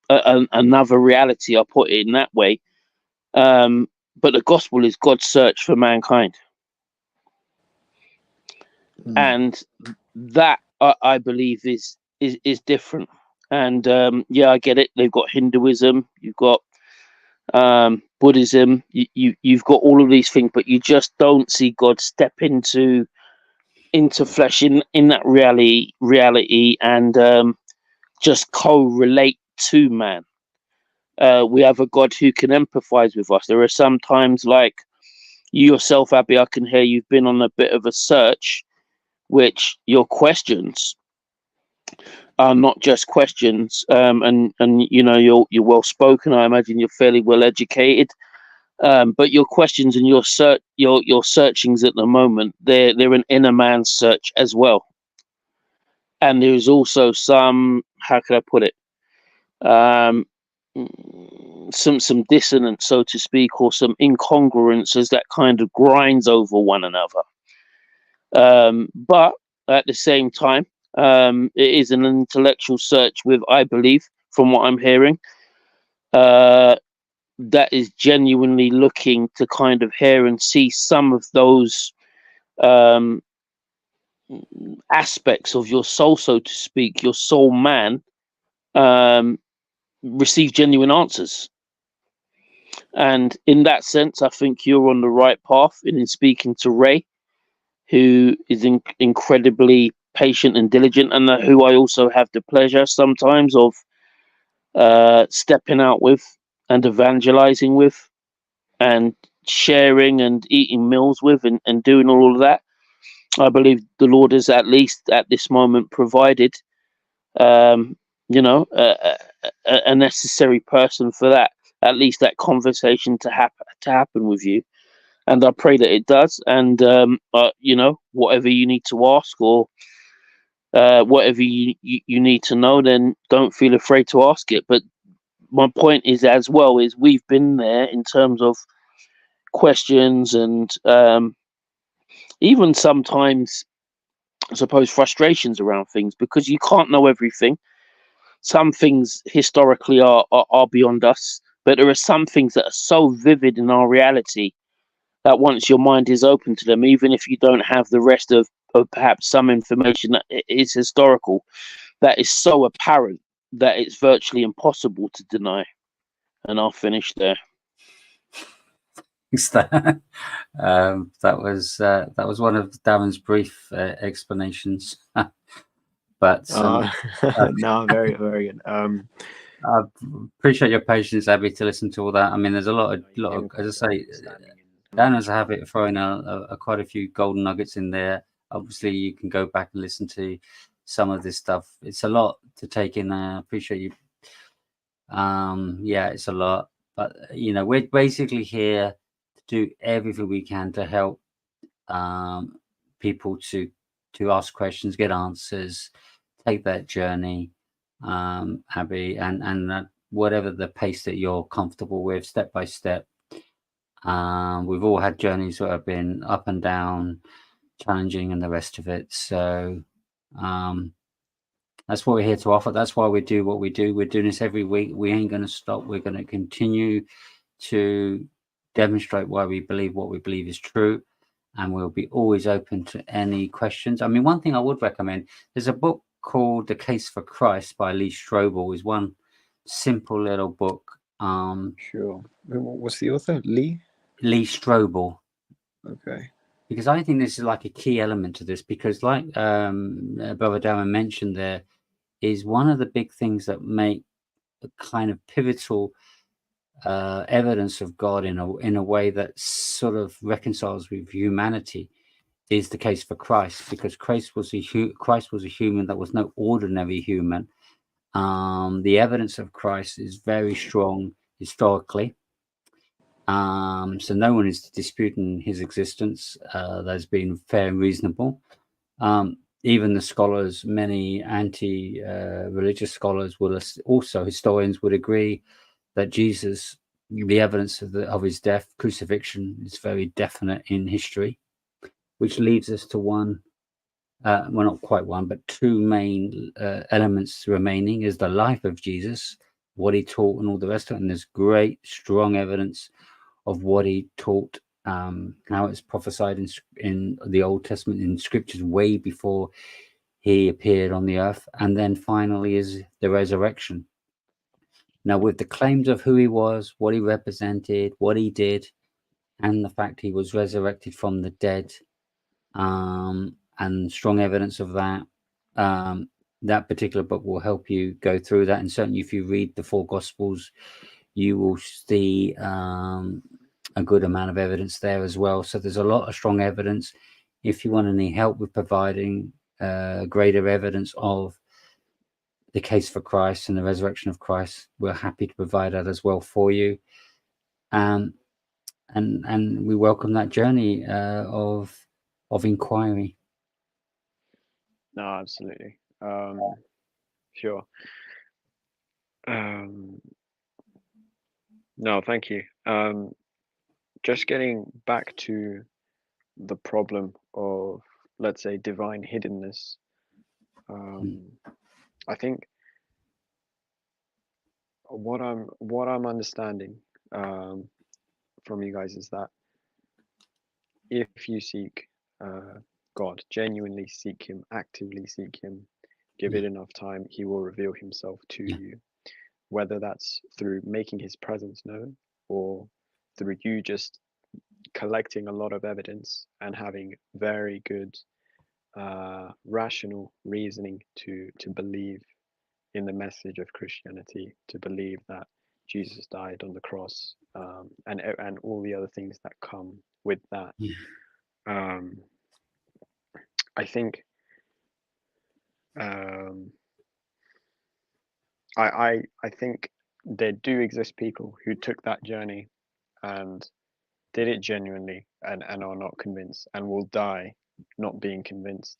another reality. I'll put it in that way. But the gospel is God's search for mankind. And that I believe is different. And yeah, I get it. They've got Hinduism, you've got Buddhism, you've got all of these things, but you just don't see God step into flesh in that reality and just co-relate to man. We have a God who can empathize with us. There are some times, like you yourself, Abby, I can hear you've been on a bit of a search, which your questions are not just questions, and you know, you're well spoken. I imagine you're fairly well educated, but your questions and your searchings at the moment, they're an inner man search as well. And there's also some, how can I put it, some dissonance, so to speak, or some incongruences that kind of grinds over one another. But at the same time, it is an intellectual search with, I believe, from what I'm hearing, that is genuinely looking to kind of hear and see some of those aspects of your soul, so to speak, your soul man, receive genuine answers. And in that sense, I think you're on the right path in speaking to Ray, who is incredibly patient and diligent, and who I also have the pleasure sometimes of stepping out with and evangelizing with and sharing and eating meals with and doing all of that. I believe the Lord has, at least at this moment, provided you know, a necessary person for that, at least that conversation to happen with you. And I pray that it does. And you know, whatever you need to ask, or whatever you need to know, then don't feel afraid to ask it. But my point is, as well, is we've been there in terms of questions and even sometimes, I suppose, frustrations around things, because you can't know everything. Some things historically are beyond us, but there are some things that are so vivid in our reality that once your mind is open to them, even if you don't have the rest of perhaps some information that is historical, that is so apparent that it's virtually impossible to deny. And I'll finish there. That was one of Darren's brief explanations. But no, very, very good. I appreciate your patience, Abby, to listen to all that. I mean, there's a lot of, as I say, Dan has a habit of throwing quite a few golden nuggets in there. Obviously, you can go back and listen to some of this stuff. It's a lot to take in. I appreciate you. Yeah, it's a lot, but you know, we're basically here to do everything we can to help people to ask questions, get answers, take that journey, Abby, and whatever the pace that you're comfortable with, step by step. We've all had journeys that have been up and down, challenging, and the rest of it. So that's what we're here to offer. That's why we do what we do. We're doing this every week. We ain't going to stop. We're going to continue to demonstrate why we believe what we believe is true. And we'll be always open to any questions. I mean, one thing I would recommend, there's a book called The Case for Christ by Lee Strobel. Is one simple little book. Sure. What's the author? Lee Strobel. Okay. Because I think this is like a key element to this, because like Brother Darren mentioned, there is one of the big things that make a kind of pivotal evidence of God in a way that sort of reconciles with humanity is the case for Christ, because Christ was a human that was no ordinary human. The evidence of Christ is very strong historically. So no one is disputing his existence. That's been fair and reasonable. Even the scholars, many anti-religious scholars historians would agree that Jesus, the evidence of his death, crucifixion, is very definite in history, which leads us to one, well, not quite one, but two main elements remaining, is the life of Jesus, what he taught and all the rest of it. And there's great, strong evidence of what he taught, how it's prophesied in the Old Testament, in scriptures way before he appeared on the earth, and then finally is the resurrection. Now, with the claims of who he was, what he represented, what he did, and the fact he was resurrected from the dead, and strong evidence of that, that particular book will help you go through that. And certainly if you read the 4 Gospels, you will see a good amount of evidence there as well. So there's a lot of strong evidence. If you want any help with providing greater evidence of the case for Christ and the resurrection of Christ, we're happy to provide that as well for you. And we welcome that journey of inquiry. No, absolutely. Sure. No, thank you. Just getting back to the problem of, let's say, divine hiddenness. I think what I'm understanding from you guys is that if you seek God, genuinely seek him, actively seek him, give it enough time, he will reveal himself to you, whether that's through making his presence known or through you just collecting a lot of evidence and having very good rational reasoning to believe in the message of Christianity, to believe that Jesus died on the cross, and all the other things that come with that. I think I think there do exist people who took that journey and did it genuinely and are not convinced and will die not being convinced.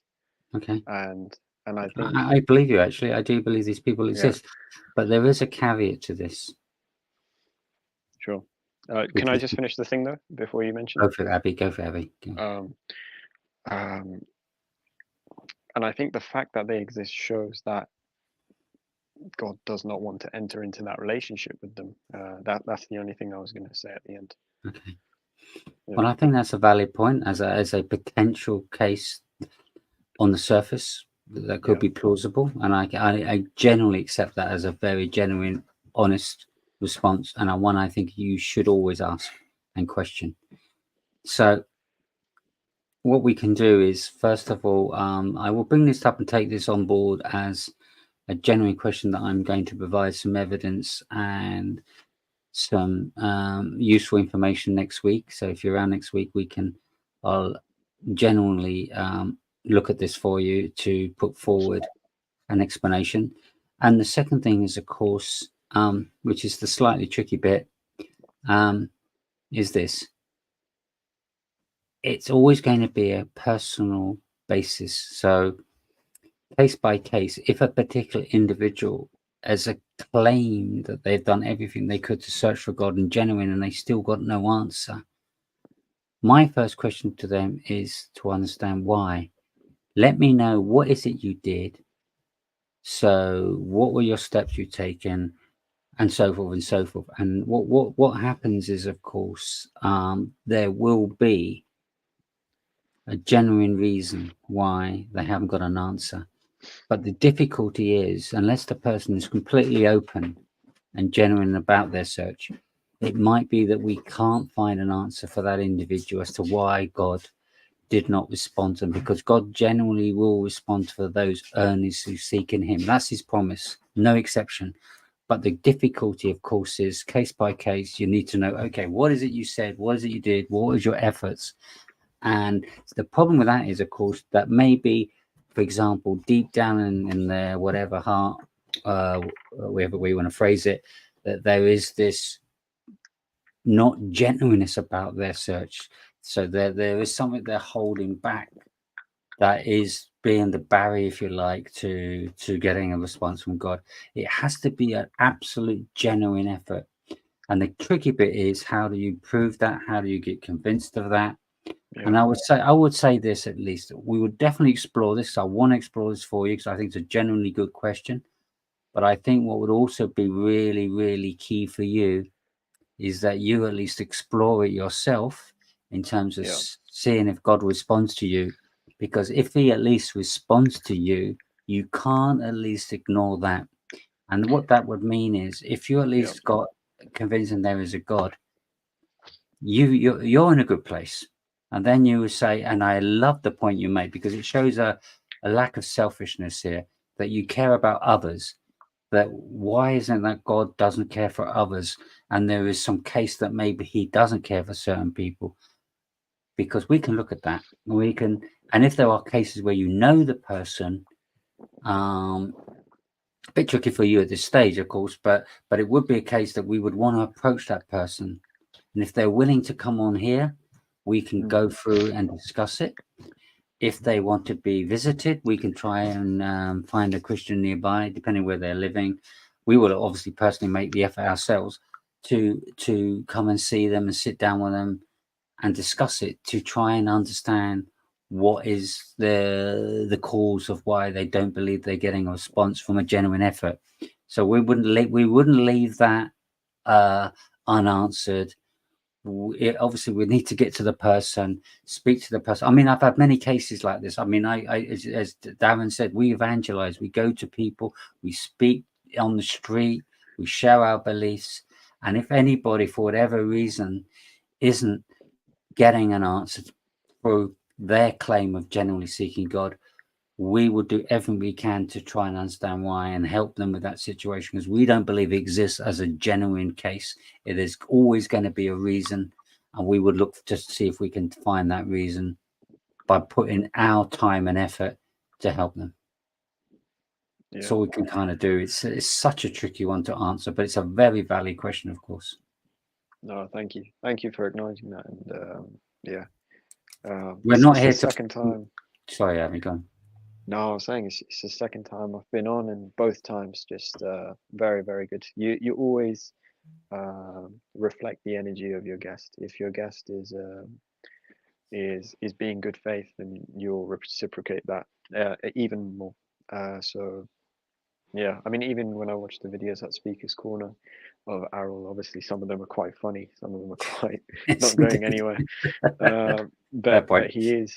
Okay. And I think I believe you, actually. I do believe these people exist. But there is a caveat to this. Sure. Can I just finish the thing though before you mention? Go for it, Abby. Go for it, Abby. And I think the fact that they exist shows that God does not want to enter into that relationship with them. That's the only thing I was going to say at the end. Okay. Well, I think that's a valid point as a potential case on the surface that could be plausible, and I generally accept that as a very genuine, honest response, and one I think you should always ask and question. So what we can do is, first of all, I will bring this up and take this on board as a genuine question that I'm going to provide some evidence and some useful information next week. So if you're around next week, I'll genuinely look at this for you to put forward an explanation. And the second thing is, of course, which is the slightly tricky bit, is this. It's always going to be a personal basis. So case by case, if a particular individual has a claim that they've done everything they could to search for God and genuine and they still got no answer, my first question to them is to understand why. Let me know, what is it you did? So what were your steps you've taken? And so forth and so forth. And what happens is, of course, there will be a genuine reason why they haven't got an answer. But the difficulty is, unless the person is completely open and genuine about their search, it might be that we can't find an answer for that individual as to why God did not respond to them, because God genuinely will respond to those earnestly seeking him. That's his promise, no exception. But the difficulty, of course, is case by case. You need to know, okay, what is it you said? What is it you did? What was your efforts? And the problem with that is, of course, that maybe, for example, deep down in their whatever heart, wherever we want to phrase it, that there is this not genuineness about their search. So there is something they're holding back that is being the barrier, if you like, to getting a response from God. It has to be an absolute genuine effort. And the tricky bit is, how do you prove that? How do you get convinced of that? Yeah. And I would say this, at least, we would definitely explore this. I want to explore this for you because I think it's a genuinely good question. But I think what would also be really, really key for you is that you at least explore it yourself in terms of seeing if God responds to you. because if he at least responds to you, you can't at least ignore that. And what that would mean is, if you at least got convincing there is a God, you're in a good place. And then you would say, and I love the point you made, because it shows a lack of selfishness here, that you care about others. That why isn't that God doesn't care for others, and there is some case that maybe he doesn't care for certain people? Because we can look at that, we can, and if there are cases where you know the person, a bit tricky for you at this stage, of course, but it would be a case that we would want to approach that person, and if they're willing to come on here, we can go through and discuss it. If they want to be visited, we can try and find a Christian nearby, depending where they're living. We will obviously personally make the effort ourselves to come and see them and sit down with them and discuss it, to try and understand what is the cause of why they don't believe they're getting a response from a genuine effort. So we wouldn't leave that unanswered. Obviously we need to get to the person, speak to the person. I mean, I've had many cases like this. I mean, I as Darren said, we evangelize, we go to people, we speak on the street, we share our beliefs, and if anybody for whatever reason isn't getting an answer through their claim of genuinely seeking God, we will do everything we can to try and understand why and help them with that situation, because we don't believe it exists as a genuine case. It is always going to be a reason, and we would look just to see if we can find that reason by putting our time and effort to help them. That's all we can kind of do. It's such a tricky one to answer, but it's a very valid question, of course. No, thank you for acknowledging that. And we're not here to second time. Sorry, Abby, go on. No, I was saying it's the second time I've been on, and both times just very, very good. You always reflect the energy of your guest. If your guest is being good faith, then you'll reciprocate that even more. So yeah, I mean, even when I watch the videos at Speaker's Corner of Errol, obviously some of them are quite funny, some of them are quite not going anywhere. But he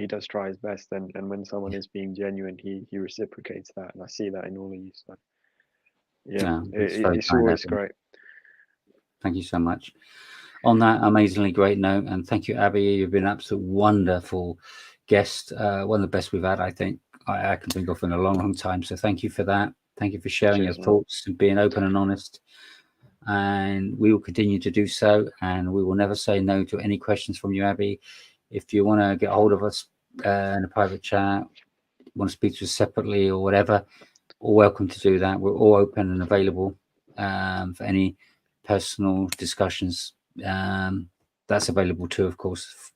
does try his best, and when someone is being genuine, he reciprocates that, and I see that in all of you. So yeah, it's always great. Thank you so much. On that amazingly great note, and thank you, Abby. You've been an absolute wonderful guest, one of the best we've had, I think. I can think of in a long, long time. So thank you for that. Thank you for sharing your thoughts and being open and honest. And we will continue to do so, and we will never say no to any questions from you, Abby. If you want to get a hold of us in a private chat, want to speak to us separately or whatever, all welcome to do that. We're all open and available for any personal discussions. That's available too, of course,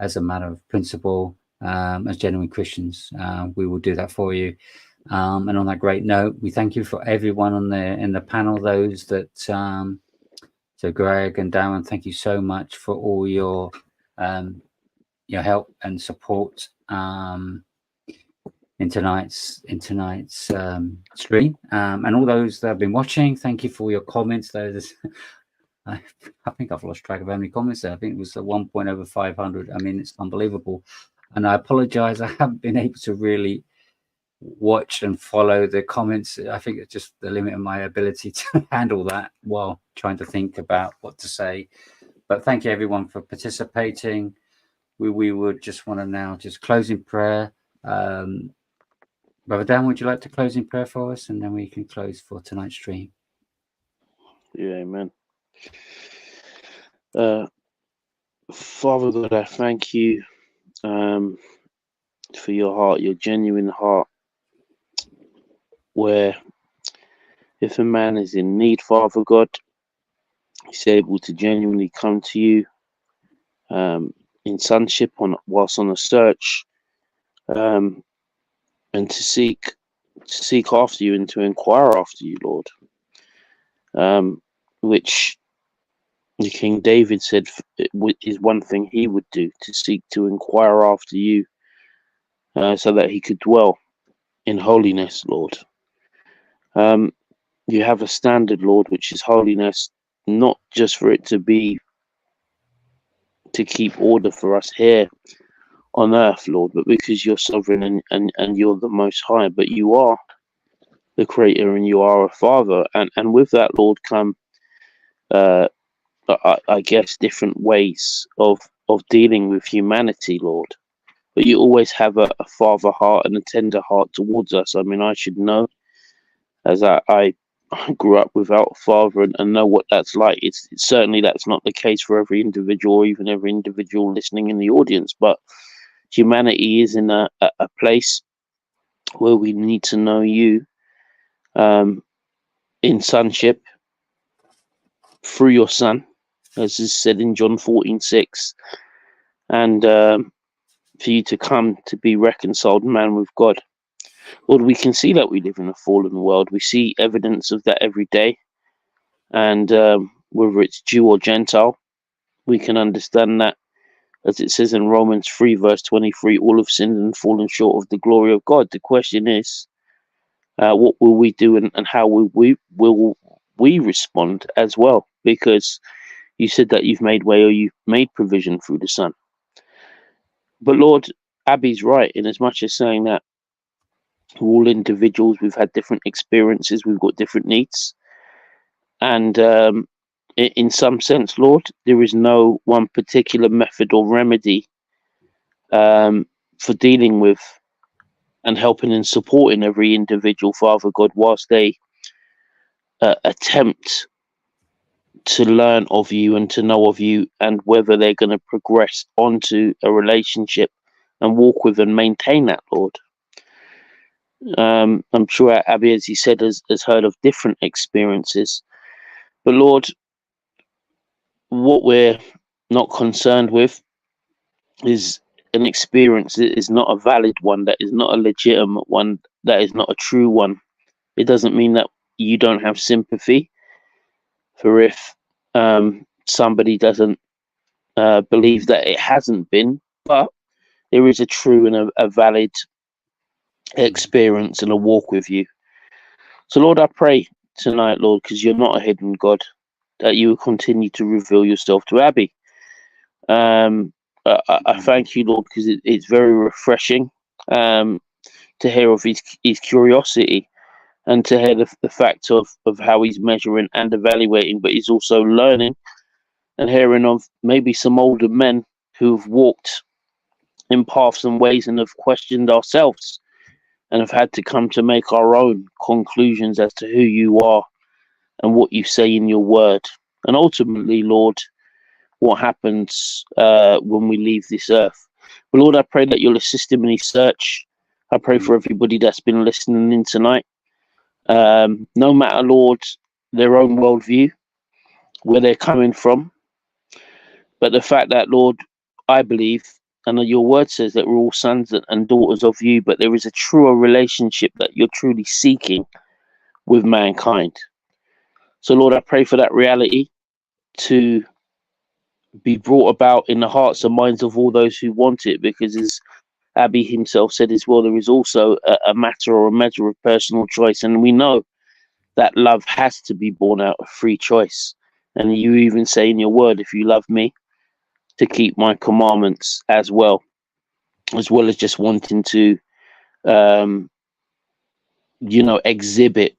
as a matter of principle. As genuine Christians, we will do that for you. And on that great note, we thank you for everyone in the panel. Those that so Greg and Darren, thank you so much for all your help and support in tonight's stream, and all those that have been watching. Thank you for your comments. I think I've lost track of how many comments there. I think it was 1 point over 500. I mean, it's unbelievable. And I apologize, I haven't been able to really watch and follow the comments. I think it's just the limit of my ability to handle that while trying to think about what to say. But thank you everyone for participating. We would just want to now just close in prayer. Brother Dan, would you like to close in prayer for us, and then we can close for tonight's stream? Yeah, amen. Father God, I thank you for your heart, your genuine heart, where if a man is in need, Father God, he's able to genuinely come to you in sonship whilst on a search, and to seek after you and to inquire after you, Lord, which the King David said is one thing he would do, to seek to inquire after you, so that he could dwell in holiness, Lord. You have a standard, Lord, which is holiness, not just for it to keep order for us here on earth, Lord, but because you're sovereign and you're the Most High, but you are the Creator and you are a Father. And with that, Lord, come, I guess, different ways of dealing with humanity, Lord. But you always have a father heart and a tender heart towards us. I mean, I should know, as I grew up without a father and know what that's like. It's certainly that's not the case for every individual, or even every individual listening in the audience. But humanity is in a place where we need to know you in sonship through your Son, as is said in John 14:6, and for you to come to be reconciled man with God. Lord, we can see that we live in a fallen world. We see evidence of that every day. And whether it's Jew or Gentile, we can understand that, as it says in Romans 3, verse 23, all have sinned and fallen short of the glory of God. The question is, what will we do and how will we respond as well? Because you said that you've made way, or you've made provision through the Son. But Lord, Abby's right in as much as saying that we're all individuals, we've had different experiences, we've got different needs. And in some sense, Lord, there is no one particular method or remedy for dealing with and helping and supporting every individual, Father God, whilst they attempt to learn of you and to know of you, and whether they're going to progress onto a relationship and walk with and maintain that, Lord. I'm sure Abby, as he said, has heard of different experiences. But Lord, what we're not concerned with is an experience that is not a valid one, that is not a legitimate one, that is not a true one. It doesn't mean that you don't have sympathy for if somebody doesn't believe that it hasn't been, but there is a true and a valid experience and a walk with you. So Lord, I pray tonight, Lord, because you're not a hidden God, that you will continue to reveal yourself to Abby. I thank you, Lord, because it's very refreshing to hear of his curiosity, and to hear the fact of how he's measuring and evaluating, but he's also learning and hearing of maybe some older men who've walked in paths and ways and have questioned ourselves and have had to come to make our own conclusions as to who you are and what you say in your word. And ultimately, Lord, what happens when we leave this earth. But Lord, I pray that you'll assist him in his search. I pray for everybody that's been listening in tonight. No matter, Lord, their own worldview, where they're coming from, but the fact that, Lord, I believe, and your word says that we're all sons and daughters of you, but there is a truer relationship that you're truly seeking with mankind. So, Lord, I pray for that reality to be brought about in the hearts and minds of all those who want it, because as Abby himself said as well, there is also a matter or a measure of personal choice, and we know that love has to be born out of free choice. And you even say in your word, if you love me, to keep my commandments as well as just wanting to exhibit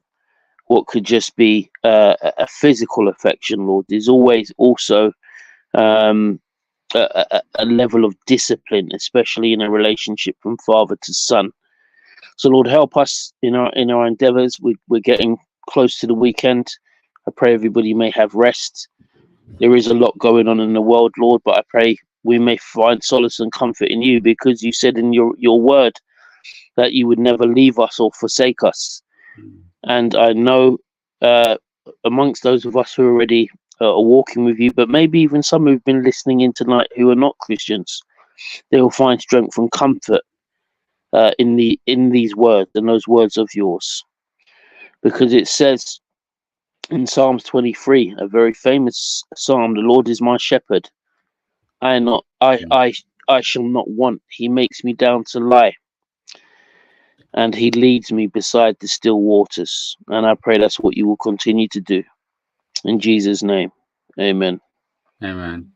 what could just be a physical affection, Lord. There's always also a level of discipline, especially in a relationship from father to son. So, Lord, help us in our endeavors. We're getting close to the weekend. I pray everybody may have rest. There is a lot going on in the world, Lord, but I pray we may find solace and comfort in you, because you said in your word that you would never leave us or forsake us. And I know amongst those of us who already are walking with you, but maybe even some who've been listening in tonight who are not Christians, they will find strength and comfort in these words and those words of yours. Because it says in Psalms 23, a very famous psalm, the Lord is my shepherd. I shall not want. He makes me down to lie, and he leads me beside the still waters. And I pray that's what you will continue to do. In Jesus' name, amen. Amen.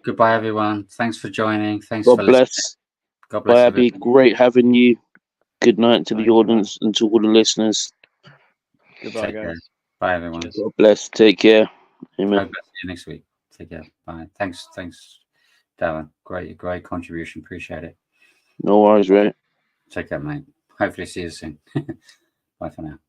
Goodbye, everyone. Thanks for joining. Thanks God for listening. bless. God bless Bye, everyone. Abby. Great having you. Good night to Bye, the audience and to all the listeners. Goodbye, Take care. guys. Bye, everyone. Cheers. God bless. Take care. Amen. Hope to see you next week. Take care. Bye. Thanks, Darren. Great contribution. Appreciate it. No worries, right? Take care, mate. Hopefully see you soon. Bye for now.